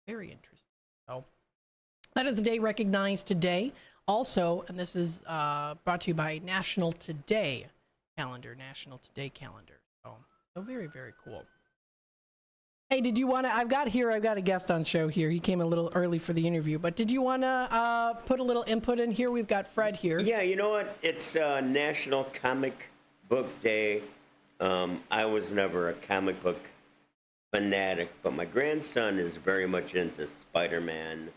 Very interesting. So that is the day recognized today. Also, and this is brought to you by National Today Calendar, National Today Calendar. So very, very cool. Hey, did you want to, I've got a guest on show here. He came a little early for the interview, but did you want to put a little input in here? We've got Fred here. Yeah, you know what? It's National Comic Book Day. I was never a comic book fanatic, but my grandson is very much into Spider-Man,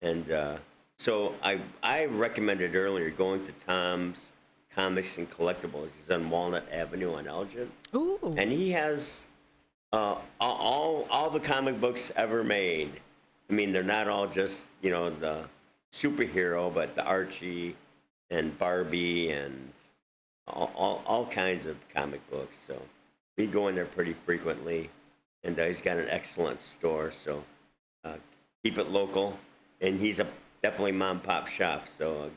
and so I recommended earlier going to Tom's Comics and Collectibles. He's on Walnut Avenue on Elgin. Ooh. And he has all the comic books ever made. I mean, they're not all just, you know, the superhero, but the Archie and Barbie and all kinds of comic books. So we go in there pretty frequently. And he's got an excellent store, so keep it local. And he's definitely mom-pop shop, so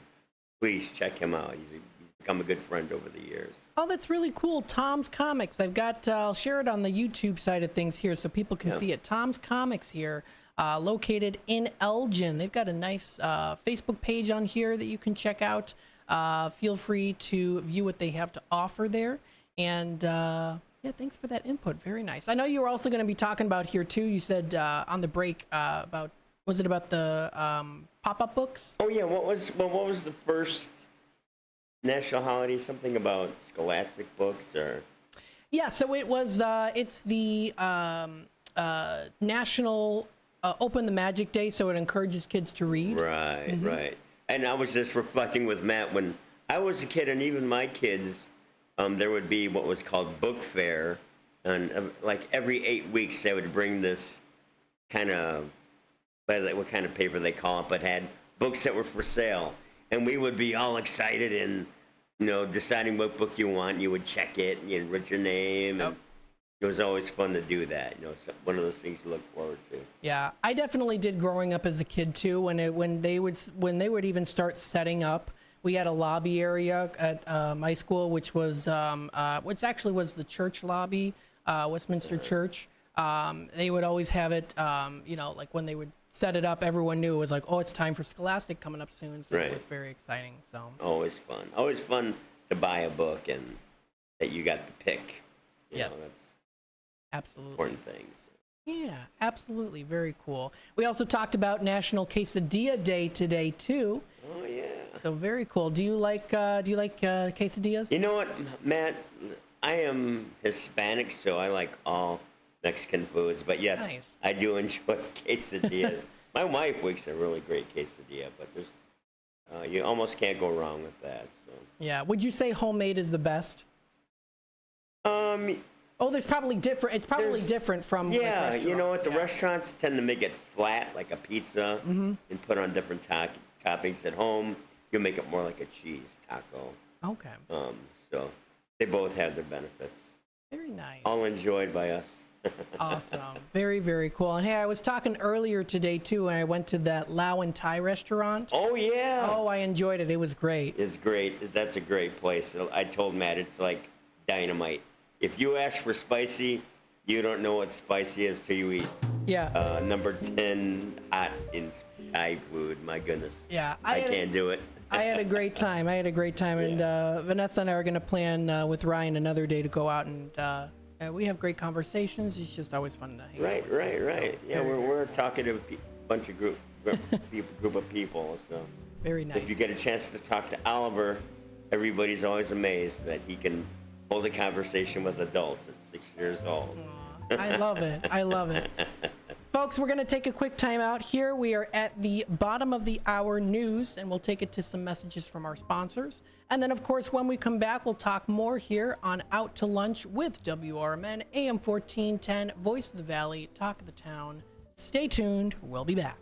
please check him out. He's become a good friend over the years. Oh, that's really cool. Tom's Comics. I'll share it on the YouTube side of things here so people can see it. Tom's Comics here, located in Elgin. They've got a nice Facebook page on here that you can check out. Feel free to view what they have to offer there. And yeah, thanks for that input. Very nice. I know you were also going to be talking about here too. You said on the break was it about the pop-up books? Oh yeah. What was the first national holiday? Something about Scholastic books or? Yeah. So it was. It's the National Open the Magic Day. So it encourages kids to read. Right. Right. And I was just reflecting with Matt when I was a kid, and even my kids. There would be what was called book fair, and like every 8 weeks they would bring this kind of, what kind of paper they call it, but had books that were for sale, and we would be all excited and, you know, deciding what book you want. You would check it, and you'd write your name, and it was always fun to do that. One of those things you look forward to. Yeah, I definitely did growing up as a kid too. When they would even start setting up, we had a lobby area at my school, which actually was the church lobby, Westminster Church. They would always have it, like when they would set it up, everyone knew it was like, oh, it's time for Scholastic coming up soon. So it was very exciting. So always fun to buy a book and that you got to pick. Yes, that's absolutely important things. Yeah, absolutely, very cool. We also talked about National Quesadilla Day today too. Oh yeah. So very cool. Do you like quesadillas? You know what, Matt? I am Hispanic, so I like all Mexican foods. But yes, nice. I do enjoy quesadillas. My wife makes a really great quesadilla, but there's you almost can't go wrong with that. So. Yeah. Would you say homemade is the best? There's probably different. It's probably different from. Yeah, like you know what? The restaurants tend to make it flat, like a pizza, and put on different toppings. At home, you'll make it more like a cheese taco. Okay. So they both have their benefits. Very nice. All enjoyed by us. Awesome. Very, very cool. And hey, I was talking earlier today too, and I went to that Lao and Thai restaurant. Oh yeah. Oh, I enjoyed it. It was great. It's great. That's a great place. I told Matt it's like dynamite. If you ask for spicy, you don't know what spicy is till you eat. Yeah. Number 10 hot in Thai food. My goodness. Yeah. I can't do it. I had a great time. And Vanessa and I are going to plan with Ryan another day to go out, and we have great conversations. It's just always fun to hang out with Right. So, yeah, we're talking to a bunch of group of people. So very nice. If you get a chance to talk to Oliver, everybody's always amazed that he can hold a conversation with adults at 6 years old. I love it. I love it. Folks, we're going to take a quick time out here. We are at the bottom of the hour news, and we'll take it to some messages from our sponsors. And then, of course, when we come back, we'll talk more here on Out to Lunch with WRMN, AM 1410, Voice of the Valley, Talk of the Town. Stay tuned. We'll be back.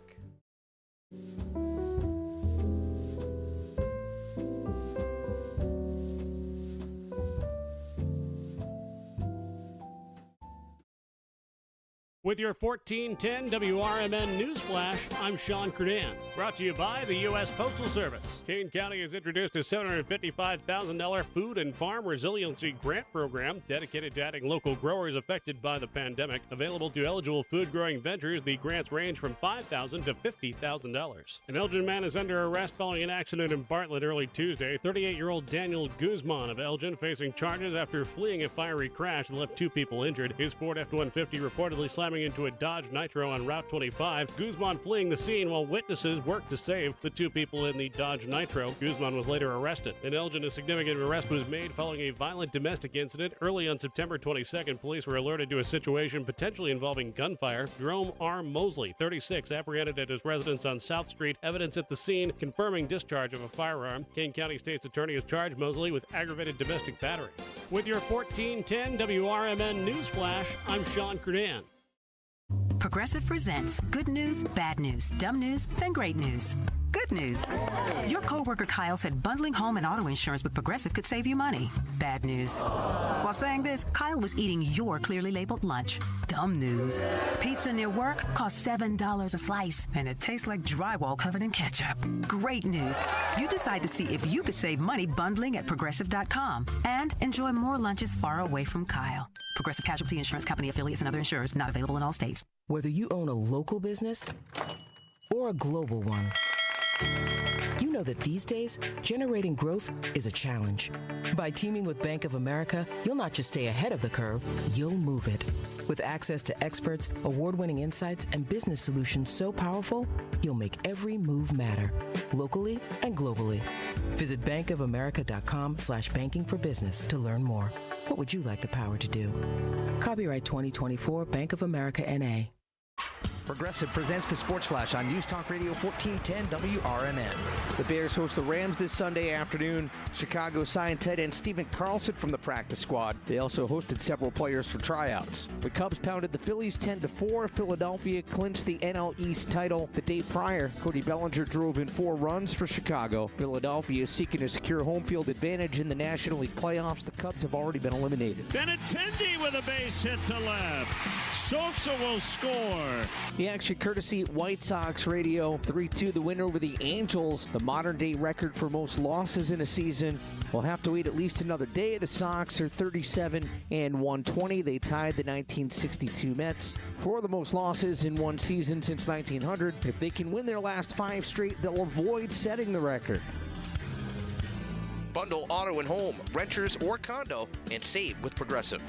With your 1410 WRMN News Flash, I'm Sean Credan. Brought to you by the U.S. Postal Service. Kane County has introduced a $755,000 food and farm resiliency grant program dedicated to adding local growers affected by the pandemic. Available to eligible food-growing ventures, the grants range from $5,000 to $50,000. An Elgin man is under arrest following an accident in Bartlett early Tuesday. 38-year-old Daniel Guzman of Elgin facing charges after fleeing a fiery crash that left 2 people injured. His Ford F-150 reportedly slamming into a Dodge Nitro on Route 25. Guzman fleeing the scene while witnesses worked to save the 2 people in the Dodge Nitro. Guzman was later arrested. In Elgin, a significant arrest was made following a violent domestic incident. Early on September 22nd, police were alerted to a situation potentially involving gunfire. Jerome R. Mosley, 36, apprehended at his residence on South Street. Evidence at the scene confirming discharge of a firearm. Kane County State's Attorney has charged Mosley with aggravated domestic battery. With your 1410 WRMN News Flash, I'm Sean Credan. Progressive presents good news, bad news, dumb news, then great news. Good news. Your coworker Kyle said bundling home and auto insurance with Progressive could save you money. Bad news. While saying this, Kyle was eating your clearly labeled lunch. Dumb news. Pizza near work costs $7 a slice, and it tastes like drywall covered in ketchup. Great news. You decide to see if you could save money bundling at Progressive.com and enjoy more lunches far away from Kyle. Progressive Casualty Insurance Company affiliates and other insurers not available in all states. Whether you own a local business or a global one, you know that these days, generating growth is a challenge. By teaming with Bank of America, you'll not just stay ahead of the curve, you'll move it. With access to experts, award-winning insights, and business solutions so powerful, you'll make every move matter, locally and globally. Visit bankofamerica.com/banking for business to learn more. What would you like the power to do? Copyright 2024 Bank of America, N.A. Progressive presents the Sports Flash on News Talk Radio 1410 WRMN. The Bears host the Rams this Sunday afternoon. Chicago sign tight end Steven Carlson from the practice squad. They also hosted several players for tryouts. The Cubs pounded the Phillies 10-4. Philadelphia clinched the NL East title. The day prior, Cody Bellinger drove in 4 runs for Chicago. Philadelphia is seeking a secure home field advantage in the National League playoffs. The Cubs have already been eliminated. Benintendi with a base hit to left. Sosa will score. The action courtesy White Sox Radio. 3-2 the win over the Angels. The modern-day record for most losses in a season. We'll have to wait at least another day. The Sox are 37-120. They tied the 1962 Mets for the most losses in one season since 1900. If they can win their last 5 straight, they'll avoid setting the record. Bundle auto and home, renters or condo, and save with Progressive.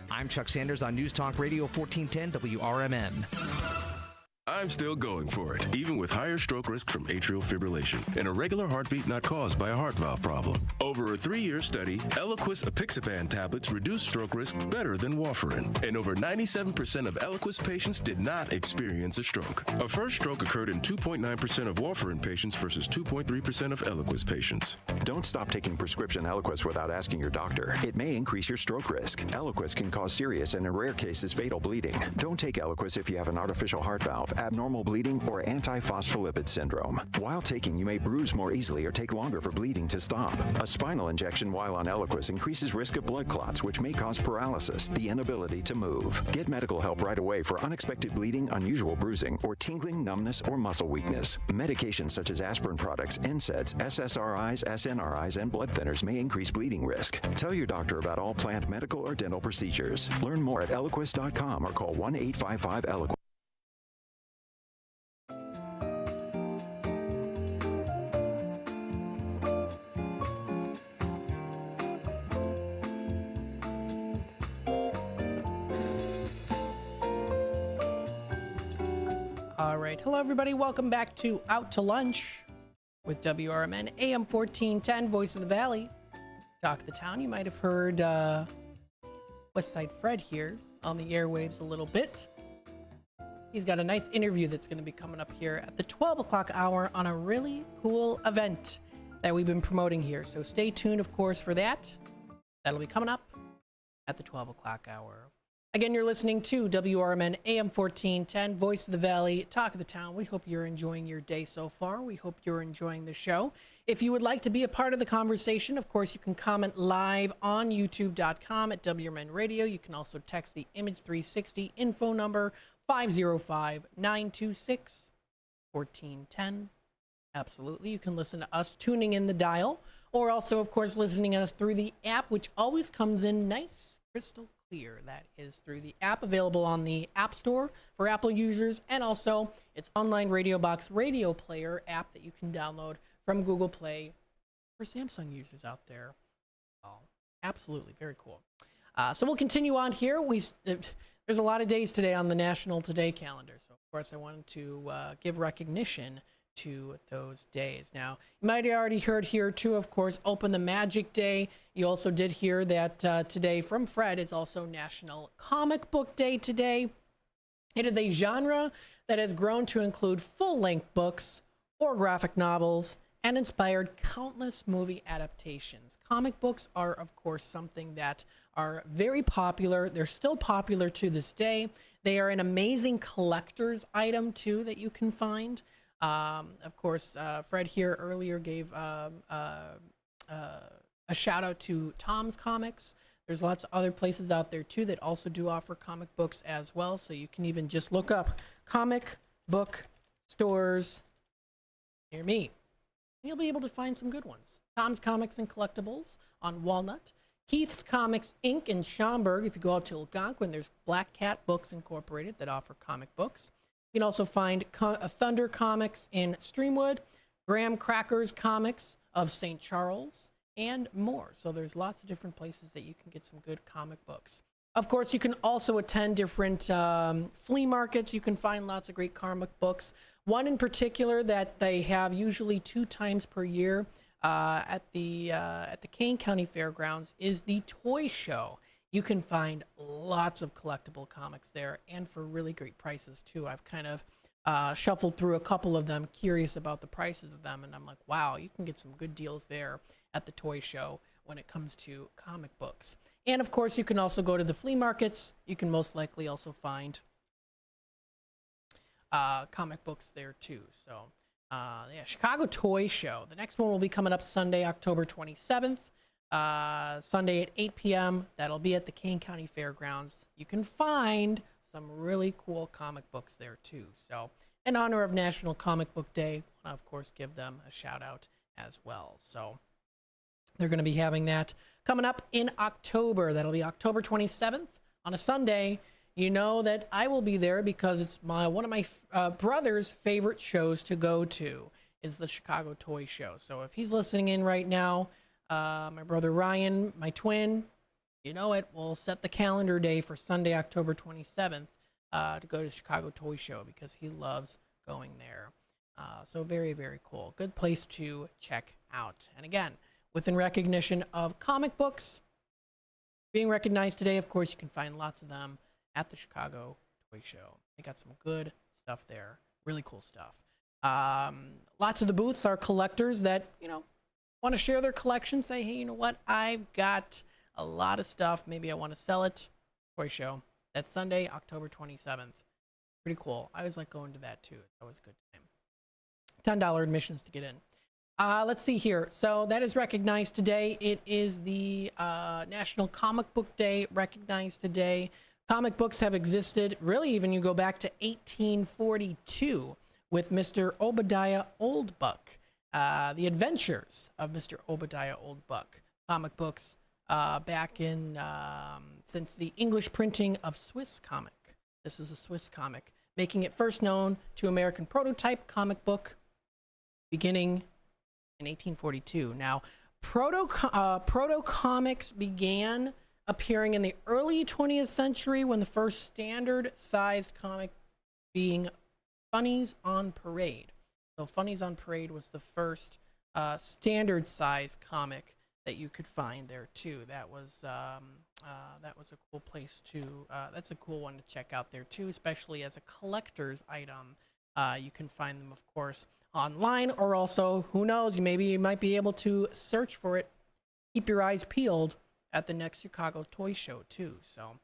I'm Chuck Sanders on News Talk Radio 1410 WRMN. I'm still going for it, even with higher stroke risk from atrial fibrillation and a regular heartbeat not caused by a heart valve problem. Over a 3-year study, Eliquis apixaban tablets reduce stroke risk better than warfarin, and over 97% of Eliquis patients did not experience a stroke. A first stroke occurred in 2.9% of warfarin patients versus 2.3% of Eliquis patients. Don't stop taking prescription Eliquis without asking your doctor. It may increase your stroke risk. Eliquis can cause serious and in rare cases fatal bleeding. Don't take Eliquis if you have an artificial heart valve, abnormal bleeding, or antiphospholipid syndrome. While taking, you may bruise more easily or take longer for bleeding to stop. A spinal injection while on Eliquis increases risk of blood clots, which may cause paralysis, the inability to move. Get medical help right away for unexpected bleeding, unusual bruising, or tingling, numbness, or muscle weakness. Medications such as aspirin products, NSAIDs, SSRIs, SNRIs, and blood thinners may increase bleeding risk. Tell your doctor about all planned medical or dental procedures. Learn more at Eliquis.com or call 1-855-ELIQUIS. All right. Hello, everybody. Welcome back to Out to Lunch with WRMN, AM 1410, Voice of the Valley. Talk of the Town. You might have heard Westside Fred here on the airwaves a little bit. He's got a nice interview that's going to be coming up here at the 12 o'clock hour on a really cool event that we've been promoting here. So stay tuned, of course, for that. That'll be coming up at the 12 o'clock hour. Again, you're listening to WRMN AM 1410, Voice of the Valley, Talk of the Town. We hope you're enjoying your day so far. We hope you're enjoying the show. If you would like to be a part of the conversation, of course, you can comment live on youtube.com at WRMN Radio. You can also text the Image 360 info number 505-926-1410. Absolutely. You can listen to us tuning in the dial, or also, of course, listening to us through the app, which always comes in nice, crystal clear. That is through the app available on the App Store for Apple users, and also its online Radio Box radio player app that you can download from Google Play for Samsung users out there. Oh, absolutely. Very cool. So we'll continue on here. There's a lot of days today on the National Today calendar. So, of course, I wanted to give recognition to those days. Now, you might have already heard here, too, of course, Open the Magic Day. You also did hear that today from Fred is also National Comic Book Day today. It is a genre that has grown to include full-length books or graphic novels and inspired countless movie adaptations. Comic books are, of course, something that are very popular. They're still popular to this day. They are an amazing collector's item, too, that you can find. Of course, Fred here earlier gave a shout out to Tom's Comics. There's lots of other places out there too that also do offer comic books as well. So you can even just look up comic book stores near me. And you'll be able to find some good ones. Tom's Comics and Collectibles on Walnut. Keith's Comics Inc. in Schaumburg. If you go out to Algonquin, there's Black Cat Books Incorporated that offer comic books. You can also find Thunder Comics in Streamwood, Graham Crackers Comics of St. Charles, and more. So there's lots of different places that you can get some good comic books. Of course, you can also attend different flea markets. You can find lots of great comic books. One in particular that they have usually 2 times per year at the Kane County Fairgrounds is the Toy Show. You can find lots of collectible comics there, and for really great prices too. I've kind of shuffled through a couple of them, curious about the prices of them, and I'm like, wow, you can get some good deals there at the toy show when it comes to comic books. And of course, you can also go to the flea markets. You can most likely also find comic books there too. So yeah, Chicago Toy Show. The next one will be coming up Sunday, October 27th. Sunday at 8 p.m. That'll be at the Kane County Fairgrounds. You can find some really cool comic books there too. So in honor of National Comic Book Day, I of course give them a shout out as well. So they're going to be having that coming up in October. That'll be October 27th on a Sunday. You know that I will be there because it's one of my brother's favorite shows to go to is the Chicago Toy Show. So if he's listening in right now, my brother Ryan, my twin, you know it, we'll set the calendar day for Sunday, October 27th to go to Chicago Toy Show because he loves going there. So very, very cool. Good place to check out. And again, within recognition of comic books being recognized today, of course, you can find lots of them at the Chicago Toy Show. They got some good stuff there. Really cool stuff. Lots of the booths are collectors that, you know, want to share their collection. Say, hey, you know what? I've got a lot of stuff. Maybe I want to sell it. Toy Show. That's Sunday, October 27th. Pretty cool. I always like going to that too. It's always a good time. $10 admissions to get in. Let's see here. So that is recognized today. It is the National Comic Book Day recognized today. Comic books have existed, really even you go back to 1842 with Mr. Obadiah Oldbuck. The Adventures of Mr. Obadiah Oldbuck. Comic books back in, since the English printing of Swiss comic. This is a Swiss comic, making it first known to American prototype comic book beginning in 1842. Now, proto comics began appearing in the early 20th century when the first standard-sized comic being Funnies on Parade. So Funnies on Parade was the first standard-sized comic that you could find there too. That was a cool place to. That's a cool one to check out there too, especially as a collector's item. You can find them, of course, online, or also, who knows, maybe you might be able to search for it. Keep your eyes peeled at the next Chicago Toy Show too. So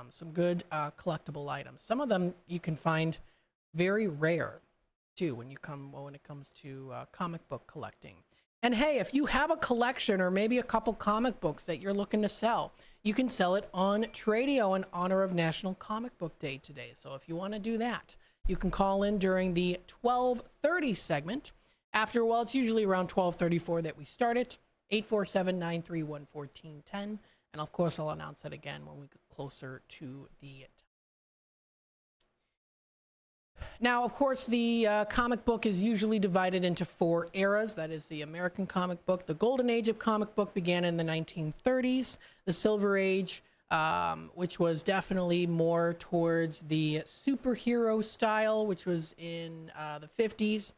some good collectible items. Some of them you can find very rare too when it comes to comic book collecting. And hey, if you have a collection or maybe a couple comic books that you're looking to sell, you can sell it on Tradio in honor of National Comic Book Day today. So if you want to do that, you can call in during the 12:30 segment. After, well, it's usually around 12:34 that we start it. 847-931-1410. And of course, I'll announce that again when we get closer to the time. Now, of course, the comic book is usually divided into 4 eras. That is the American comic book. The golden age of comic book began in the 1930s. The silver age, which was definitely more towards the superhero style, which was in the 50s.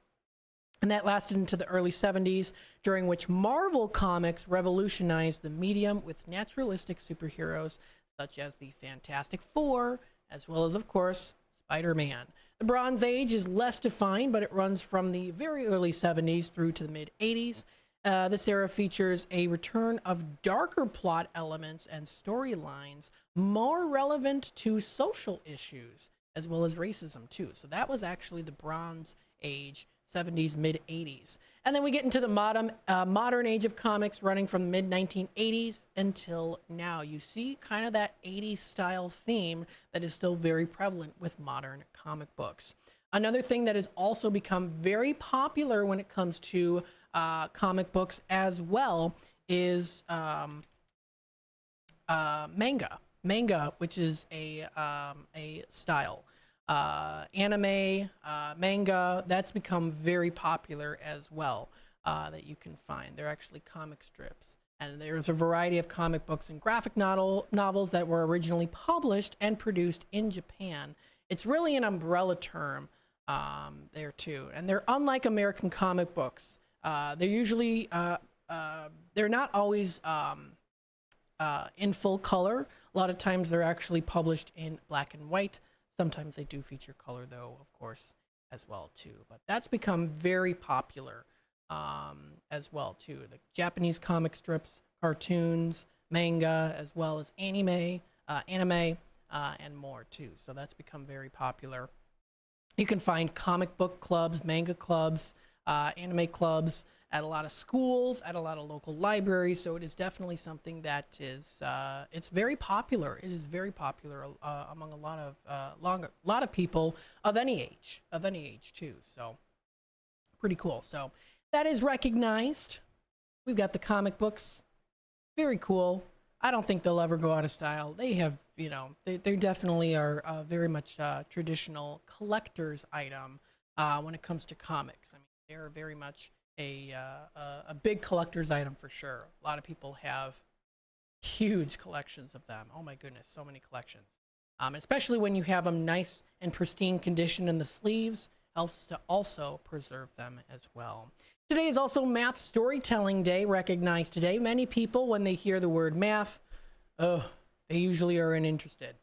And that lasted into the early 70s, during which Marvel Comics revolutionized the medium with naturalistic superheroes such as the Fantastic Four, as well as, of course, Spider-Man. The Bronze Age is less defined, but it runs from the very early 70s through to the mid-80s. This era features a return of darker plot elements and storylines more relevant to social issues, as well as racism, too. So that was actually the Bronze Age, 70s, mid-80s. And then we get into the modern age of comics running from the mid-1980s until now. You see kind of that 80s style theme that is still very prevalent with modern comic books. Another thing that has also become very popular when it comes to comic books as well is manga. Manga, which is a style. Anime, manga, that's become very popular as well, that you can find. They're actually comic strips. And there's a variety of comic books and graphic novels that were originally published and produced in Japan. It's really an umbrella term there too. And they're unlike American comic books. They're usually, they're not always in full color. A lot of times they're actually published in black and white. Sometimes they do feature color, though, of course, as well, too. But that's become very popular as well, too. The Japanese comic strips, cartoons, manga, as well as anime, and more, too. So that's become very popular. You can find comic book clubs, manga clubs, anime clubs at a lot of schools, at a lot of local libraries. So it is definitely something that is, it's very popular. It is very popular among a lot of people of any age too. So pretty cool. So that is recognized. We've got the comic books. Very cool. I don't think they'll ever go out of style. They have, they definitely are very much traditional collector's item when it comes to comics. I mean, they're very much a big collector's item for sure. A lot of people have huge collections of them. Oh my goodness, so many collections. Especially when you have them nice and pristine condition in the sleeves, helps to also preserve them as well. Today is also Math Storytelling Day, recognized today. Many people, when they hear the word math, they usually are uninterested.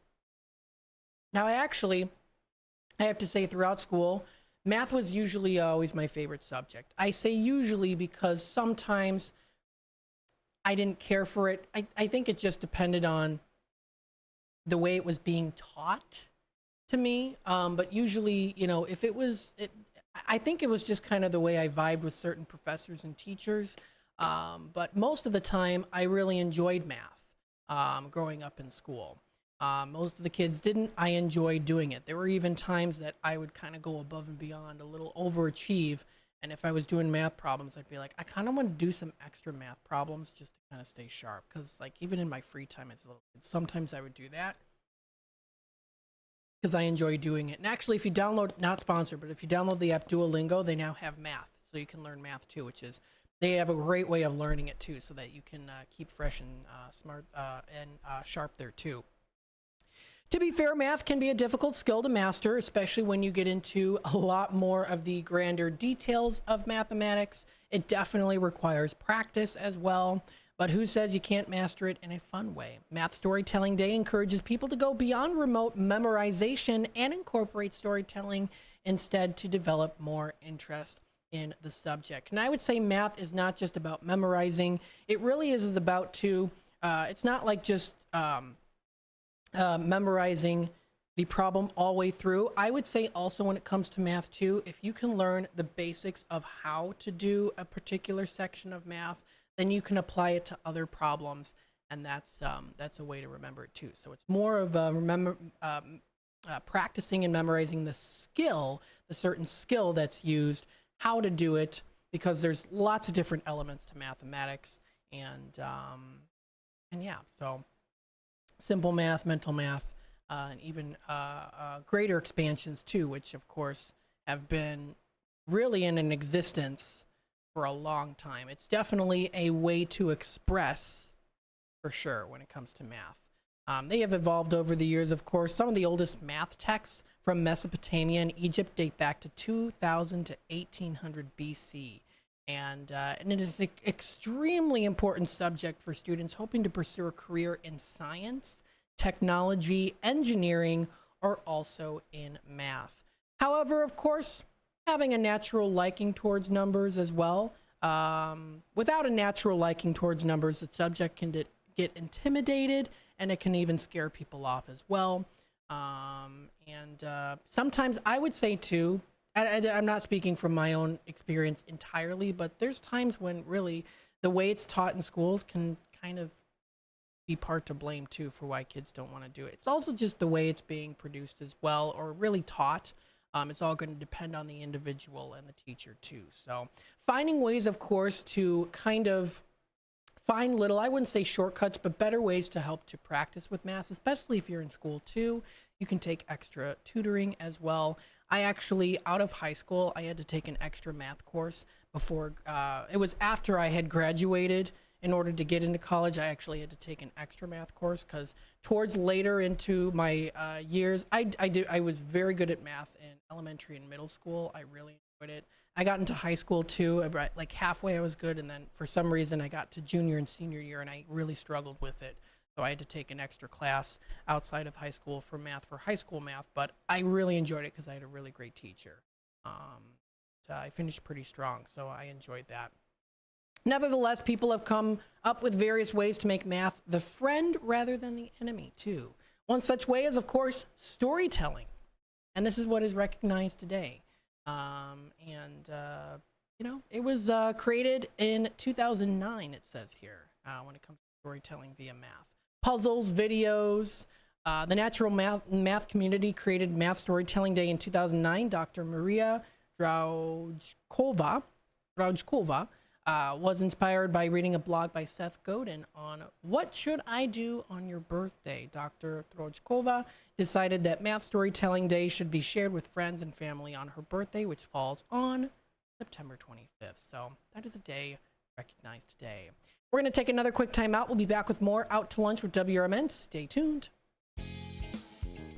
Now, I have to say throughout school, math was usually always my favorite subject. I say usually because sometimes I didn't care for it. I think it just depended on the way it was being taught to me. But usually, if it was, I think it was just kind of the way I vibed with certain professors and teachers. But most of the time, I really enjoyed math growing up in school. Most of the kids didn't. I enjoyed doing it. There were even times that I would kind of go above and beyond, a little overachieve. And if I was doing math problems, I'd be like, I kind of want to do some extra math problems just to kind of stay sharp. Because like even in my free time as a little kid, sometimes I would do that because I enjoy doing it. And actually, if you download, not sponsored, but if you download the app Duolingo, they now have math. So you can learn math too, which is, they have a great way of learning it too, so that you can keep fresh and smart and sharp there too. To be fair, math can be a difficult skill to master, especially when you get into a lot more of the grander details of mathematics. It definitely requires practice as well, but who says you can't master it in a fun way? Math Storytelling Day encourages people to go beyond remote memorization and incorporate storytelling instead to develop more interest in the subject. And I would say math is not just about memorizing. It really is about it's not like just memorizing the problem all the way through. I would say also when it comes to math too, if you can learn the basics of how to do a particular section of math, then you can apply it to other problems, and that's a way to remember it too. So it's more of practicing and memorizing the certain skill that's used, how to do it, because there's lots of different elements to mathematics, and yeah, so simple math, mental math, and even greater expansions too, which of course have been really in an existence for a long time. It's definitely a way to express, for sure, when it comes to math. They have evolved over the years, of course. Some of the oldest math texts from Mesopotamia and Egypt date back to 2000 to 1800 BC. And it is an extremely important subject for students hoping to pursue a career in science, technology, engineering, or also in math. However, of course, having a natural liking towards numbers as well. Without a natural liking towards numbers, the subject can get intimidated, and it can even scare people off as well. Sometimes I would say too, I'm not speaking from my own experience entirely, but there's times when really the way it's taught in schools can kind of be part to blame too for why kids don't want to do it. It's also just the way it's being produced as well, or really taught. It's all going to depend on the individual and the teacher too. So finding ways, of course, to kind of find little, I wouldn't say shortcuts, but better ways to help to practice with math, especially if you're in school too. You can take extra tutoring as well. I actually, out of high school, I had to take an extra math course before, it was after I had graduated. In order to get into college, I actually had to take an extra math course because towards later into my years, I was very good at math in elementary and middle school. I really enjoyed it. I got into high school too. Like halfway I was good, and then for some reason I got to junior and senior year and I really struggled with it. So I had to take an extra class outside of high school for math, for high school math, but I really enjoyed it because I had a really great teacher. So I finished pretty strong, so I enjoyed that. Nevertheless, people have come up with various ways to make math the friend rather than the enemy too. One such way is, of course, storytelling. And this is what is recognized today. You know, it was created in 2009, it says here, when it comes to storytelling via math. Puzzles, videos. The natural math community created Math Storytelling Day in 2009. Dr. Maria Draujkova was inspired by reading a blog by Seth Godin on what should I do on your birthday. Dr. Draujkova decided that Math Storytelling Day should be shared with friends and family on her birthday, which falls on September 25th. So that is a day recognized today. We're going to take another quick time out. We'll be back with more Out to Lunch with WRMN. Stay tuned.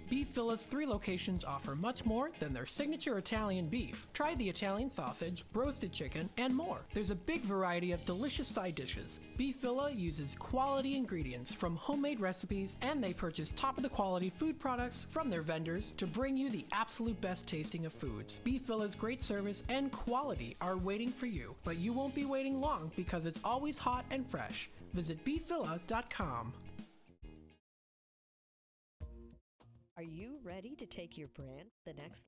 Beef Villa's 3 locations offer much more than their signature Italian beef. Try the Italian sausage, roasted chicken, and more. There's a big variety of delicious side dishes. Beef Villa uses quality ingredients from homemade recipes, and they purchase top-of-the-quality food products from their vendors to bring you the absolute best tasting of foods. Beef Villa's great service and quality are waiting for you, but you won't be waiting long because it's always hot and fresh. Visit beefvilla.com. Are you ready to take your brand to the next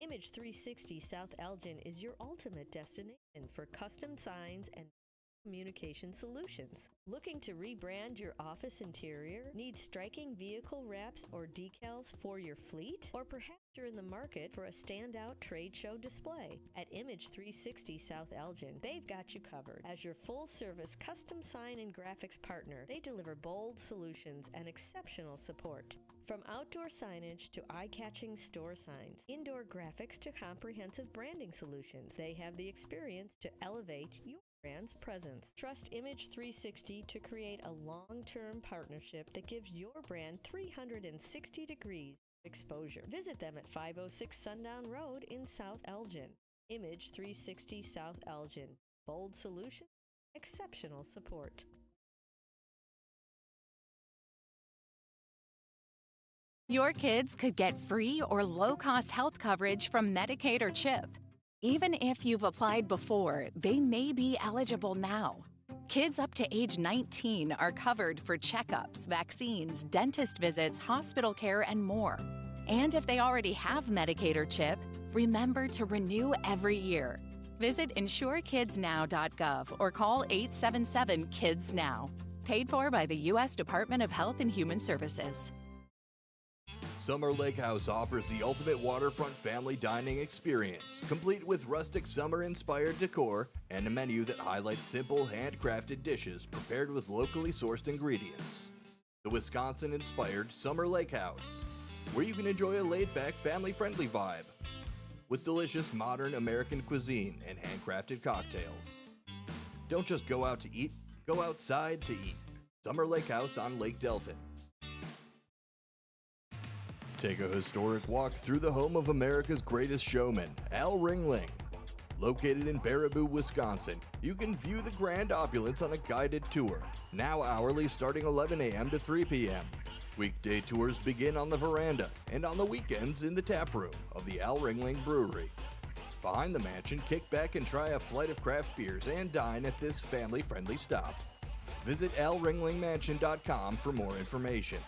level? Image 360 South Elgin is your ultimate destination for custom signs and communication solutions. Looking to rebrand your office interior? Need striking vehicle wraps or decals for your fleet? Or perhaps you're in the market for a standout trade show display? At Image 360 South Elgin, they've got you covered. As your full-service custom sign and graphics partner, they deliver bold solutions and exceptional support. From outdoor signage to eye-catching store signs, indoor graphics to comprehensive branding solutions, they have the experience to elevate your brand's presence. Trust Image 360 to create a long-term partnership that gives your brand 360 degrees of exposure. Visit them at 506 Sundown Road in South Elgin. Image 360 South Elgin. Bold solutions, exceptional support. Your kids could get free or low-cost health coverage from Medicaid or CHIP. Even if you've applied before, they may be eligible now. Kids up to age 19 are covered for checkups, vaccines, dentist visits, hospital care, and more. And if they already have Medicaid or CHIP, remember to renew every year. Visit insurekidsnow.gov or call 877-KIDS-NOW. Paid for by the U.S. Department of Health and Human Services. Summer Lake House offers the ultimate waterfront family dining experience, complete with rustic summer-inspired decor and a menu that highlights simple, handcrafted dishes prepared with locally sourced ingredients. The Wisconsin-inspired Summer Lake House, where you can enjoy a laid-back, family-friendly vibe with delicious modern American cuisine and handcrafted cocktails. Don't just go out to eat, go outside to eat. Summer Lake House on Lake Delton. Take a historic walk through the home of America's greatest showman, Al Ringling. Located in Baraboo, Wisconsin, you can view the grand opulence on a guided tour, now hourly starting 11 a.m. to 3 p.m. Weekday tours begin on the veranda and on the weekends in the tap room of the Al Ringling Brewery. Behind the mansion, kick back and try a flight of craft beers and dine at this family-friendly stop. Visit alringlingmansion.com for more information.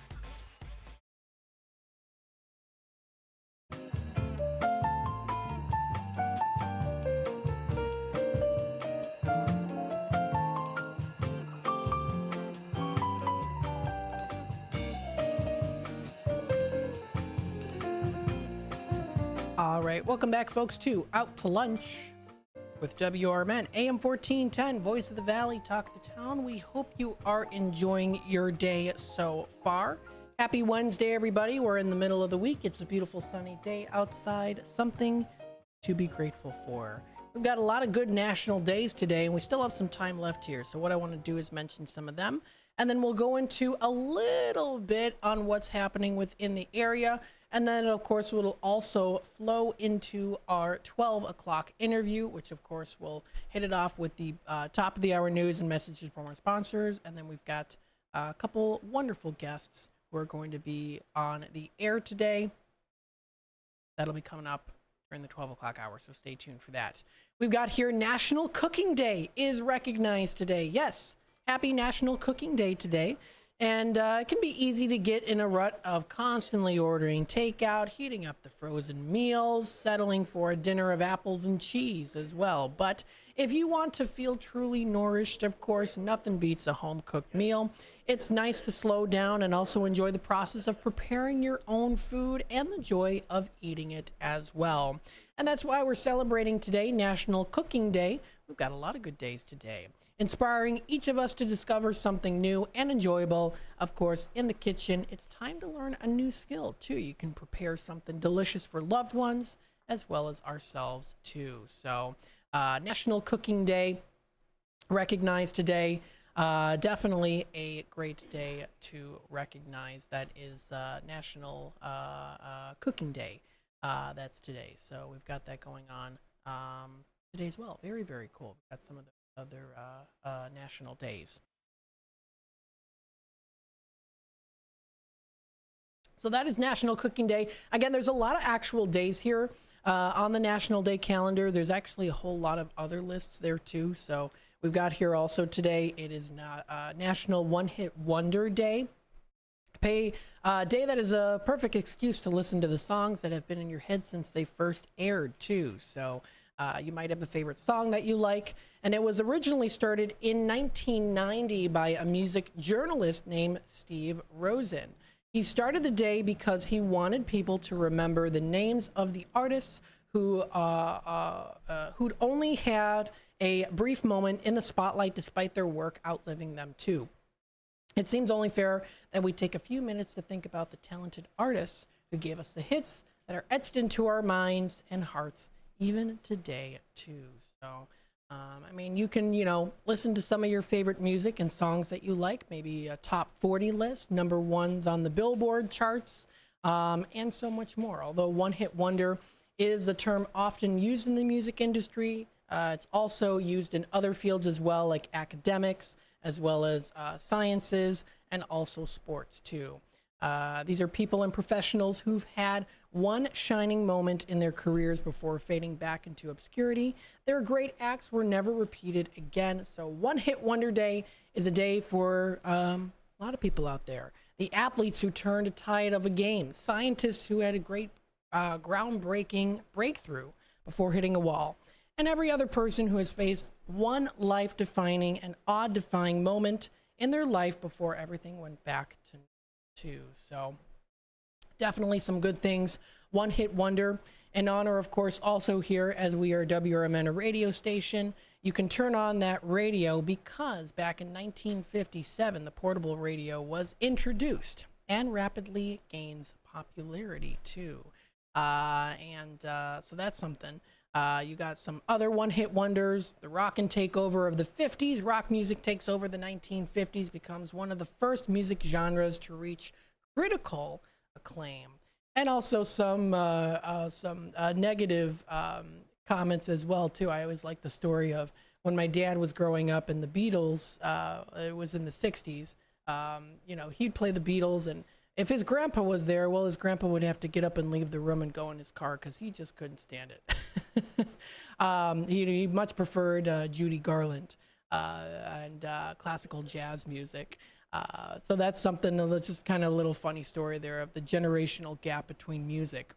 All right, welcome back, folks, to Out to Lunch with WRMN, AM 1410, Voice of the Valley, Talk the Town. We hope you are enjoying your day so far. Happy Wednesday, everybody. We're in the middle of the week. It's a beautiful sunny day outside, something to be grateful for. We've got a lot of good national days today, and we still have some time left here. So what I want to do is mention some of them, and then we'll go into a little bit on what's happening within the area. And then, of course, we'll also flow into our 12 o'clock interview, which, of course, will hit it off with the top of the hour news and messages from our sponsors. And then we've got a couple wonderful guests who are going to be on the air today. That'll be coming up during the 12 o'clock hour, so stay tuned for that. We've got here National Cooking Day is recognized today. Yes, happy National Cooking Day today. And it can be easy to get in a rut of constantly ordering takeout, heating up the frozen meals, settling for a dinner of apples and cheese as well. But if you want to feel truly nourished, of course, nothing beats a home-cooked meal. It's nice to slow down and also enjoy the process of preparing your own food and the joy of eating it as well. And that's why we're celebrating today, National Cooking Day. We've got a lot of good days today, inspiring each of us to discover something new and enjoyable. Of course, in the kitchen, it's time to learn a new skill, too. You can prepare something delicious for loved ones as well as ourselves, too. So, National Cooking Day, recognized today. Definitely a great day to recognize. That is National Cooking Day. That's today. So we've got that going on today as well. Very, very cool. We've got some of the other national days. So that is National Cooking Day. Again, there's a lot of actual days here on the National Day calendar. There's actually a whole lot of other lists there too. So we've got here also today, it is National One Hit Wonder Day. Day that is a perfect excuse to listen to the songs that have been in your head since they first aired too. So you might have a favorite song that you like. And it was originally started in 1990 by a music journalist named Steve Rosen. He started the day because he wanted people to remember the names of the artists who'd only had a brief moment in the spotlight despite their work outliving them too. It seems only fair that we take a few minutes to think about the talented artists who gave us the hits that are etched into our minds and hearts even today too. So I mean, you can, listen to some of your favorite music and songs that you like, maybe a top 40 list, number ones on the Billboard charts, and so much more. Although one-hit wonder is a term often used in the music industry, it's also used in other fields as well, like academics, as well as sciences, and also sports too. These are people and professionals who've had one shining moment in their careers before fading back into obscurity. Their great acts were never repeated again. So One Hit Wonder Day is a day for a lot of people out there. The athletes who turned a tide of a game, scientists who had a great groundbreaking breakthrough before hitting a wall, and every other person who has faced one life-defining and awe-defying moment in their life before everything went back to. So definitely some good things. One hit wonder. In honor, of course, also here, as we are WRMN, a radio station, you can turn on that radio because back in 1957, the portable radio was introduced and rapidly gains popularity too. So that's something. You got some other one-hit wonders. The rock and takeover of the 50s. Rock music takes over the 1950s, becomes one of the first music genres to reach critical acclaim. And also some negative comments as well, too. I always like the story of when my dad was growing up in the Beatles. It was in the 60s. He'd play the Beatles, and if his grandpa was there, well, his grandpa would have to get up and leave the room and go in his car because he just couldn't stand it. He much preferred Judy Garland and classical jazz music. So that's something that's just kind of a little funny story there of the generational gap between music.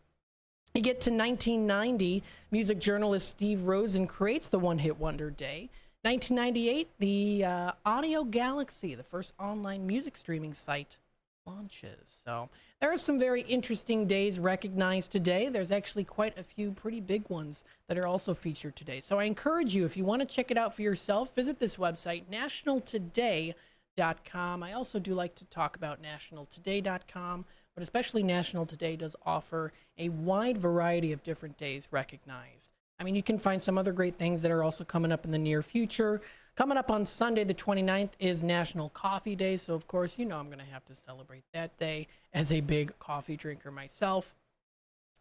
You get to 1990, music journalist Steve Rosen creates the One Hit Wonder Day. 1998, the Audio Galaxy, the first online music streaming site, launches. So there are some very interesting days recognized today. There's actually quite a few pretty big ones that are also featured today. So I encourage you, if you want to check it out for yourself, visit this website, nationaltoday.com. I also do like to talk about nationaltoday.com, but especially National Today does offer a wide variety of different days recognized. I mean, you can find some other great things that are also coming up in the near future. Coming up on Sunday, the 29th, is National Coffee Day. So, of course, I'm going to have to celebrate that day as a big coffee drinker myself.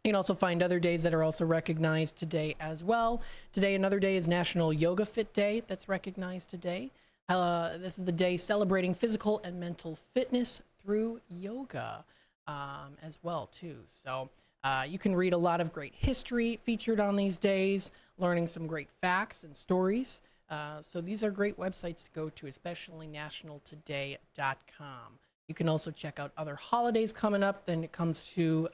You can also find other days that are also recognized today as well. Today, another day is National Yoga Fit Day that's recognized today. This is the day celebrating physical and mental fitness through yoga as well, too. So you can read a lot of great history featured on these days, learning some great facts and stories. So these are great websites to go to, especially nationaltoday.com. You can also check out other holidays coming up. Then it comes to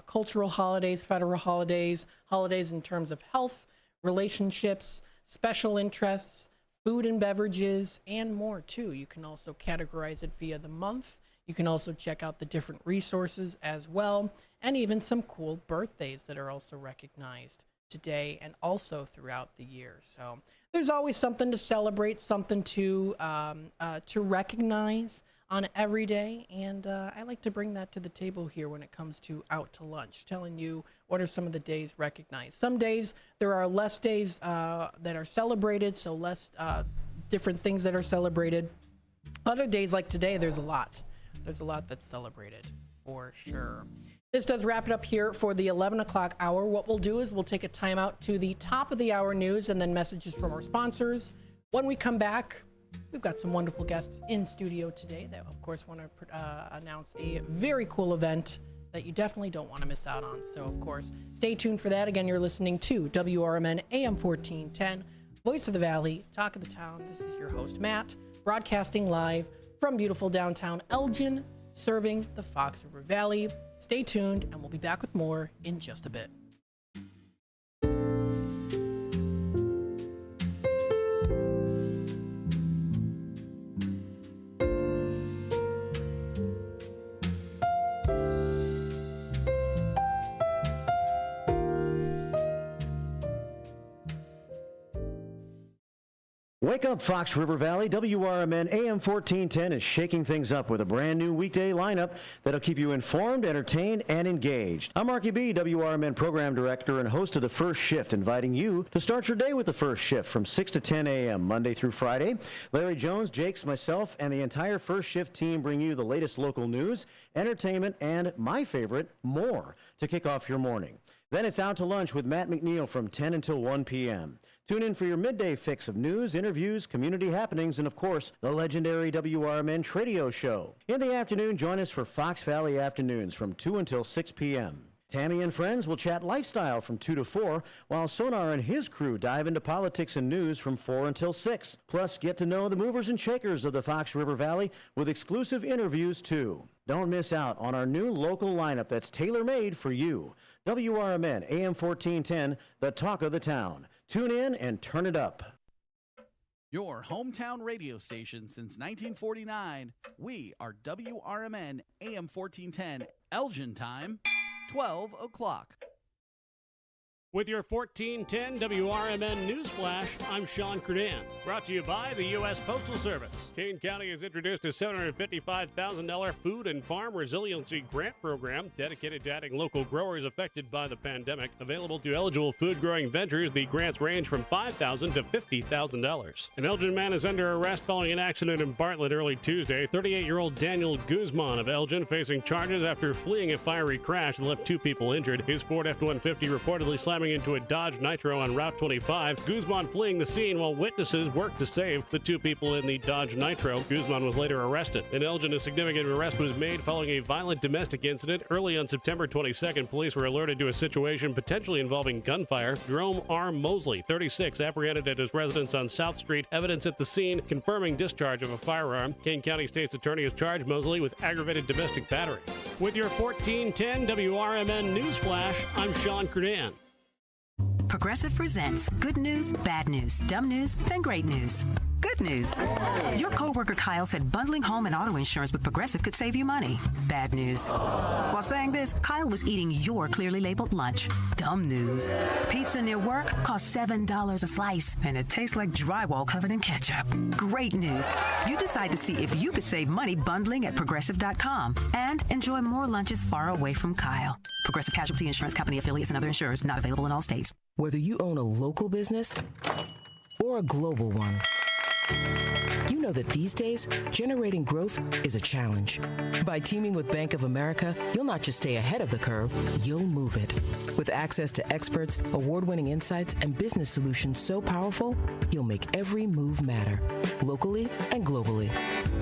cultural holidays, federal holidays, holidays in terms of health, relationships, special interests, food and beverages, and more too. You can also categorize it via the month. You can also check out the different resources as well, and even some cool birthdays that are also recognized today and also throughout the year. So there's always something to celebrate, something to recognize on every day, and I like to bring that to the table here when it comes to Out to Lunch, telling you what are some of the days recognized. Some days there are less days that are celebrated, so less different things that are celebrated. Other days like today, there's a lot. There's a lot that's celebrated for sure. This does wrap it up here for the 11 o'clock hour. What we'll do is we'll take a timeout to the top of the hour news and then messages from our sponsors. When we come back, we've got some wonderful guests in studio today that, of course, want to announce a very cool event that you definitely don't want to miss out on. So, of course, stay tuned for that. Again, you're listening to WRMN AM 1410, Voice of the Valley, Talk of the Town. This is your host, Matt, broadcasting live from beautiful downtown Elgin, serving the Fox River Valley. Stay tuned, and we'll be back with more in just a bit. Wake up, Fox River Valley. WRMN AM 1410 is shaking things up with a brand new weekday lineup that'll keep you informed, entertained, and engaged. I'm Marky B, WRMN Program Director and host of The First Shift, inviting you to start your day with The First Shift from 6 to 10 a.m. Monday through Friday. Larry Jones, Jakes, myself, and the entire First Shift team bring you the latest local news, entertainment, and, my favorite, more to kick off your morning. Then it's Out to Lunch with Matt McNeil from 10 until 1 p.m. Tune in for your midday fix of news, interviews, community happenings, and, of course, the legendary WRMN Tradio Show. In the afternoon, join us for Fox Valley Afternoons from 2 until 6 p.m. Tammy and friends will chat lifestyle from 2 to 4, while Sonar and his crew dive into politics and news from 4 until 6. Plus, get to know the movers and shakers of the Fox River Valley with exclusive interviews, too. Don't miss out on our new local lineup that's tailor-made for you. WRMN AM 1410, the talk of the town. Tune in and turn it up. Your hometown radio station since 1949. We are WRMN AM 1410, Elgin time, 12 o'clock. With your 1410 WRMN News Flash, I'm Sean Credan. Brought to you by the U.S. Postal Service. Kane County has introduced a $755,000 food and farm resiliency grant program dedicated to adding local growers affected by the pandemic. Available to eligible food-growing ventures, the grants range from $5,000 to $50,000. An Elgin man is under arrest following an accident in Bartlett early Tuesday. 38-year-old Daniel Guzman of Elgin facing charges after fleeing a fiery crash that left 2 people injured. His Ford F-150 reportedly slamming into a Dodge Nitro on Route 25. Guzman fleeing the scene while witnesses worked to save the 2 people in the Dodge Nitro. Guzman was later arrested. In Elgin, a significant arrest was made following a violent domestic incident. Early on September 22nd, police were alerted to a situation potentially involving gunfire. Jerome R. Mosley, 36, apprehended at his residence on South Street. Evidence at the scene confirming discharge of a firearm. Kane County State's Attorney has charged Mosley with aggravated domestic battery. With your 1410 WRMN News Flash, I'm Sean Credan. Progressive presents good news, bad news, dumb news, then great news. Good news. Your coworker Kyle said bundling home and auto insurance with Progressive could save you money. Bad news. While saying this, Kyle was eating your clearly labeled lunch. Dumb news. Pizza near work costs $7 a slice, and it tastes like drywall covered in ketchup. Great news. You decide to see if you could save money bundling at Progressive.com and enjoy more lunches far away from Kyle. Progressive Casualty Insurance Company affiliates and other insurers not available in all states. Whether you own a local business or a global one, You know that these days, generating growth is a challenge. By teaming with Bank of America, you'll not just stay ahead of the curve, you'll move it. With access to experts, award-winning insights, and business solutions so powerful, you'll make every move matter, locally and globally.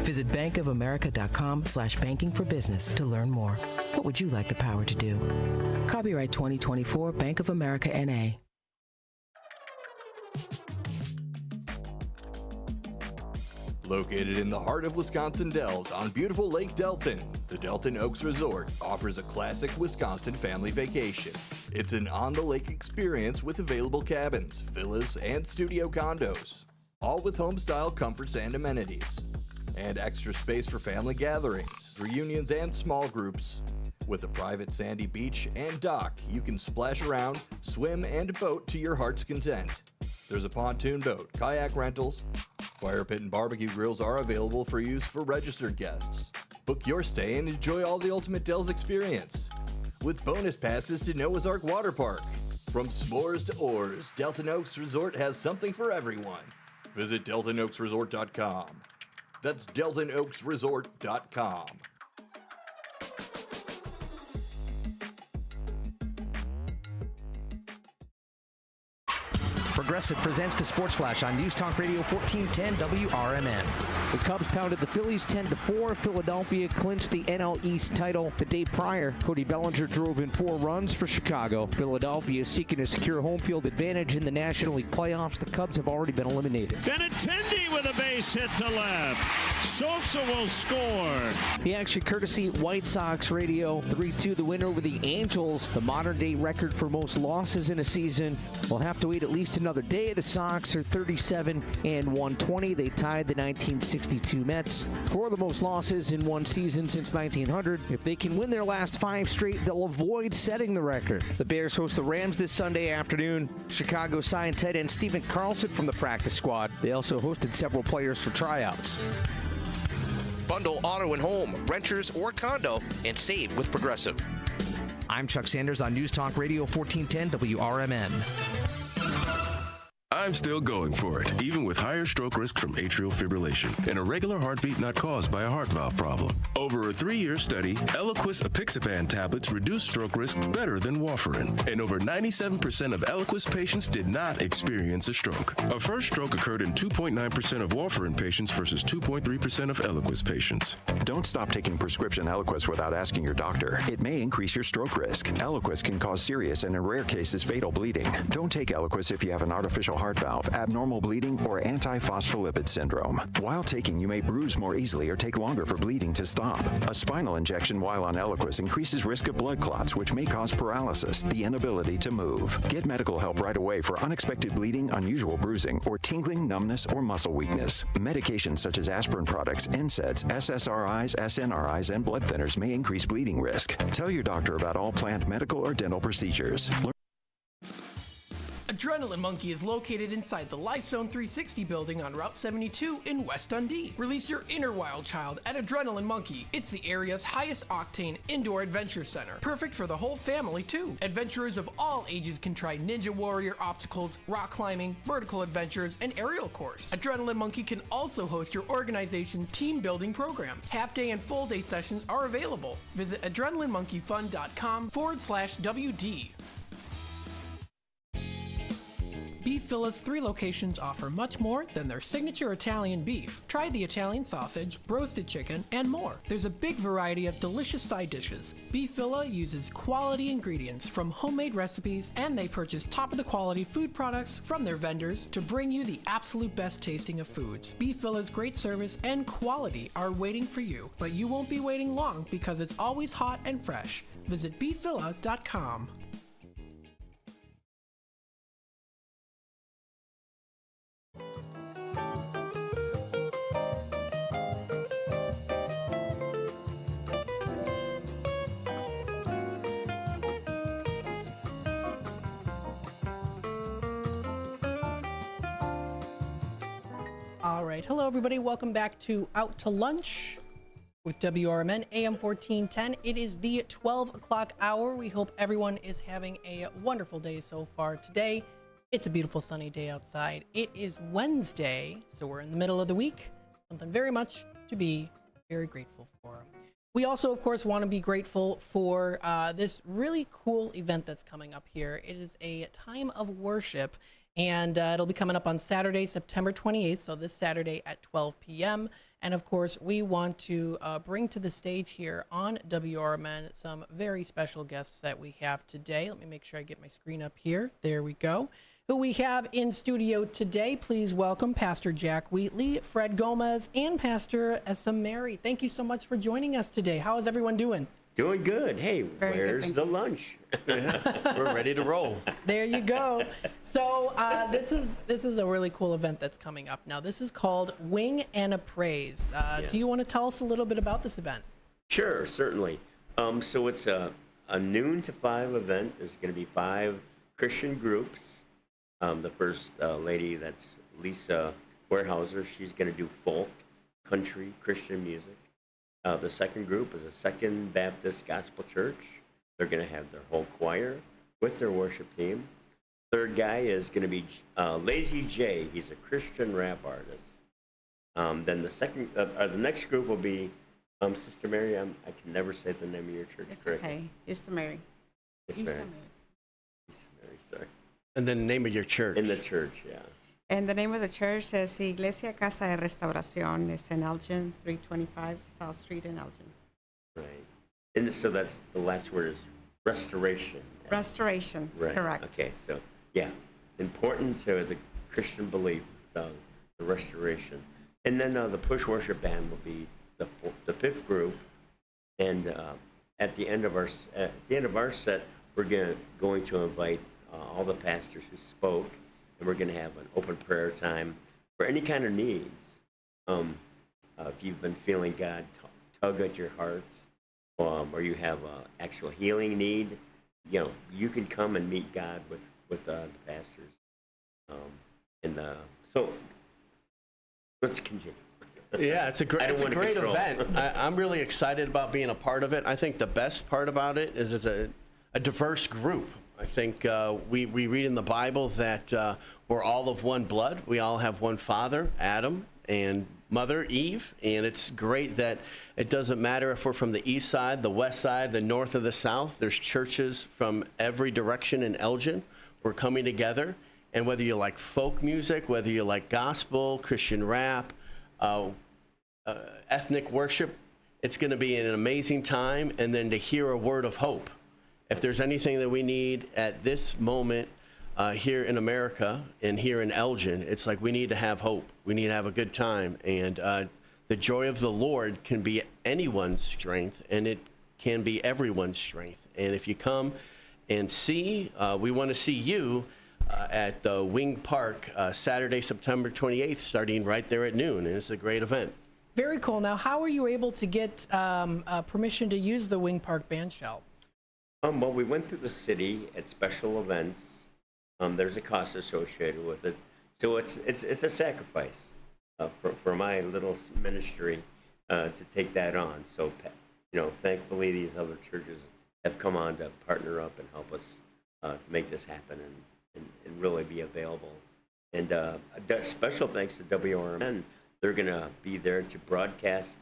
Visit bankofamerica.com/banking for business to learn more. What would you like the power to do? Copyright 2024 Bank of America N.A. Located in the heart of Wisconsin Dells on beautiful Lake Delton, the Delton Oaks Resort offers a classic Wisconsin family vacation. It's an on-the-lake experience with available cabins, villas, and studio condos, all with home-style comforts and amenities, and extra space for family gatherings, reunions, and small groups. With a private sandy beach and dock, you can splash around, swim, and boat to your heart's content. There's a pontoon boat, kayak rentals, fire pit and barbecue grills are available for use for registered guests. Book your stay and enjoy all the ultimate Dells experience with bonus passes to Noah's Ark Water Park. From s'mores to oars, Delton Oaks Resort has something for everyone. Visit DeltonOaksResort.com. That's DeltonOaksResort.com. Progressive presents the Sports Flash on News Talk Radio 1410 WRMN. The Cubs pounded the Phillies 10-4. Philadelphia clinched the NL East title the day prior. Cody Bellinger drove in 4 runs for Chicago. Philadelphia is seeking to secure home field advantage in the National League playoffs. The Cubs have already been eliminated. Benintendi with a base hit to left. Sosa will score. The action courtesy White Sox Radio. 3-2 the win over the Angels. The modern-day record for most losses in a season. We'll have to wait at least another day. The Sox are 37-120. They tied the 1962 Mets for the most losses in one season since 1900. If they can win their last 5 straight, they'll avoid setting the record. The Bears host the Rams this Sunday afternoon. Chicago signed tight end Steven Carlson from the practice squad. They also hosted several players for tryouts. Bundle auto and home, renters or condo, and save with Progressive. I'm Chuck Sanders on News Talk Radio 1410 WRMN. I'm still going for it, even with higher stroke risk from atrial fibrillation and a regular heartbeat not caused by a heart valve problem. Over a 3-year study, Eliquis apixaban tablets reduce stroke risk better than warfarin, and over 97% of Eliquis patients did not experience a stroke. A first stroke occurred in 2.9% of warfarin patients versus 2.3% of Eliquis patients. Don't stop taking prescription Eliquis without asking your doctor. It may increase your stroke risk. Eliquis can cause serious and in rare cases fatal bleeding. Don't take Eliquis if you have an artificial heart valve, abnormal bleeding, or antiphospholipid syndrome. While taking, you may bruise more easily or take longer for bleeding to stop. A spinal injection while on Eliquis increases risk of blood clots, which may cause paralysis, the inability to move. Get medical help right away for unexpected bleeding, unusual bruising, or tingling, numbness, or muscle weakness. Medications such as aspirin products, NSAIDs, SSRIs, SNRIs, and blood thinners may increase bleeding risk. Tell your doctor about all planned medical or dental procedures. Adrenaline Monkey is located inside the Life Zone 360 building on Route 72 in West Dundee. Release your inner wild child at Adrenaline Monkey. It's the area's highest octane indoor adventure center. Perfect for the whole family too. Adventurers of all ages can try Ninja Warrior obstacles, rock climbing, vertical adventures, and aerial course. Adrenaline Monkey can also host your organization's team building programs. Half-day and full-day sessions are available. Visit adrenalinemonkeyfun.com/WD. Beef Villa's 3 locations offer much more than their signature Italian beef. Try the Italian sausage, roasted chicken, and more. There's a big variety of delicious side dishes. Beef Villa uses quality ingredients from homemade recipes, and they purchase top-of-the-quality food products from their vendors to bring you the absolute best tasting of foods. Beef Villa's great service and quality are waiting for you, but you won't be waiting long because it's always hot and fresh. Visit beefvilla.com. All right. Hello, everybody. Welcome back to Out to Lunch with WRMN AM 1410. It is the 12 o'clock hour. We hope everyone is having a wonderful day so far today. It's a beautiful sunny day outside. It is Wednesday, so we're in the middle of the week. Something very much to be very grateful for. We also, of course, want to be grateful for this really cool event that's coming up here. It is a time of worship, and it'll be coming up on Saturday, September 28th, so this Saturday at 12 p.m. And, of course, we want to bring to the stage here on WRMN some very special guests that we have today. Let me make sure I get my screen up here. There we go. Who we have in studio today. Please welcome Pastor Jack Wheatley, Fred Gomez, and Pastor Essa Mary. Thank you so much for joining us today. How is everyone doing? Doing good. Hey, where's the lunch? We're ready to roll. There you go. So this is a really cool event that's coming up now. This is called Wing and a Praise. Do you want to tell us a little bit about this event? Sure, certainly. So it's a noon to 5 event. There's going to be 5 Christian groups. The first lady, that's Lisa Warehouser, she's going to do folk, country, Christian music. The second group is a Second Baptist Gospel Church. They're going to have their whole choir with their worship team. Third guy is going to be Lazy J. He's a Christian rap artist. Then the next group will be Sister Mary. I can never say the name of your church correctly. Okay, Sister Mary. Sister Mary. Sister Mary, sorry. And then the name of your church. In the church, yeah. And the name of the church is Iglesia Casa de Restauración. It's in Elgin, 325 South Street in Elgin. Right. And so that's the last word is restoration. Restoration, Right. correct. Okay, so yeah, important to the Christian belief, the restoration. And then the push worship band will be the 5th group. And at the end of our set, we're going to invite all the pastors who spoke, and we're going to have an open prayer time for any kind of needs. If you've been feeling God tug at your heart, or you have an actual healing need, you can come and meet God with the pastors. So let's continue. Yeah, it's a great event. I'm really excited about being a part of it. I think the best part about it is it's a diverse group. I think we read in the Bible that we're all of one blood. We all have one father, Adam, and mother, Eve. And it's great that it doesn't matter if we're from the east side, the west side, the north, or the south. There's churches from every direction in Elgin. We're coming together. And whether you like folk music, whether you like gospel, Christian rap, ethnic worship, it's going to be an amazing time. And then to hear a word of hope. If there's anything that we need at this moment here in America and here in Elgin, it's like we need to have hope. We need to have a good time. And the joy of the Lord can be anyone's strength, and it can be everyone's strength. And if you come and see, we want to see you at the Wing Park Saturday, September 28th, starting right there at noon. And it's a great event. Very cool. Now, how are you able to get permission to use the Wing Park band shell? Well, we went through the city at special events. There's a cost associated with it, so it's a sacrifice for my little ministry to take that on. So, thankfully, these other churches have come on to partner up and help us to make this happen and really be available. And special thanks to WRMN. They're going to be there to broadcast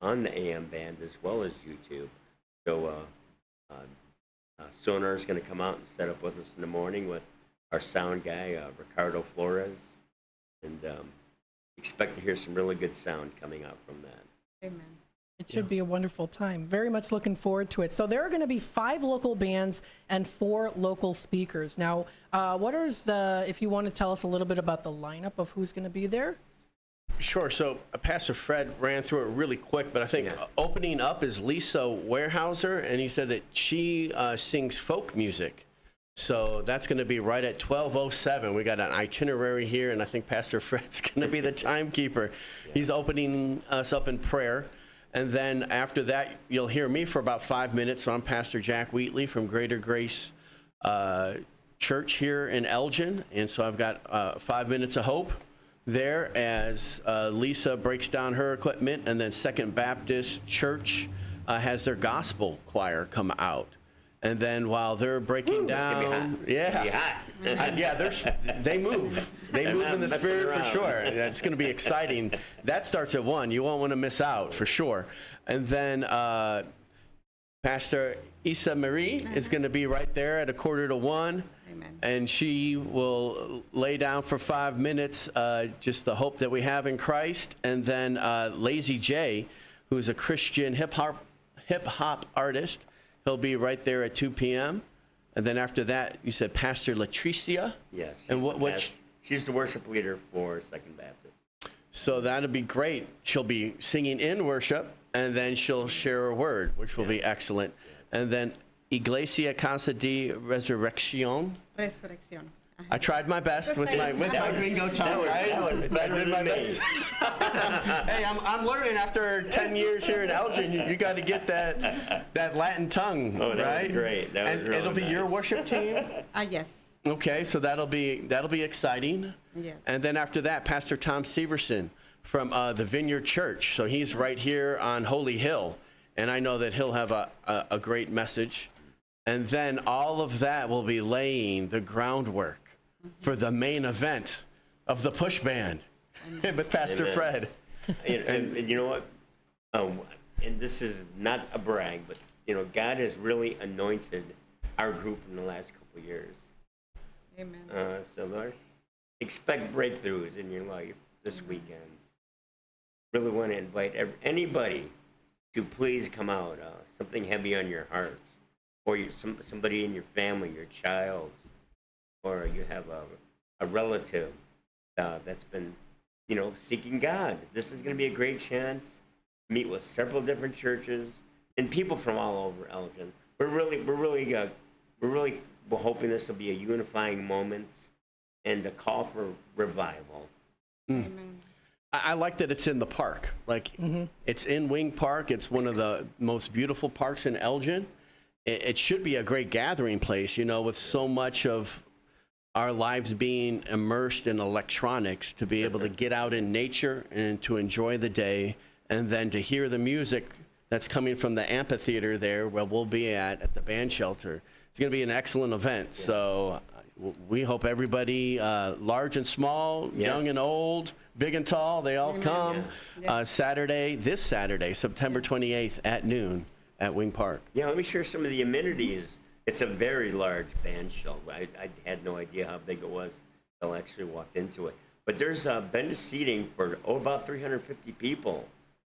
on the AM band as well as YouTube. So. Sonar is going to come out and set up with us in the morning with our sound guy, Ricardo Flores. And expect to hear some really good sound coming out from that. Amen. It should be a wonderful time. Very much looking forward to it. So there are going to be 5 local bands and 4 local speakers. Now, if you want to tell us a little bit about the lineup of who's going to be there? Sure. So Pastor Fred ran through it really quick, but I think opening up is Lisa Warehouser, and he said that she sings folk music. So that's going to be right at 12:07. We got an itinerary here, and I think Pastor Fred's going to be the timekeeper. He's opening us up in prayer. And then after that, you'll hear me for about 5 minutes. So I'm Pastor Jack Wheatley from Greater Grace Church here in Elgin. And so I've got 5 minutes of hope there as Lisa breaks down her equipment, and then Second Baptist Church has their gospel choir come out. And then while they're breaking down, they move. They move in the spirit for sure. That's going to be exciting. That starts at 1. You won't want to miss out for sure. And then Pastor Isa Marie is going to be right there at 1:45. Amen. And she will lay down for 5 minutes just the hope that we have in Christ. And then Lazy J, who's a Christian hip hop artist, he'll be right there at 2 p.m. And then after that, you said Pastor Latricia? Yes. And she's the worship leader for Second Baptist. So that'll be great. She'll be singing in worship, and then she'll share a word, which will be excellent. And then Iglesia Casa de Resurrección. Resurrección. I tried my best with my gringo tongue, right? That was better than me. Hey, I'm learning after 10 years here in Elgin. You got to get that Latin tongue, that right? Was great. That was really it'll be your worship team. Yes. Okay, so that'll be exciting. Yes. And then after that, Pastor Tom Severson from the Vineyard Church. So he's right here on Holy Hill, and I know that he'll have a great message. And then all of that will be laying the groundwork for the main event of the Push Band with Pastor Fred. And you know what? And this is not a brag, but God has really anointed our group in the last couple of years. Amen. So Lord, expect breakthroughs in your life this weekend. Really want to invite anybody to please come out. Something heavy on your hearts, or somebody in your family, your child, or you have a relative that's been, seeking God. This is going to be a great chance to meet with several different churches and people from all over Elgin. We're hoping this will be a unifying moment and a call for revival. Amen. I like that it's in the park. It's in Wing Park. It's one of the most beautiful parks in Elgin. It should be a great gathering place, with so much of our lives being immersed in electronics, to be able to get out in nature and to enjoy the day, and then to hear the music that's coming from the amphitheater there where we'll be at the band shelter. It's going to be an excellent event. Yeah. So we hope everybody, large and small, young and old, big and tall, they all come. Yeah. This Saturday, September 28th at noon at Wing Park. Yeah, let me share some of the amenities. It's a very large band shelter. I had no idea how big it was until I actually walked into it. But there's bench seating for about 350 people.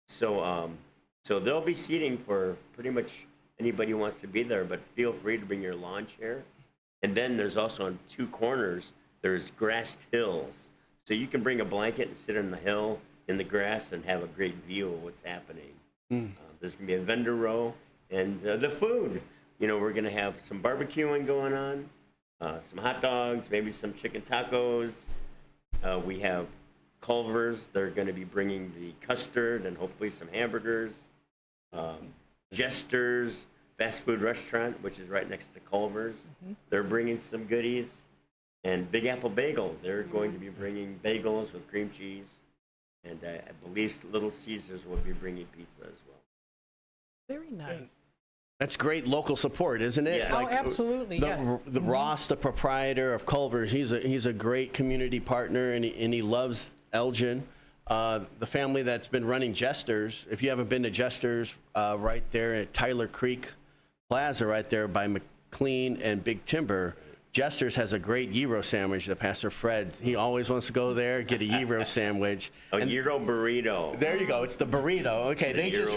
So there'll be seating for pretty much anybody who wants to be there, but feel free to bring your lawn chair. And then there's also on 2 corners, there's grassed hills. So you can bring a blanket and sit on the hill in the grass and have a great view of what's happening. There's going to be a vendor row and the food. We're going to have some barbecuing going on, some hot dogs, maybe some chicken tacos. We have Culver's. They're going to be bringing the custard and hopefully some hamburgers. Jester's fast food restaurant, which is right next to Culver's. They're bringing some goodies. And Big Apple Bagel, they're going to be bringing bagels with cream cheese. And I believe Little Caesars will be bringing pizza as well. Very nice. That's great local support, isn't it? Yes. Absolutely, yes. The Ross, the proprietor of Culver's, he's a great community partner, and he loves Elgin. The family that's been running Jester's, if you haven't been to Jester's, right there at Tyler Creek Plaza, right there by McLean and Big Timber, Jester's has a great gyro sandwich that Pastor Fred, he always wants to go there, get a gyro sandwich. A gyro burrito. There you go. It's the burrito. Okay, they just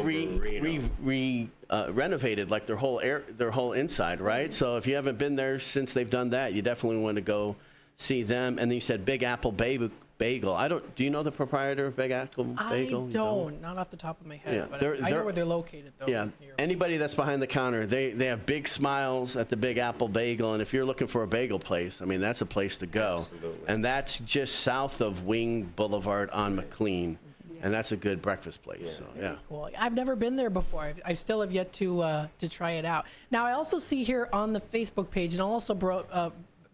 renovated like their whole inside, right? So if you haven't been there since they've done that, you definitely want to go see them. And then you said Big Apple Bagel. Do you know the proprietor of Big Apple Bagel? I don't, not off the top of my head, but I know where they're located, though. Yeah, anybody that's behind the counter, they have big smiles at the Big Apple Bagel, and if you're looking for a bagel place, that's a place to go. Absolutely. And that's just south of Wing Boulevard on McLean, and that's a good breakfast place. So, yeah. Cool. I've never been there before. I still have yet to try it out. Now, I also see here on the Facebook page, and I'll also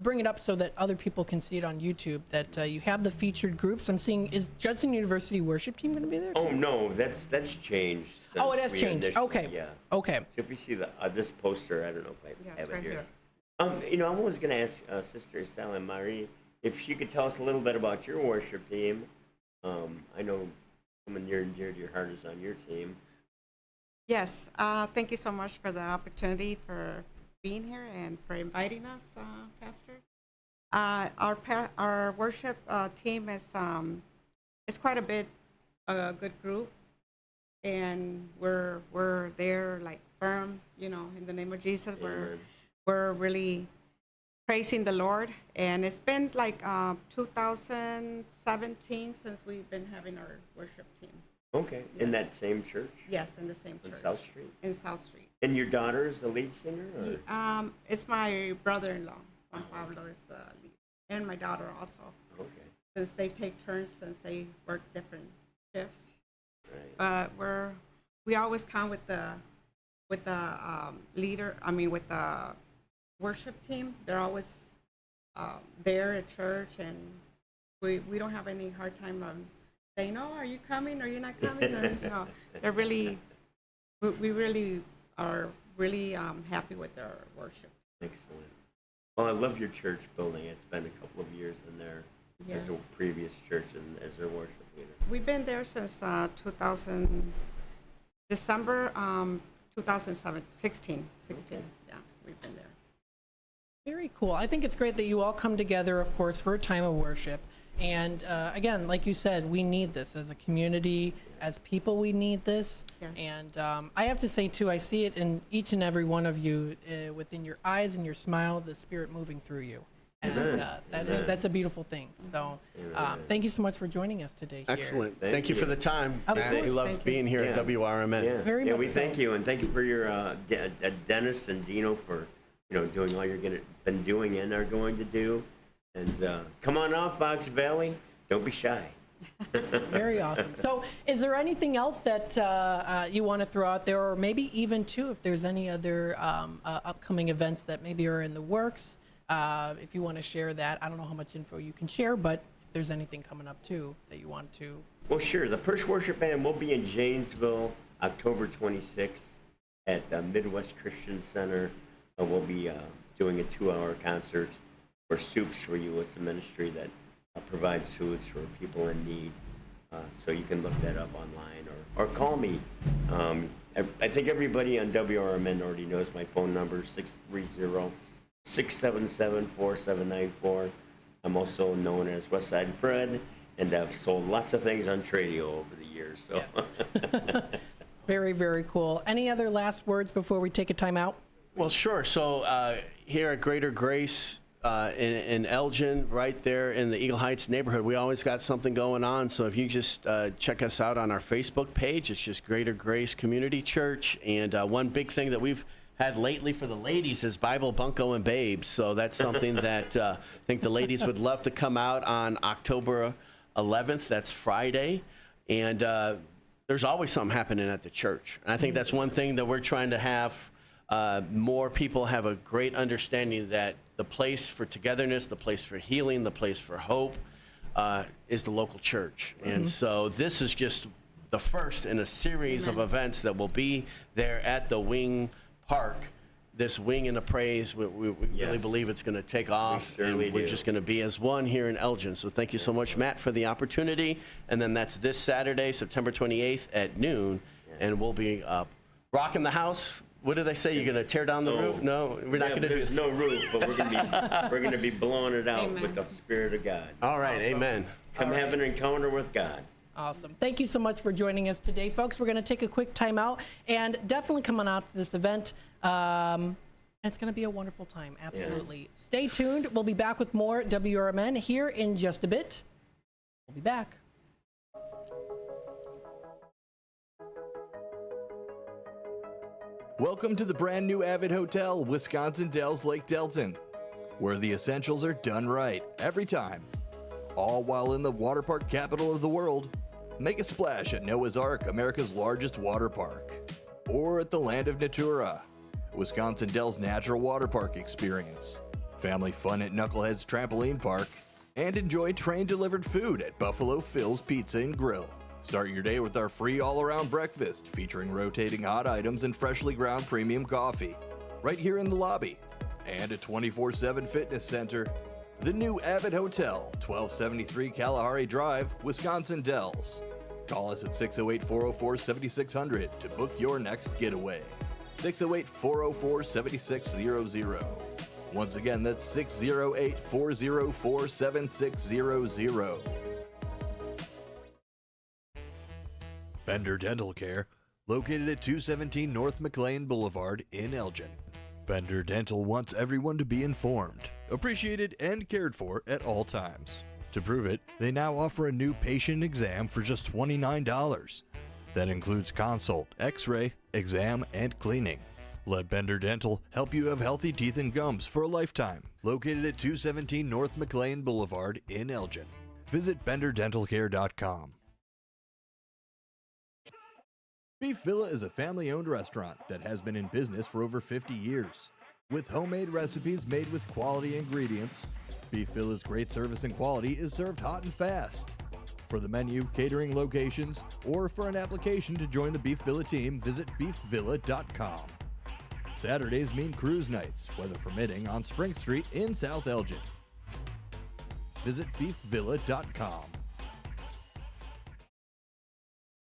bring it up so that other people can see it on YouTube, that you have the featured groups. I'm seeing, is Judson University worship team going to be there too? Oh, no, that's changed. Oh, it has since we changed. initially- Okay. Yeah. Okay. So if you see this poster, I don't know if I Yes, have it right here. here. You know, I was going to ask Sister Sally Marie if she could tell us a little bit about your worship team. I know someone near and dear to your heart is on your team. Yes, thank you so much for the opportunity for being here and for inviting us, Pastor. Our worship team is quite a bit a good group, and we're there like firm, you know, in the name of Jesus. We're really praising the Lord, and it's been like 2017 since we've been having our worship team. Okay. Yes. In that same church? Yes, in the same On church. South Street? In South Street. And your daughter is the lead singer? Or? It's my brother-in-law, Juan Pablo, is the lead, and my daughter also. Okay. Since they take turns, since they work different shifts. Right. But we always come with the leader. I mean, with the worship team. They're always there at church, and we don't have any hard time saying, "No, are you coming? Or you're not coming?" Or, you know, they're really. We really are really happy with our worship. Excellent. Well, I love your church building. I spent a couple of years in there as a Yes. previous church and as their worship leader. We've been there since December 2016. Okay. Yeah, we've been there. Very cool. I think it's great that you all come together, of course, for a time of worship. And again, like you said, we need this as a community, as people, we need this. Yes. And I have to say, too, I see it in each and every one of you, within your eyes and your smile, the Spirit moving through you. And that's a beautiful thing. So thank you so much for joining us today here. Excellent. Thank you for the time. Of Matt. course. We love Thank you. being here at WRMN. Yeah. Very yeah, much we so. thank you, and thank you for your Dennis and Dino for doing all you're been doing and are going to do. And come on off, Fox Valley. Don't be shy. Very awesome. So is there anything else that you want to throw out there, or maybe even, too, if there's any other upcoming events that maybe are in the works, if you want to share that? I don't know how much info you can share, but if there's anything coming up, too, that you want to. Well, sure. The First Worship Band will be in Janesville October 26th at the Midwest Christian Center. We'll be doing a 2-hour concert for Soups for You. It's a ministry that provides foods for people in need. So you can look that up online or call me. I think everybody on WRMN already knows my phone number, 630-677-4794. I'm also known as Westside Fred, and I've sold lots of things on Tradio over the years. So. Yes. Very, very cool. Any other last words before we take a time out? Well, sure. So here at Greater Grace in Elgin, right there in the Eagle Heights neighborhood, we always got something going on. So if you just check us out on our Facebook page, it's just Greater Grace Community Church. And one big thing that we've had lately for the ladies is Bible Bunko and Babes. So that's something that I think the ladies would love to come out on October 11th. That's Friday. And there's always something happening at the church. And I think that's one thing that we're trying to have more people have a great understanding that the place for togetherness, the place for healing, the place for hope is the local church. And so this is just the first in a series of events that will be there at the Wing Park. This Wing and a Praise, we really believe it's going to take off, and we're just going to be as one here in Elgin. So thank you so much, Matt, for the opportunity. And then that's this Saturday, September 28th at noon, and we'll be rocking the house. What did they say? You're going to tear down the roof? No, we're not going to do. There's no roof, but we're going to be blowing it out with the Spirit of God. All right, Awesome. amen. Come have an encounter with God. Awesome. Thank you so much for joining us today, folks. We're going to take a quick time out, and definitely come on out to this event. It's going to be a wonderful time. Absolutely. Yes. Stay tuned. We'll be back with more WRMN here in just a bit. We'll be back. Welcome to the brand new Avid Hotel, Wisconsin Dells Lake Delton, where the essentials are done right every time. All while in the water park capital of the world. Make a splash at Noah's Ark, America's largest water park. Or at the Land of Natura, Wisconsin Dells Natural Water Park experience. family fun at Knucklehead's Trampoline Park, and enjoy train-delivered food at Buffalo Phil's Pizza and Grill. Start your day with our free all-around breakfast featuring rotating hot items and freshly ground premium coffee right here in the lobby. And a 24/7 fitness center, the new Abbott Hotel, 1273 Kalahari Drive, Wisconsin Dells. Call us at 608-404-7600 to book your next getaway. 608-404-7600. Once again, that's 608-404-7600. Bender Dental Care, located at 217 North McLean Boulevard in Elgin. Bender Dental wants everyone to be informed, appreciated, and cared for at all times. To prove it, they now offer a new patient exam for just $29. That includes consult, x-ray, exam, and cleaning. Let Bender Dental help you have healthy teeth and gums for a lifetime. Located at 217 North McLean Boulevard in Elgin. Visit benderdentalcare.com. Beef Villa is a family-owned restaurant that has been in business for over 50 years. With homemade recipes made with quality ingredients, Beef Villa's great service and quality is served hot and fast. For the menu, catering locations, or for an application to join the Beef Villa team, visit beefvilla.com. Saturdays mean cruise nights, weather permitting, on Spring Street in South Elgin. Visit beefvilla.com.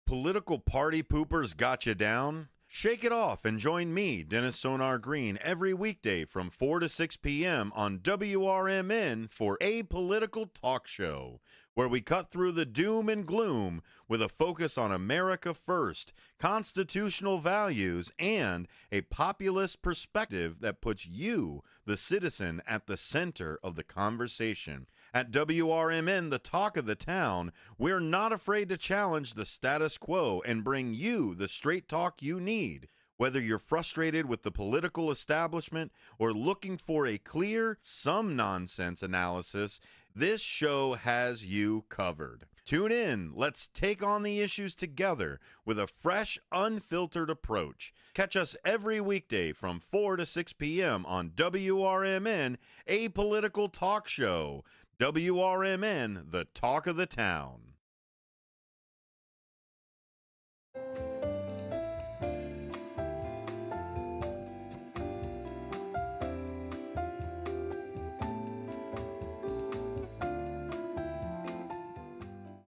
Political party poopers got you down? Shake it off and join me, Dennis Sonar Green, every weekday from 4 to 6 p.m. on WRMN for A Political Talk Show, where we cut through the doom and gloom with a focus on America first, constitutional values, and a populist perspective that puts you, the citizen, at the center of the conversation. At WRMN, the talk of the town, we're not afraid to challenge the status quo and bring you the straight talk you need. Whether you're frustrated with the political establishment or looking for a clear, some nonsense analysis, this show has you covered. Tune in. Let's take on the issues together with a fresh, unfiltered approach. Catch us every weekday from 4 to 6 p.m. on WRMN, A Political Talk Show. WRMN, the talk of the town.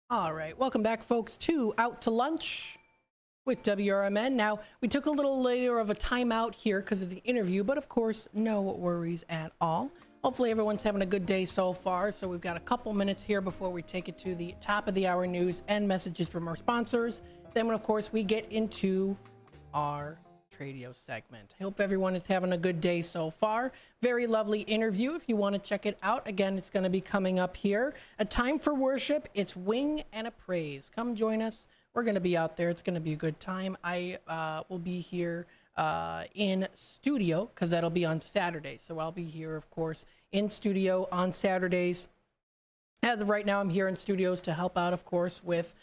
All right, welcome back, folks, to Out to Lunch with WRMN. Now, we took a little later of a timeout here because of the interview, but of course, no worries at all. Hopefully everyone's having a good day so far. So we've got a couple minutes here before we take it to the top of the hour news and messages from our sponsors. Then, of course, we get into our Tradio segment. I hope everyone is having a good day so far. Very lovely interview. If you want to check it out, again, it's going to be coming up here. A time for worship. It's Wing and a Praise. Come join us. We're going to be out there. It's going to be a good time. I will be here in studio because that'll be on Saturday. So I'll be here, of course, in studio on Saturdays. As of right now, I'm here in studios to help out, of course, with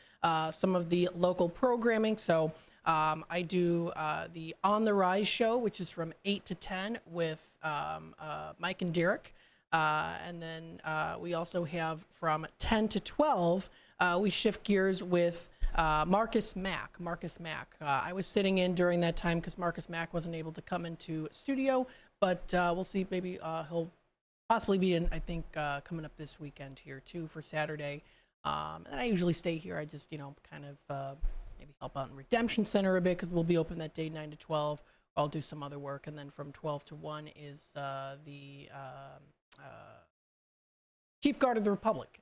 some of the local programming. So I do the On the Rise show, which is from 8 to 10 with Mike and Derek. And then we also have from 10 to 12, we shift gears with Marcus Mack. I was sitting in during that time because Marcus Mack wasn't able to come into studio, but we'll see. Maybe he'll possibly be in, I think, coming up this weekend here too for Saturday. And I usually stay here. I just, kind of maybe help out in Redemption Center a bit because we'll be open that day 9 to 12. I'll do some other work, and then from 12 to 1 is the Chief Guard of the Republic.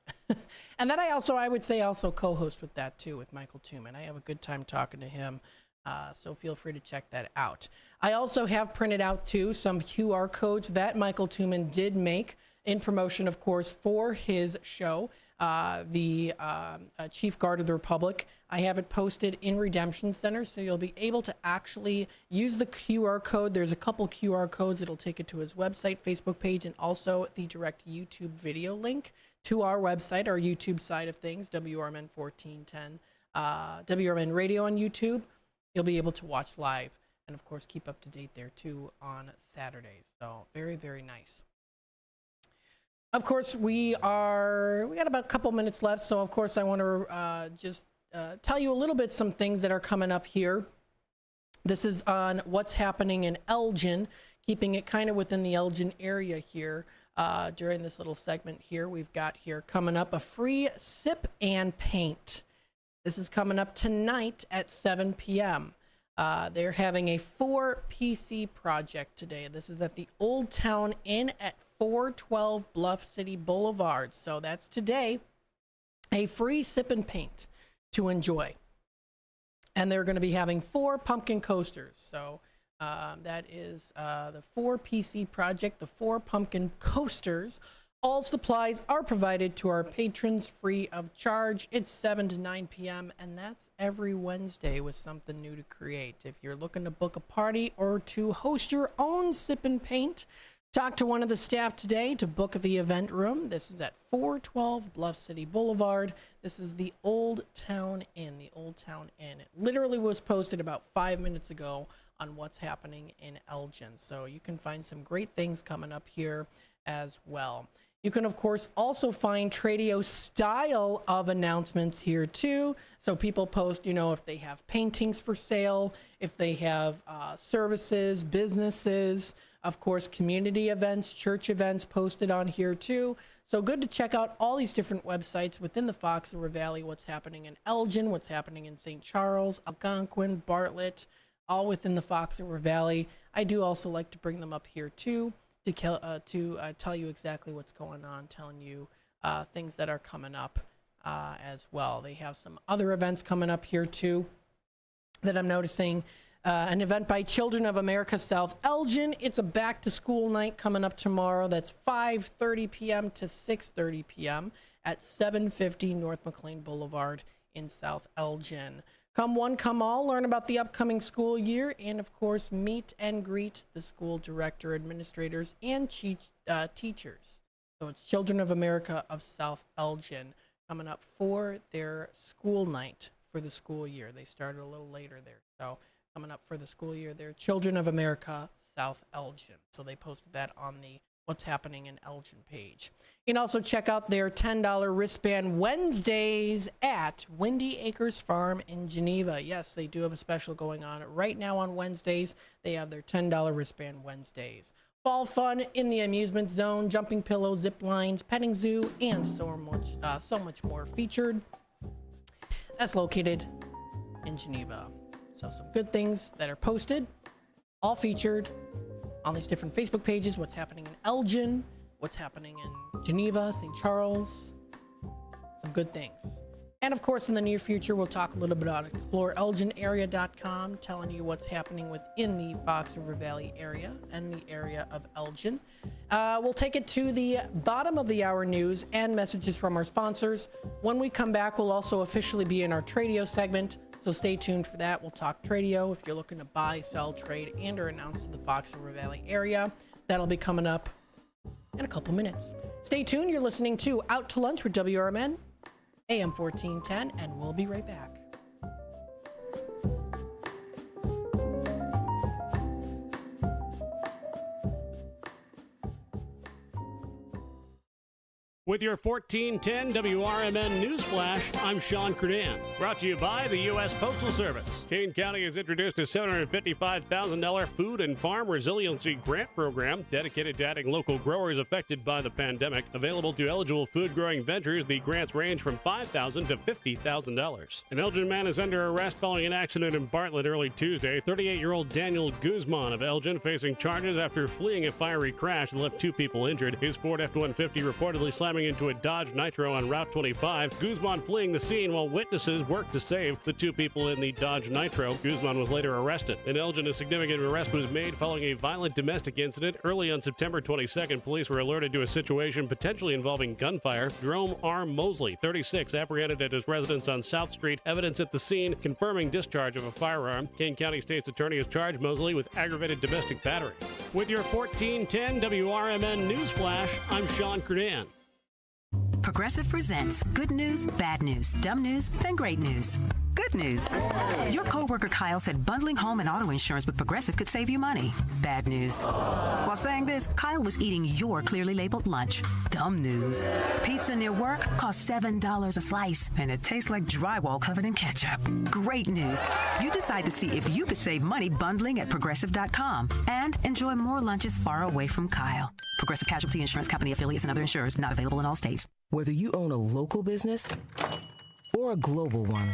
And then I would say co-host with that too, with Michael Tuman. I have a good time talking to him, so feel free to check that out. I also have printed out too some QR codes that Michael Tuman did make in promotion, of course, for his show, the Chief Guard of the Republic. I have it posted in Redemption Center, so you'll be able to actually use the QR code. There's a couple QR codes that'll take you to his website, Facebook page, and also the direct YouTube video link to our website, our YouTube side of things, WRMN 1410, WRMN Radio on YouTube. You'll be able to watch live and, of course, keep up to date there, too, on Saturdays. So very, very nice. Of course, we got about a couple minutes left, so of course I want to just tell you a little bit some things that are coming up here. This is on what's happening in Elgin, keeping it kind of within the Elgin area here. During this little segment here, we've got here coming up a free sip and paint. This is coming up tonight at 7 p.m. They're having a 4PC project today. This is at the Old Town Inn at 412 Bluff City Boulevard. So that's today, a free sip and paint to enjoy. And they're going to be having 4 pumpkin coasters. So that is the 4PC project, the 4 pumpkin coasters. All supplies are provided to our patrons free of charge. It's 7 to 9 p.m. and that's every Wednesday with something new to create. If you're looking to book a party or to host your own sip and paint, talk to one of the staff today to book the event room. This is at 412 Bluff City Boulevard. This is the Old Town Inn, the Old Town Inn. It literally was posted about 5 minutes ago on what's happening in Elgin. So you can find some great things coming up here as well. You can, of course, also find Tradio style of announcements here, too. So people post, if they have paintings for sale, if they have services, businesses, of course, community events, church events posted on here, too. So good to check out all these different websites within the Fox River Valley, what's happening in Elgin, what's happening in St. Charles, Algonquin, Bartlett, all within the Fox River Valley. I do also like to bring them up here, too, to tell you exactly what's going on, telling you things that are coming up as well. They have some other events coming up here too that I'm noticing. An event by Children of America South Elgin. It's a back to school night coming up tomorrow. That's 5:30 p.m. to 6:30 p.m. at 750 North McLean Boulevard in South Elgin. Come one, come all, learn about the upcoming school year, and of course, meet and greet the school director, administrators, and teachers. So it's Children of America of South Elgin coming up for their school night for the school year. They started a little later there. So coming up for the school year, they're Children of America South Elgin. So they posted that on the What's Happening in Elgin page. You can also check out their $10 wristband Wednesdays at Windy Acres Farm in Geneva. Yes, they do have a special going on right now on Wednesdays. They have their $10 wristband Wednesdays. Fall fun in the amusement zone, jumping pillow, zip lines, petting zoo, and so much more featured. That's located in Geneva. So some good things that are posted, all featured on these different Facebook pages. What's happening in Elgin, what's happening in Geneva, St. Charles, some good things. And of course, in the near future, we'll talk a little bit about exploreelginarea.com, telling you what's happening within the Fox River Valley area and the area of Elgin. We'll take it to the bottom of the hour news and messages from our sponsors. When we come back, we'll also officially be in our Tradio segment. So stay tuned for that. We'll talk Tradio if you're looking to buy, sell, trade, and or announce to the Fox River Valley area. That'll be coming up in a couple minutes. Stay tuned. You're listening to Out to Lunch with WRMN, AM 1410, and we'll be right back. With your 1410 WRMN News Flash, I'm Sean Credan. Brought to you by the U.S. Postal Service. Kane County has introduced a $755,000 food and farm resiliency grant program dedicated to adding local growers affected by the pandemic. Available to eligible food-growing ventures, the grants range from $5,000 to $50,000. An Elgin man is under arrest following an accident in Bartlett early Tuesday. 38-year-old Daniel Guzman of Elgin facing charges after fleeing a fiery crash that left 2 people injured. His Ford F-150 reportedly slamming into a Dodge Nitro on Route 25. Guzman fleeing the scene while witnesses worked to save the 2 people in the Dodge Nitro. Guzman was later arrested. In Elgin, a significant arrest was made following a violent domestic incident. Early on September 22nd, police were alerted to a situation potentially involving gunfire. Jerome R. Mosley, 36, apprehended at his residence on South Street. Evidence at the scene confirming discharge of a firearm. Kane County State's Attorney has charged Mosley with aggravated domestic battery. With your 1410 WRMN News Flash, I'm Sean Credan. Progressive presents Good News, Bad News, Dumb News, then Great News. Good Good news. Your coworker Kyle said bundling home and auto insurance with Progressive could save you money. Bad news. While saying this, Kyle was eating your clearly labeled lunch. Dumb news. Pizza near work costs $7 a slice, and it tastes like drywall covered in ketchup. Great news. You decide to see if you could save money bundling at Progressive.com and enjoy more lunches far away from Kyle. Progressive Casualty Insurance Company affiliates and other insurers not available in all states. Whether you own a local business or a global one,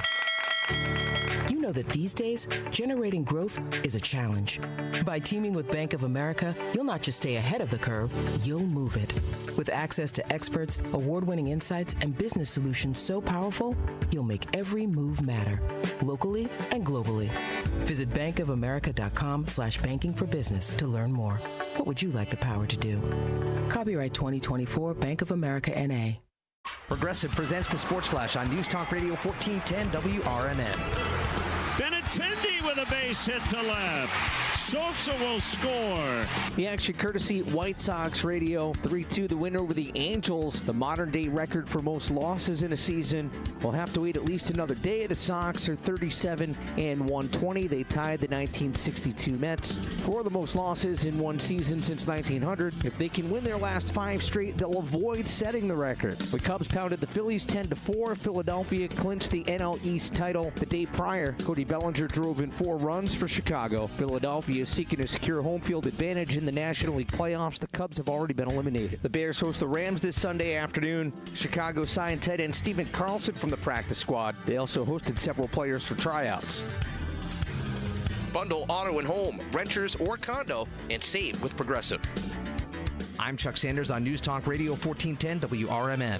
you know that these days, generating growth is a challenge. By teaming with Bank of America, you'll not just stay ahead of the curve, you'll move it. With access to experts, award-winning insights, and business solutions so powerful, you'll make every move matter, locally and globally. Visit bankofamerica.com/banking for business to learn more. What would you like the power to do? Copyright 2024 Bank of America N.A. Progressive presents the Sports Flash on News Talk Radio 1410 WRMN. Benintendi with a base hit to left. Sosa will score. The action courtesy White Sox Radio. 3-2 the win over the Angels. The modern-day record for most losses in a season. We'll have to wait at least another day. The Sox are 37-120. They tied the 1962 Mets for the most losses in one season since 1900. If they can win their last 5 straight, they'll avoid setting the record. The Cubs pounded the Phillies 10-4. Philadelphia clinched the NL East title the day prior. Cody Bellinger drove in 4 runs for Chicago. Philadelphia is seeking to secure home field advantage in the National League playoffs. The Cubs have already been eliminated. The Bears host the Rams this Sunday afternoon. Chicago signed tight end Stephen Carlson from the practice squad. They also hosted several players for tryouts. Bundle auto and home, renters or condo, and save with Progressive. I'm Chuck Sanders on News Talk Radio 1410 WRMN.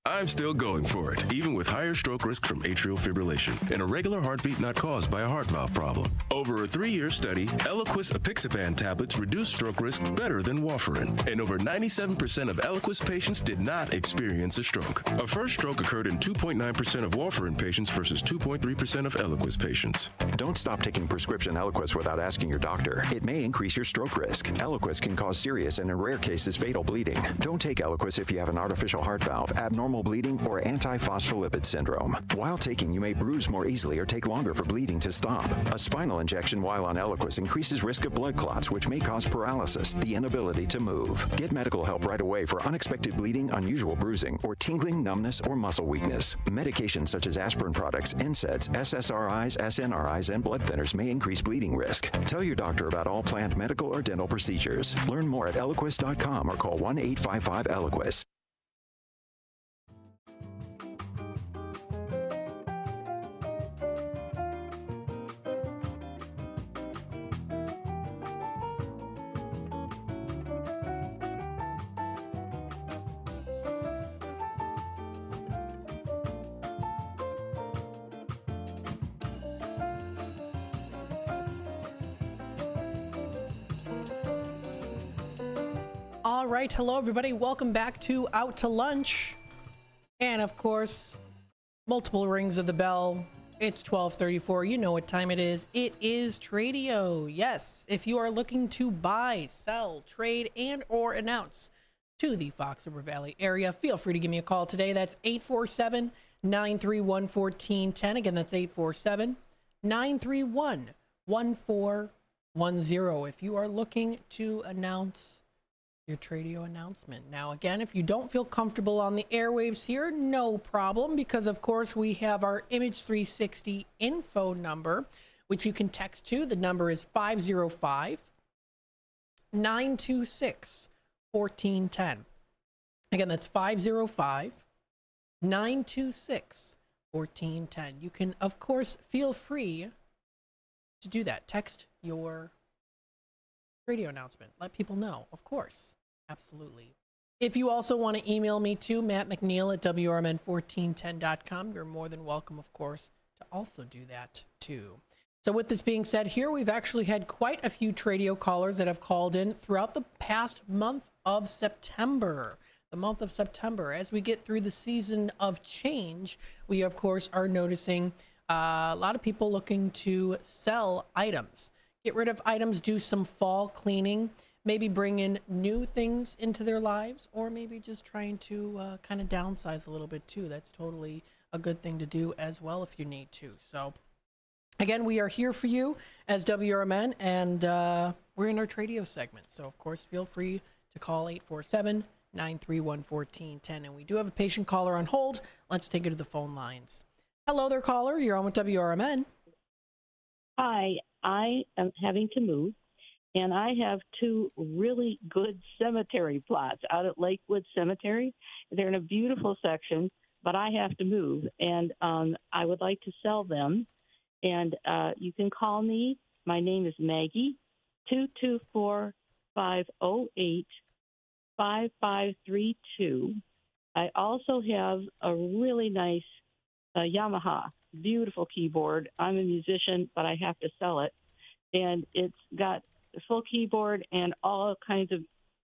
I'm still going for it, even with higher stroke risk from atrial fibrillation and a regular heartbeat not caused by a heart valve problem. Over a 3-year study, Eliquis apixaban tablets reduced stroke risk better than warfarin, and over 97% of Eliquis patients did not experience a stroke. A first stroke occurred in 2.9% of warfarin patients versus 2.3% of Eliquis patients. Don't stop taking prescription Eliquis without asking your doctor. It may increase your stroke risk. Eliquis can cause serious and in rare cases fatal bleeding. Don't take Eliquis if you have an artificial heart valve, abnormal bleeding, or antiphospholipid syndrome. While taking, you may bruise more easily or take longer for bleeding to stop. A spinal injection while on Eliquis increases risk of blood clots, which may cause paralysis, the inability to move. Get medical help right away for unexpected bleeding, unusual bruising, or tingling, numbness, or muscle weakness. Medications such as aspirin products, NSAIDs, SSRIs, SNRIs, and blood thinners may increase bleeding risk. Tell your doctor about all planned medical or dental procedures. Learn more at Eliquis.com or call 1-855-ELIQUIS. All right, hello everybody. Welcome back to Out to Lunch. And of course, multiple rings of the bell. It's 12:34. You know what time it is. It is Tradio. Yes, if you are looking to buy, sell, trade, and or announce to the Fox River Valley area, feel free to give me a call today. That's 847-931-1410. Again, that's 847-931-1410. If you are looking to announce your Tradio announcement. Now, again, if you don't feel comfortable on the airwaves here, no problem, because of course we have our Image 360 info number, which you can text to. The number is 505-926-1410. Again, that's 505-926-1410. You can, of course, feel free to do that. Text your radio announcement. Let people know, of course. Absolutely. If you also want to email me too, Matt McNeil at WRMN1410.com, you're more than welcome, of course, to also do that too. So with this being said here, we've actually had quite a few Tradio callers that have called in throughout the past month of September. The month of September, as we get through the season of change, we of course are noticing a lot of people looking to sell items. Get rid of items, do some fall cleaning, maybe bring in new things into their lives, or maybe just trying to kind of downsize a little bit too. That's totally a good thing to do as well if you need to. So again, we are here for you as WRMN, and we're in our Tradio segment. So of course, feel free to call 847-931-1410. And we do have a patient caller on hold. Let's take it to the phone lines. Hello there, caller. You're on with WRMN. Hi, I am having to move, and I have two really good cemetery plots out at Lakewood Cemetery. They're in a beautiful section, but I have to move, and I would like to sell them. And you can call me. My name is Maggie, 224-508-5532. I also have a really nice Yamaha, beautiful keyboard. I'm a musician, but I have to sell it. And it's got a full keyboard and all kinds of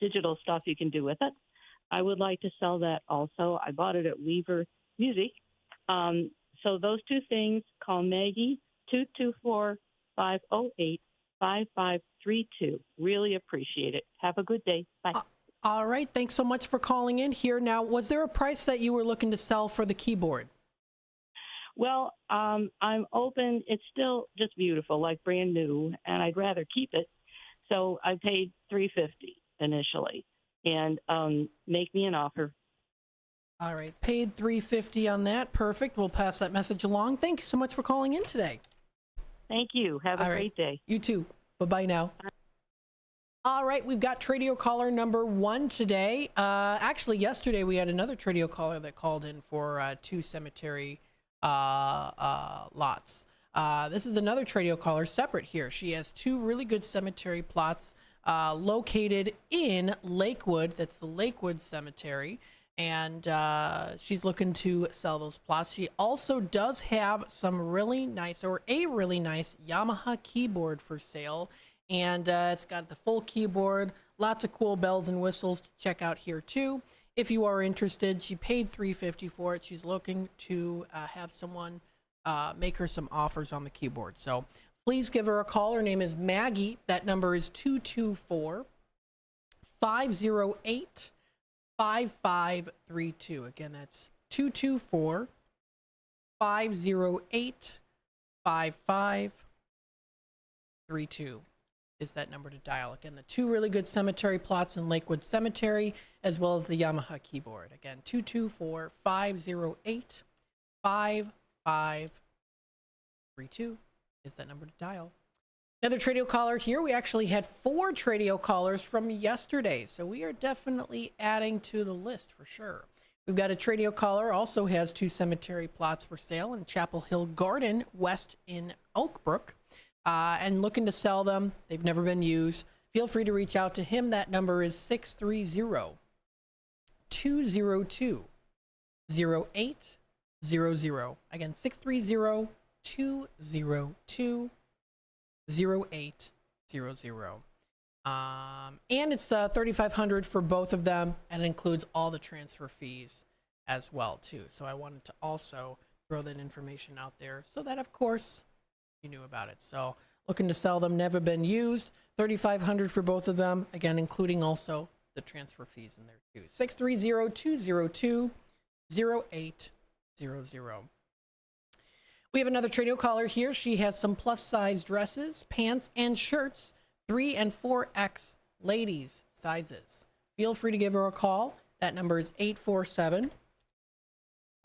digital stuff you can do with it. I would like to sell that also. I bought it at Weaver Music. So those two things, call Maggie, 224-508-5532. Really appreciate it. Have a good day. Bye. All right. Thanks so much for calling in here. Now, was there a price that you were looking to sell for the keyboard? Well, I'm open. It's still just beautiful, like brand new, and I'd rather keep it. So I paid $350 initially, and make me an offer. All right, paid $350 on that. Perfect. We'll pass that message along. Thank you so much for calling in today. Thank you. Have a great day. You too. Bye-bye now. All right, we've got Tradio caller number 1 today. Actually, yesterday we had another Tradio caller that called in for 2 cemetery lots. This is another Tradio caller separate here. She has 2 really good cemetery plots located in Lakewood. That's the Lakewood Cemetery. And she's looking to sell those plots. She also does have some really nice, or a really nice Yamaha keyboard for sale. And it's got the full keyboard, lots of cool bells and whistles to check out here too. If you are interested, she paid $350 for it. She's looking to have someone make her some offers on the keyboard. So please give her a call. Her name is Maggie. That number is 224-508-5532. Again, that's 224-508-5532 is that number to dial. Again, the 2 really good cemetery plots in Lakewood Cemetery, as well as the Yamaha keyboard. Again, 224-508-5532 is that number to dial. Another Tradio caller here. We actually had 4 Tradio callers from yesterday, so we are definitely adding to the list for sure. We've got a Tradio caller, also has 2 cemetery plots for sale in Chapel Hill Garden, west in Oakbrook, and looking to sell them. They've never been used. Feel free to reach out to him. That number is 630-202-0800. Again, 630-202-0800. And it's $3,500 for both of them, and it includes all the transfer fees as well too. So I wanted to also throw that information out there so that, of course, you knew about it. So looking to sell them, never been used, $3,500 for both of them, again including also the transfer fees in there too. 630-202-0800. We have another Tradio caller here. She has some plus size dresses, pants, and shirts, 3 and 4X ladies sizes. Feel free to give her a call. That number is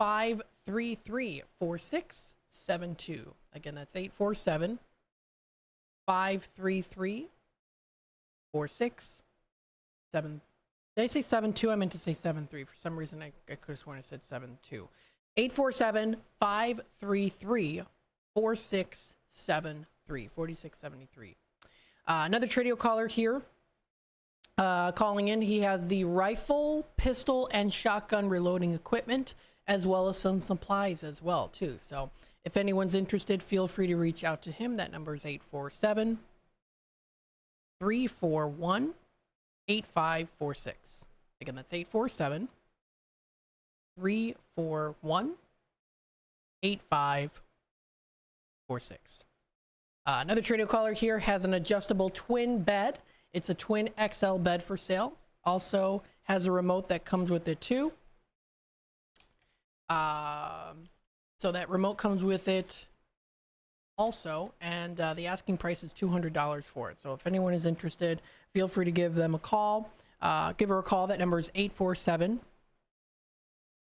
847-533-4672. Again, that's 847-533-4672. Did I say 72? I meant to say 73. For some reason, I could have sworn I said 72. 847-533-4673. 4673. Another Tradio caller here. Calling in. He has the rifle, pistol, and shotgun reloading equipment, as well as some supplies as well, too. So if anyone's interested, feel free to reach out to him. That number is 847-341-8546. Again, that's 847-341-8546. Another Tradio caller here has an adjustable twin bed. It's a twin XL bed for sale. Also has a remote that comes with it too. So that remote comes with it also, and the asking price is $200 for it. So if anyone is interested, feel free to give them a call. Give her a call. That number is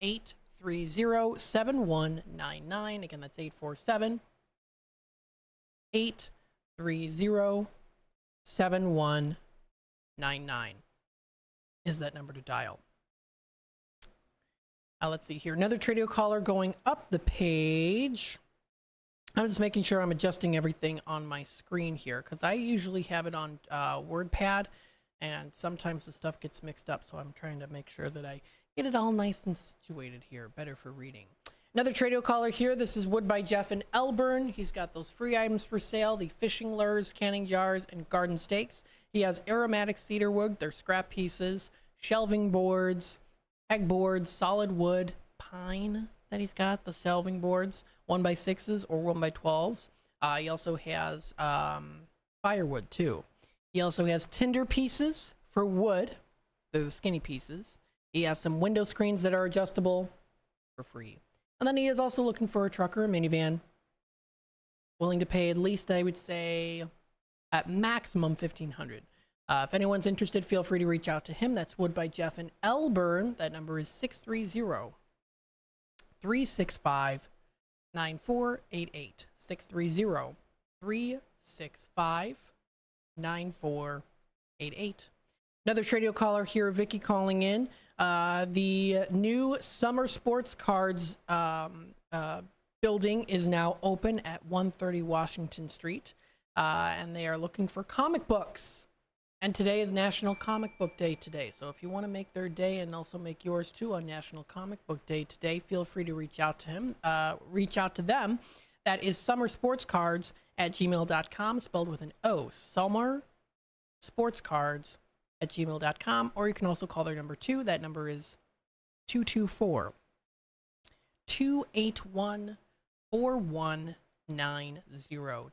847-830-7199. Again, that's 847-830-7199 is that number to dial. Let's see here. Another Tradio caller going up the page. I'm just making sure I'm adjusting everything on my screen here because I usually have it on WordPad, and sometimes the stuff gets mixed up, so I'm trying to make sure that I get it all nice and situated here, better for reading. Another Tradio caller here. This is Wood by Jeff in Elburn. He's got those free items for sale, the fishing lures, canning jars, and garden stakes. He has aromatic cedar wood, their scrap pieces, shelving boards, pegboards, solid wood, pine that he's got, the shelving boards, 1x6s or 1x12s. He also has firewood too. He also has tinder pieces for wood. They're the skinny pieces. He has some window screens that are adjustable for free. And then he is also looking for a truck or a minivan, willing to pay at least, I would say, at maximum $1,500. If anyone's interested, feel free to reach out to him. That's Wood by Jeff in Elburn. That number is 630-365-9488. 630-365-9488. Another Tradio caller here, Vicky calling in. The new Summer Sports Cards building is now open at 130 Washington Street, and they are looking for comic books. And today is National Comic Book Day today. So if you want to make their day and also make yours too on National Comic Book Day today, feel free to reach out to him. Reach out to them. That is summersportscards@gmail.com, spelled with an O. Summersportscards@gmail.com. Or you can also call their number too. That number is 224-281-4190.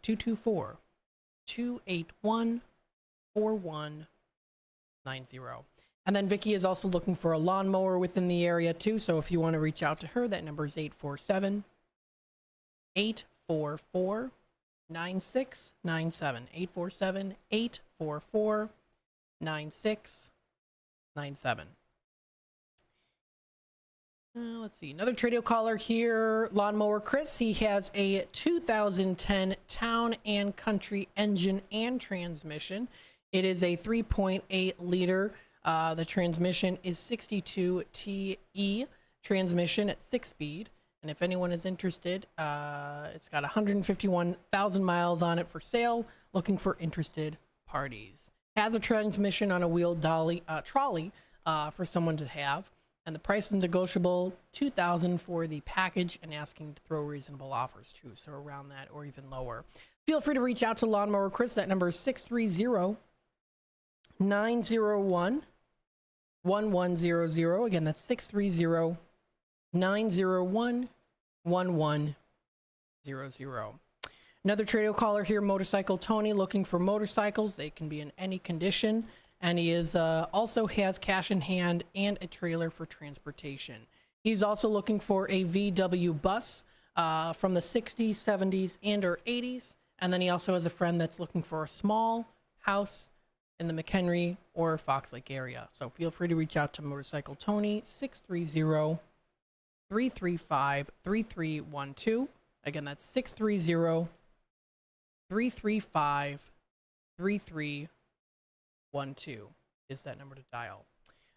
224-281-4190. And then Vicky is also looking for a lawnmower within the area too. So if you want to reach out to her, that number is 847-844-9697. 847-844-9697. Let's see. Another Tradio caller here, Lawnmower Chris. He has a 2010 Town and Country engine and transmission. It is a 3.8 liter. The transmission is 62 TE transmission at 6-speed. And if anyone is interested, it's got 151,000 miles on it for sale. Looking for interested parties. Has a transmission on a wheeled trolley for someone to have. And the price is negotiable, $2,000 for the package, and asking to throw reasonable offers too. So around that or even lower. Feel free to reach out to Lawnmower Chris. That number is 630-901-1100. Again, that's 630-901-1100. Another Tradio caller here, Motorcycle Tony, looking for motorcycles. They can be in any condition. And he is also has cash in hand and a trailer for transportation. He's also looking for a VW bus from the 60s, 70s, and or 80s. And then he also has a friend that's looking for a small house in the McHenry or Fox Lake area. So feel free to reach out to Motorcycle Tony, 630-335-3312. Again, that's 630-335-3312 is that number to dial.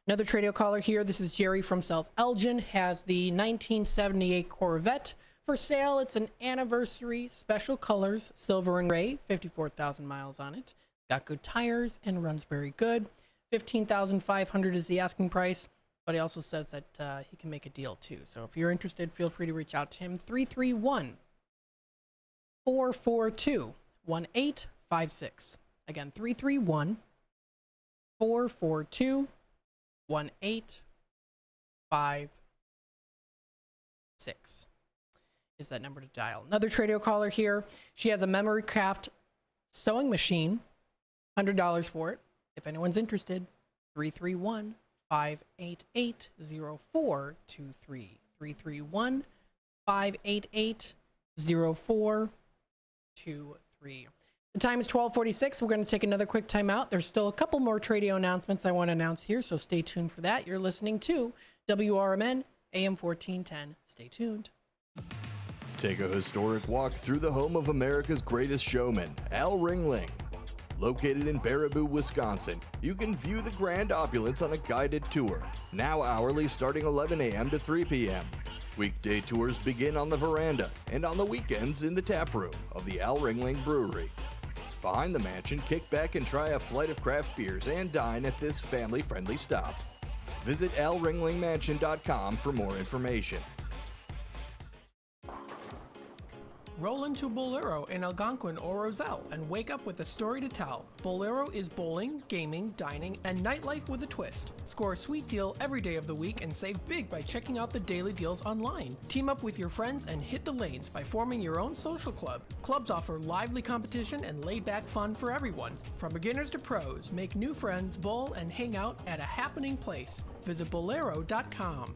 Another Tradio caller here. This is Jerry from South Elgin. Has the 1978 Corvette for sale. It's an anniversary, special colors, silver and gray, 54,000 miles on it. Got good tires and runs very good. $15,500 is the asking price, but he also says that he can make a deal too. So if you're interested, feel free to reach out to him. 331-442-1856. Again, 331-442-1856 is that number to dial. Another Tradio caller here. She has a Memory Craft sewing machine, $100 for it. If anyone's interested, 331-588-0423. 331-588-0423 588-0423. The time is 12:46. We're going to take another quick time out. There's still a couple more Tradio announcements I want to announce here, so stay tuned for that. You're listening to WRMN AM 1410. Stay tuned. Take a historic walk through the home of America's greatest showman, Al Ringling. Located in Baraboo, Wisconsin, you can view the grand opulence on a guided tour, now hourly starting 11 a.m. to 3 p.m. Weekday tours begin on the veranda and on the weekends in the tap room of the Al Ringling Brewery. Behind the mansion, kick back and try a flight of craft beers and dine at this family-friendly stop. Visit alringlingmansion.com for more information. Roll into Bolero in Algonquin or Roselle and wake up with a story to tell. Bolero is bowling, gaming, dining, and nightlife with a twist. Score a sweet deal every day of the week and save big by checking out the daily deals online. Team up with your friends and hit the lanes by forming your own social club. Clubs offer lively competition and laid-back fun for everyone. From beginners to pros, make new friends, bowl, and hang out at a happening place. Visit bolero.com.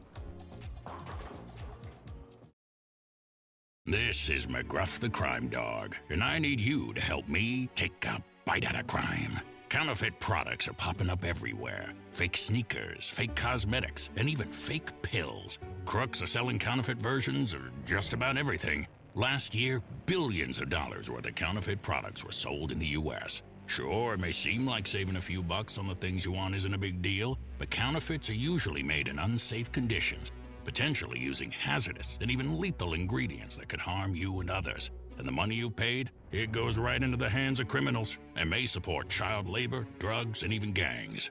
This is McGruff the Crime Dog, and I need you to help me take a bite out of crime. Counterfeit products are popping up everywhere. Fake sneakers, fake cosmetics, and even fake pills. Crooks are selling counterfeit versions of just about everything. Last year, billions of dollars worth of counterfeit products were sold in the U.S. Sure, it may seem like saving a few bucks on the things you want isn't a big deal, but counterfeits are usually made in unsafe conditions, potentially using hazardous and even lethal ingredients that could harm you and others. And the money you've paid, it goes right into the hands of criminals and may support child labor, drugs, and even gangs.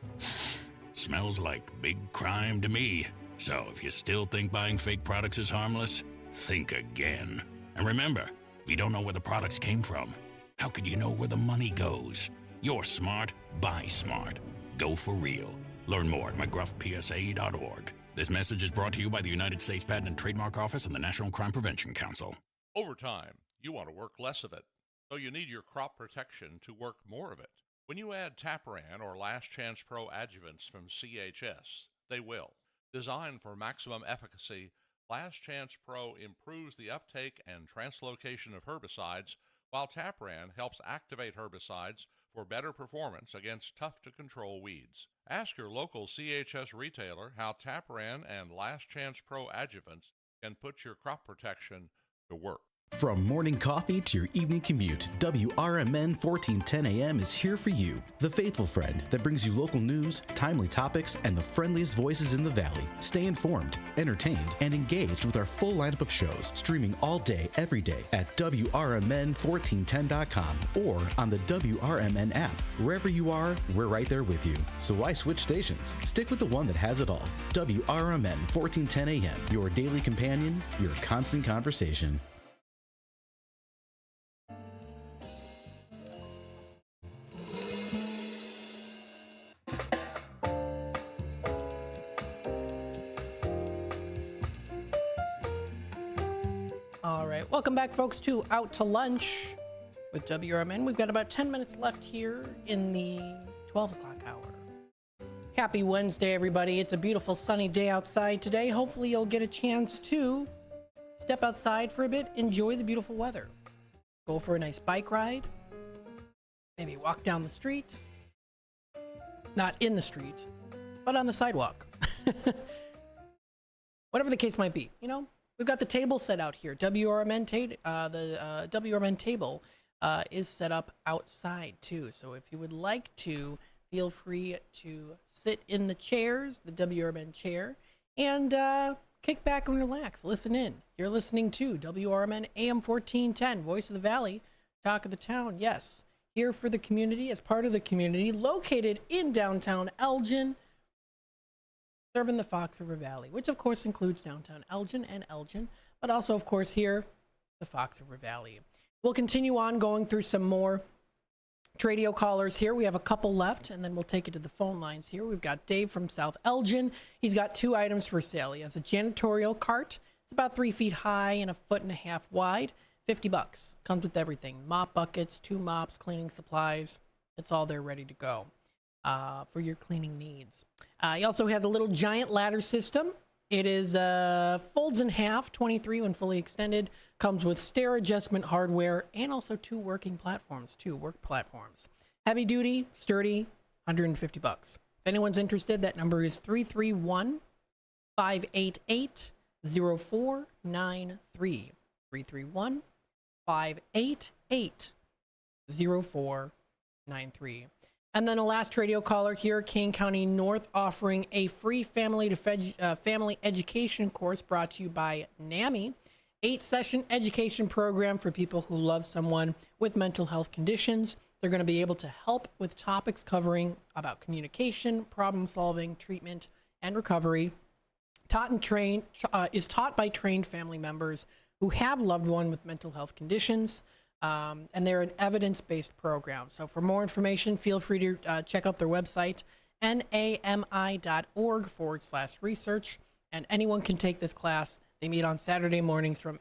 Smells like big crime to me. So if you still think buying fake products is harmless, think again. And remember, if you don't know where the products came from, how could you know where the money goes? You're smart, buy smart. Go for real. Learn more at mcgruffpsa.org. This message is brought to you by the United States Patent and Trademark Office and the National Crime Prevention Council. Over time, you want to work less of it, so you need your crop protection to work more of it. When you add Tapran or Last Chance Pro adjuvants from CHS, they will. Designed for maximum efficacy, Last Chance Pro improves the uptake and translocation of herbicides, while Tapran helps activate herbicides for better performance against tough-to-control weeds. Ask your local CHS retailer how Tapran and Last Chance Pro adjuvants can put your crop protection to work. From morning coffee to your evening commute, WRMN 1410 AM is here for you, the faithful friend that brings you local news, timely topics, and the friendliest voices in the Valley. Stay informed, entertained, and engaged with our full lineup of shows, streaming all day, every day at WRMN1410.com or on the WRMN app. Wherever you are, we're right there with you. So why switch stations? Stick with the one that has it all. WRMN 1410 AM, your daily companion, your constant conversation. All right, welcome back, folks, to Out to Lunch with WRMN. We've got about 10 minutes left here in the 12 o'clock hour. Happy Wednesday, everybody. It's a beautiful sunny day outside today. Hopefully you'll get a chance to step outside for a bit, enjoy the beautiful weather. Go for a nice bike ride, maybe walk down the street. Not in the street, but on the sidewalk. Whatever the case might be, you know, we've got the table set out here. WRMN the WRMN table is set up outside too. So if you would like to, feel free to sit in the chairs, the WRMN chair, and kick back and relax. Listen in. You're listening to WRMN AM 1410, Voice of the Valley, Talk of the Town. Yes, here for the community, as part of the community, located in downtown Elgin, serving the Fox River Valley, which of course includes downtown Elgin and Elgin, but also of course here, the Fox River Valley. We'll continue on going through some more Tradio callers here. We have a couple left, and then we'll take it to the phone lines here. We've got Dave from South Elgin. He's got 2 items for sale. He has a janitorial cart. It's about 3 feet high and 1.5 feet wide. $50. Comes with everything. Mop buckets, 2 mops, cleaning supplies. It's all there ready to go for your cleaning needs. He also has a little giant ladder system It is folds in half, 23 when fully extended. Comes with stair adjustment hardware and also two work platforms. Heavy duty, sturdy, $150. If anyone's interested, that number is 331-588-0493. 331-588-0493. And then a last radio caller here, Kane County North, offering a free family education course brought to you by NAMI. 8-session education program for people who love someone with mental health conditions. They're going to be able to help with topics covering about communication, problem solving, treatment, and recovery. Is taught by trained family members who have loved one with mental health conditions. And they're an evidence-based program. So for more information, feel free to check out their website, nami.org/research. And anyone can take this class. They meet on Saturday mornings for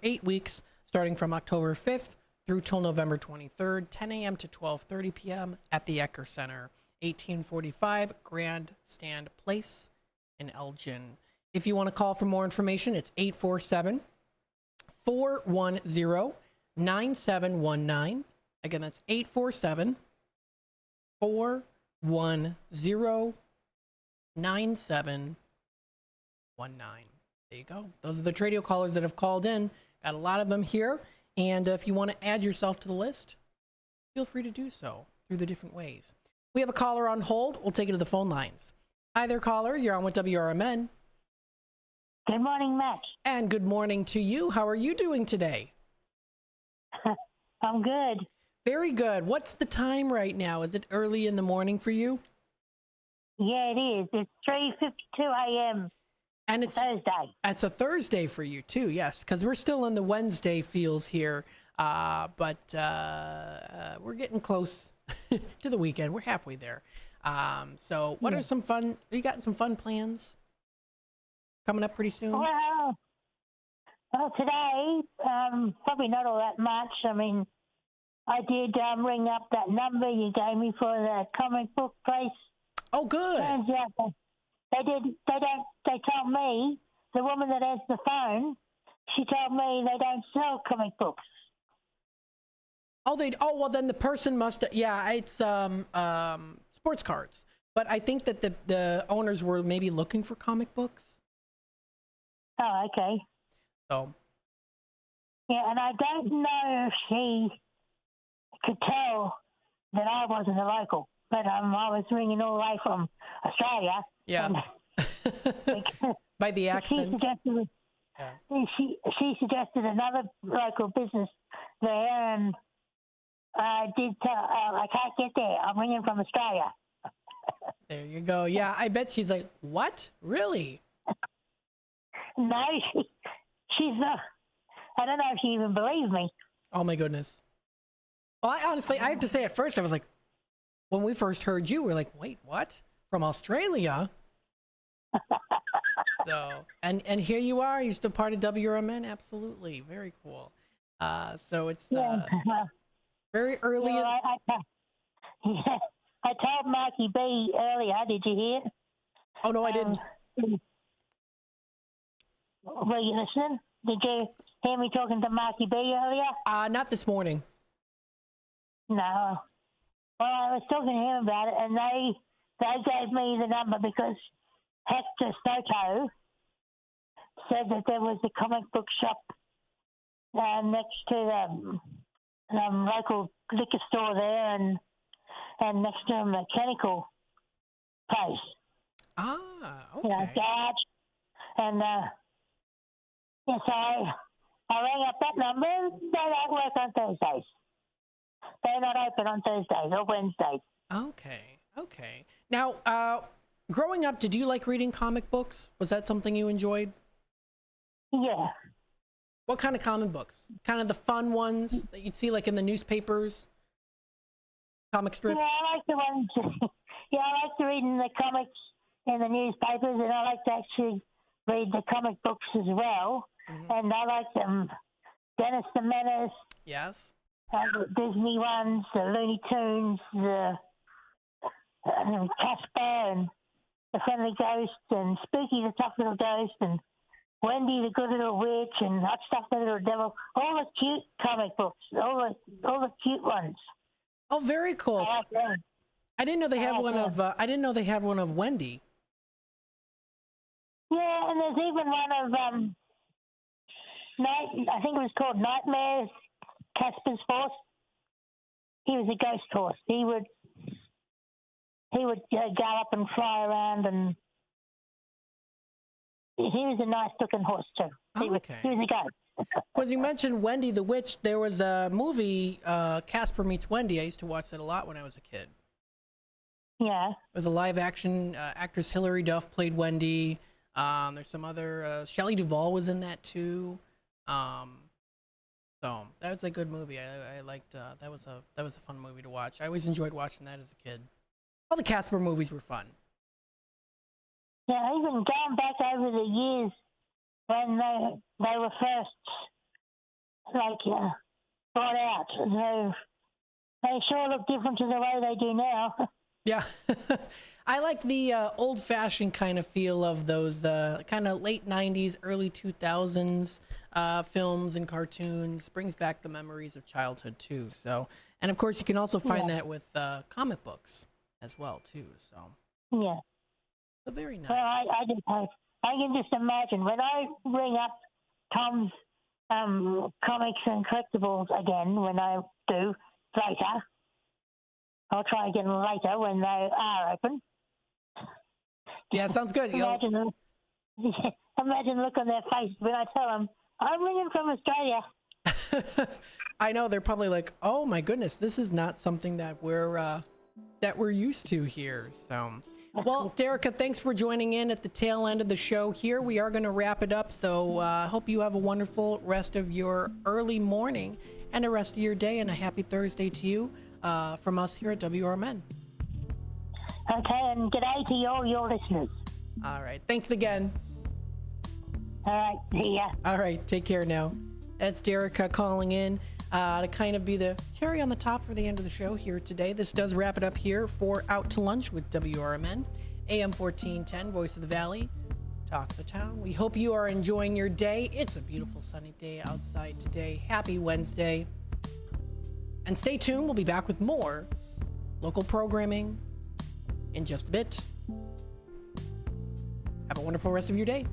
8 weeks, starting from October 5th through till November 23rd, 10 a.m. to 12:30 p.m. at the Ecker Center, 1845 Grandstand Place in Elgin. If you want to call for more information, it's 847-410-9719. Again, that's 847-410-9719. There you go. Those are the radio callers that have called in. Got a lot of them here. And if you want to add yourself to the list, feel free to do so through the different ways. We have a caller on hold. We'll take it to the phone lines. Hi there, caller. You're on with WRMN. Good morning, Matt. And good morning to you. How are you doing today? I'm good. Very good. What's the time right now? Is it early in the morning for you? Yeah, it is. It's 3:52 a.m. And it's Thursday. It's a Thursday for you too, yes, because we're still in the Wednesday feels here, but we're getting close to the weekend. We're halfway there. So what are some fun? You got some fun plans coming up pretty soon? Well, today probably not all that much. I mean, I did ring up that number you gave me for the comic book place. Oh, good. Turns out they told me, the woman that has the phone, she told me they don't sell comic books. Oh, well, then the person must, it's sports cards. But I think that the owners were maybe looking for comic books. Oh, okay. So. Yeah, and I don't know if she could tell that I wasn't a local, but I was ringing all the way from Australia. Yeah. By the accent. She suggested another local business there, and I did tell I can't get there. I'm ringing from Australia. There you go. Yeah, I bet she's like, what? Really? No, she's not. I don't know if she even believed me. Oh, my goodness. Well, I have to say, at first, I was like, when we first heard you, we're like, wait, what? From Australia? So, and here you are. You're still part of WRMN. Absolutely. Very cool. So it's very early. Yeah, I told Marky B earlier. Did you hear? Oh, no, I didn't. Were you listening? Did you hear me talking to Marky B earlier? Not this morning. No. Well, I was talking to him about it, and they gave me the number because Hector Soto said that there was a comic book shop next to the local liquor store there, and next to a mechanical place. Okay. You know, garage. And so I rang up that number. They don't work on Thursdays. They're not open on Thursdays or Wednesdays. Okay. Now, growing up, did you like reading comic books? Was that something you enjoyed? Yeah. What kind of comic books? Kind of the fun ones that you'd see like in the newspapers? Comic strips? Yeah, I like the ones. I like to read the comics in the newspapers, and I like to actually read the comic books as well. Mm-hmm. And I like them. Dennis the Menace. Yes. The Disney ones, the Looney Tunes, the Casper, and the friendly ghost, and Spooky the tough little ghost, and Wendy the good little witch, and Hot Stuff the little devil. All the cute comic books, all the cute ones. Oh, very cool. I didn't know they had one of. I didn't know they had one of Wendy. Yeah, and there's even one of I think it was called Nightmares, Casper's horse. He was a ghost horse. He would gallop and fly around, and he was a nice looking horse too. He was a ghost. Because you mentioned Wendy the Witch, there was a movie, Casper Meets Wendy. I used to watch that a lot when I was a kid. Yeah. It was a live action. Actress Hilary Duff played Wendy. There's some other. Shelley Duvall was in that too. So that was a good movie. I liked. That was a fun movie to watch. I always enjoyed watching that as a kid. All the Casper movies were fun. Yeah, even going back over the years when they were first brought out, they sure look different to the way they do now. Yeah. I like the old-fashioned kind of feel of those kind of late 90s, early 2000s films and cartoons. Brings back the memories of childhood, too. So, and, of course, you can also find that with comic books as well, too. So, yeah. So very nice. Well, I can just imagine when I ring up Tom's comics and collectibles again, when I do later. I'll try again later when they are open. Yeah, sounds good. Imagine the look on their face when I tell them, I'm ringing from Australia. I know, they're probably like, oh my goodness, this is not something that we're used to here. So, well, Derica, thanks for joining in at the tail end of the show here. We are going to wrap it up, so hope you have a wonderful rest of your early morning and the rest of your day, and a happy Thursday to you. From us here at WRMN. Okay, and g'day to all your listeners. All right, thanks again. All right, see ya. All right, take care now. That's Derica calling in to kind of be the cherry on the top for the end of the show here today. This does wrap it up here for Out to Lunch with WRMN, AM 1410, Voice of the Valley, Talk of the Town. We hope you are enjoying your day. It's a beautiful sunny day outside today. Happy Wednesday. And stay tuned, we'll be back with more local programming in just a bit. Have a wonderful rest of your day.